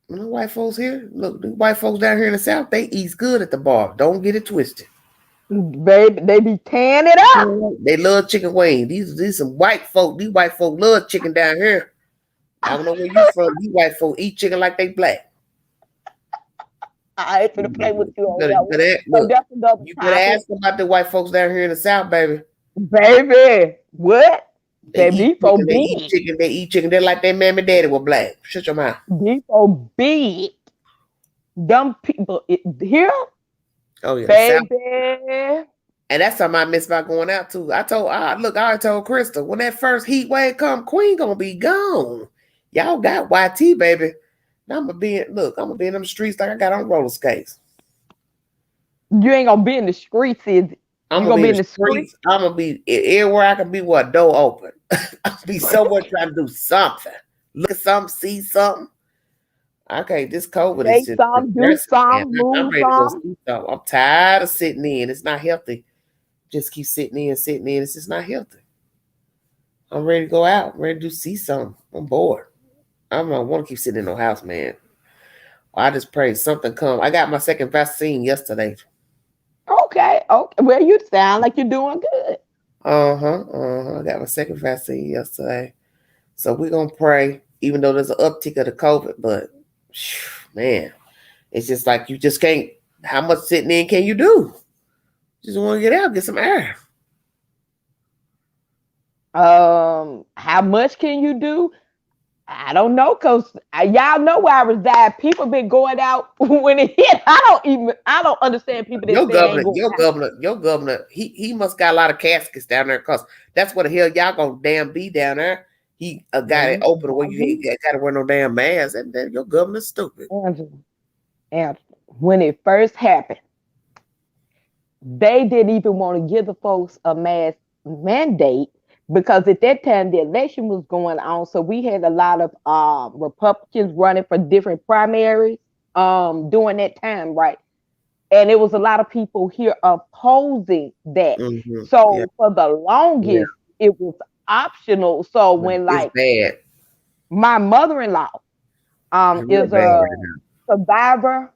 White folks here, look, the white folks down here in the South, they eat good at the bar. Don't get it twisted. Baby, they be tearing it up. They love chicken wings. These some white folk. These white folk love chicken down here. I don't know where you from. These white folk eat chicken like they black. I ain't finna play with you on that You one. better, So that's another you better topic. ask about the white folks down here in the South, baby. Baby, what? They Baby, eat these so chicken. big. They eat chicken. They're like their mammy daddy were black. Shut your mouth. These so big. Dumb people here. Oh yeah, the South. Baby. And that's something I miss about going out too. I already told Krista, when that first heat wave come, Queen gonna be gone. Y'all got YT, baby. Now I'm gonna be in them streets like I got on roller skates. You ain't gonna be in the streets, is it? I'm You gonna be in the streets. I'm gonna be everywhere I can be with a door open. I'll be somewhere trying to do something. Look at something, see something. Okay, this COVID say is just something, do depressing, man. something, I'm move ready to go something. see something. I'm tired of sitting in. It's not healthy. Just keep sitting in. It's just not healthy. I'm ready to go out. I'm ready to see something. I'm bored. I don't want to keep sitting in no house, man. I just pray something come. I got my second vaccine yesterday. Okay. Well, you sound like you're doing good. I got my second vaccine yesterday. So we're gonna pray, even though there's an uptick of the COVID, but man, it's just like you just can't. How much sitting in can you do? Just want to get out, get some air. How much can you do? I don't know, cause y'all know where I reside. People been going out when it hit. I don't understand people that say they ain't going out. Your governor, he must got a lot of caskets down there, cause that's what the hell y'all gonna damn be down there. He a guy that open where you got to wear no damn mask. That your governor's stupid. Angela, when it first happened, they didn't even want to give the folks a mask mandate because at that time the election was going on. So we had a lot of Republicans running for different primaries during that time, right? And it was a lot of people here opposing that. Mm-hmm. So for the longest, it was optional. So when like bad. my mother-in-law is a survivor,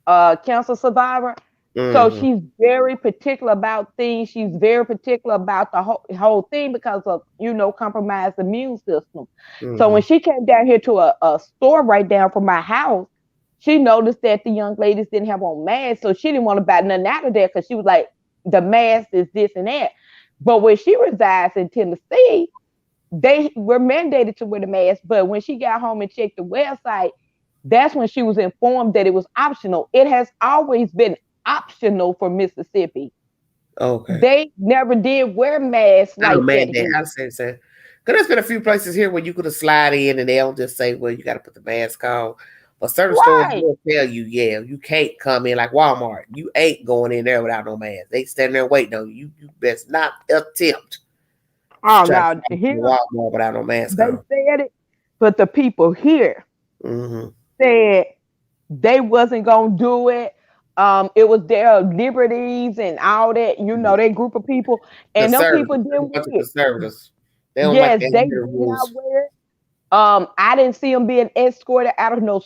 cancer survivor. So she's very particular about things. She's very particular about the whole thing because of, compromised immune system. So when she came down here to a store right down from my house, she noticed that the young ladies didn't have on masks. So she didn't want to buy nothing out of there because she was like, the mask is this and that. But when she resides in Tennessee, they were mandated to wear the mask. But when she got home and checked the website, that's when she was informed that it was optional. It has always been optional for Mississippi. Okay. They never did wear masks like that. I say so. Because there's been a few places here where you could have slide in and they'll just say, well, you got to put the mask on. But certain stores will tell you, you can't come in like Walmart. You ain't going in there without no mask. They stand there waiting on you. You best not attempt. Oh, now here Walmart without no mask they on. said it, but the people here said they wasn't gonna do it. It was their liberties and all that, that group of people, and them people didn't wear it. Conservatives. They don't like that. They did not wear it. I didn't see them being escorted out of no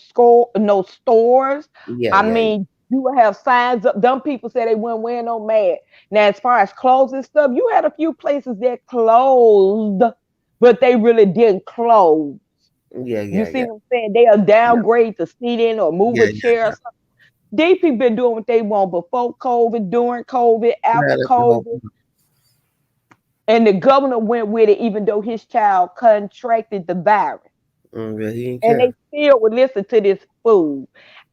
stores. I mean, you would have signs up. Them people said they weren't wearing no mask. Now, as far as clothes and stuff, you had a few places that closed, but they really didn't close. You see what I'm saying? They are downgrade to seat in or move a chair or something. These people been doing what they want before COVID, during COVID, after COVID. And the governor went with it, even though his child contracted the virus. And they still would listen to this fool.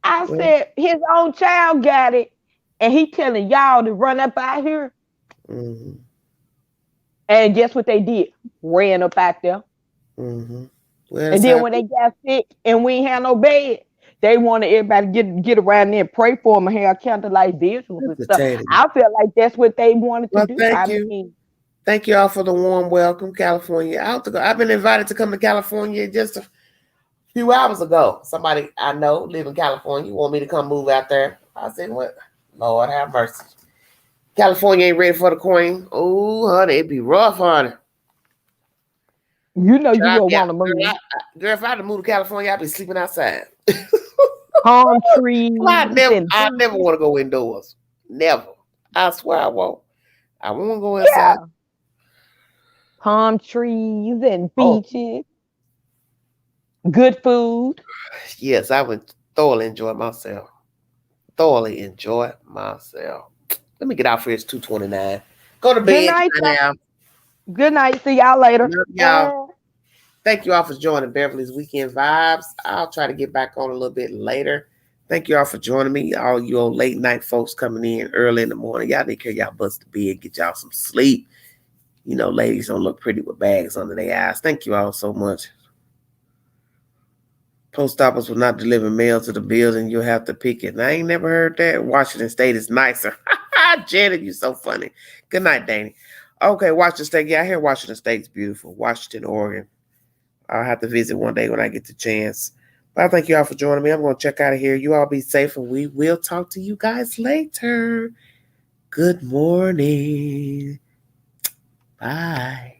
I said, his own child got it, and he telling y'all to run up out here. And guess what they did? Ran up out there. Well, and then when they got sick and we ain't had no bed, they wanted everybody to get around there and pray for them and have candlelight visuals and stuff. I feel like that's what they wanted to do. Thank you. Thank you all for the warm welcome, California. I've been invited to come to California just a few hours ago. Somebody I know live in California want me to come move out there. I said, what? Lord have mercy. California ain't ready for the queen. Oh, honey, it'd be rough, honey. You know you don't want to move. Girl, if I had to move to California, I'd be sleeping outside. Palm trees. I never want to go indoors. Never. I swear I won't. I won't go inside. Yeah. Palm trees and beaches. Good food. Yes, I would thoroughly enjoy myself. Let me get out for it's 2:29. Go to bed. Good night. See y'all later. Love y'all. Thank you all for joining Beverly's Weekend Vibes. I'll try to get back on a little bit later. Thank you all for joining me. All you old late night folks coming in early in the morning. Y'all take care of y'all butts to bed. Get y'all some sleep. Ladies don't look pretty with bags under their eyes. Thank you all so much. Post office will not deliver mail to the building. You'll have to pick it. And I ain't never heard that. Washington State is nicer. Janet, you so funny. Good night, Danny. Okay, Washington State. Yeah, I hear Washington State's beautiful. Washington, Oregon. I'll have to visit one day when I get the chance. But I thank you all for joining me. I'm going to check out of here. You all be safe, and we will talk to you guys later. Good morning. Bye.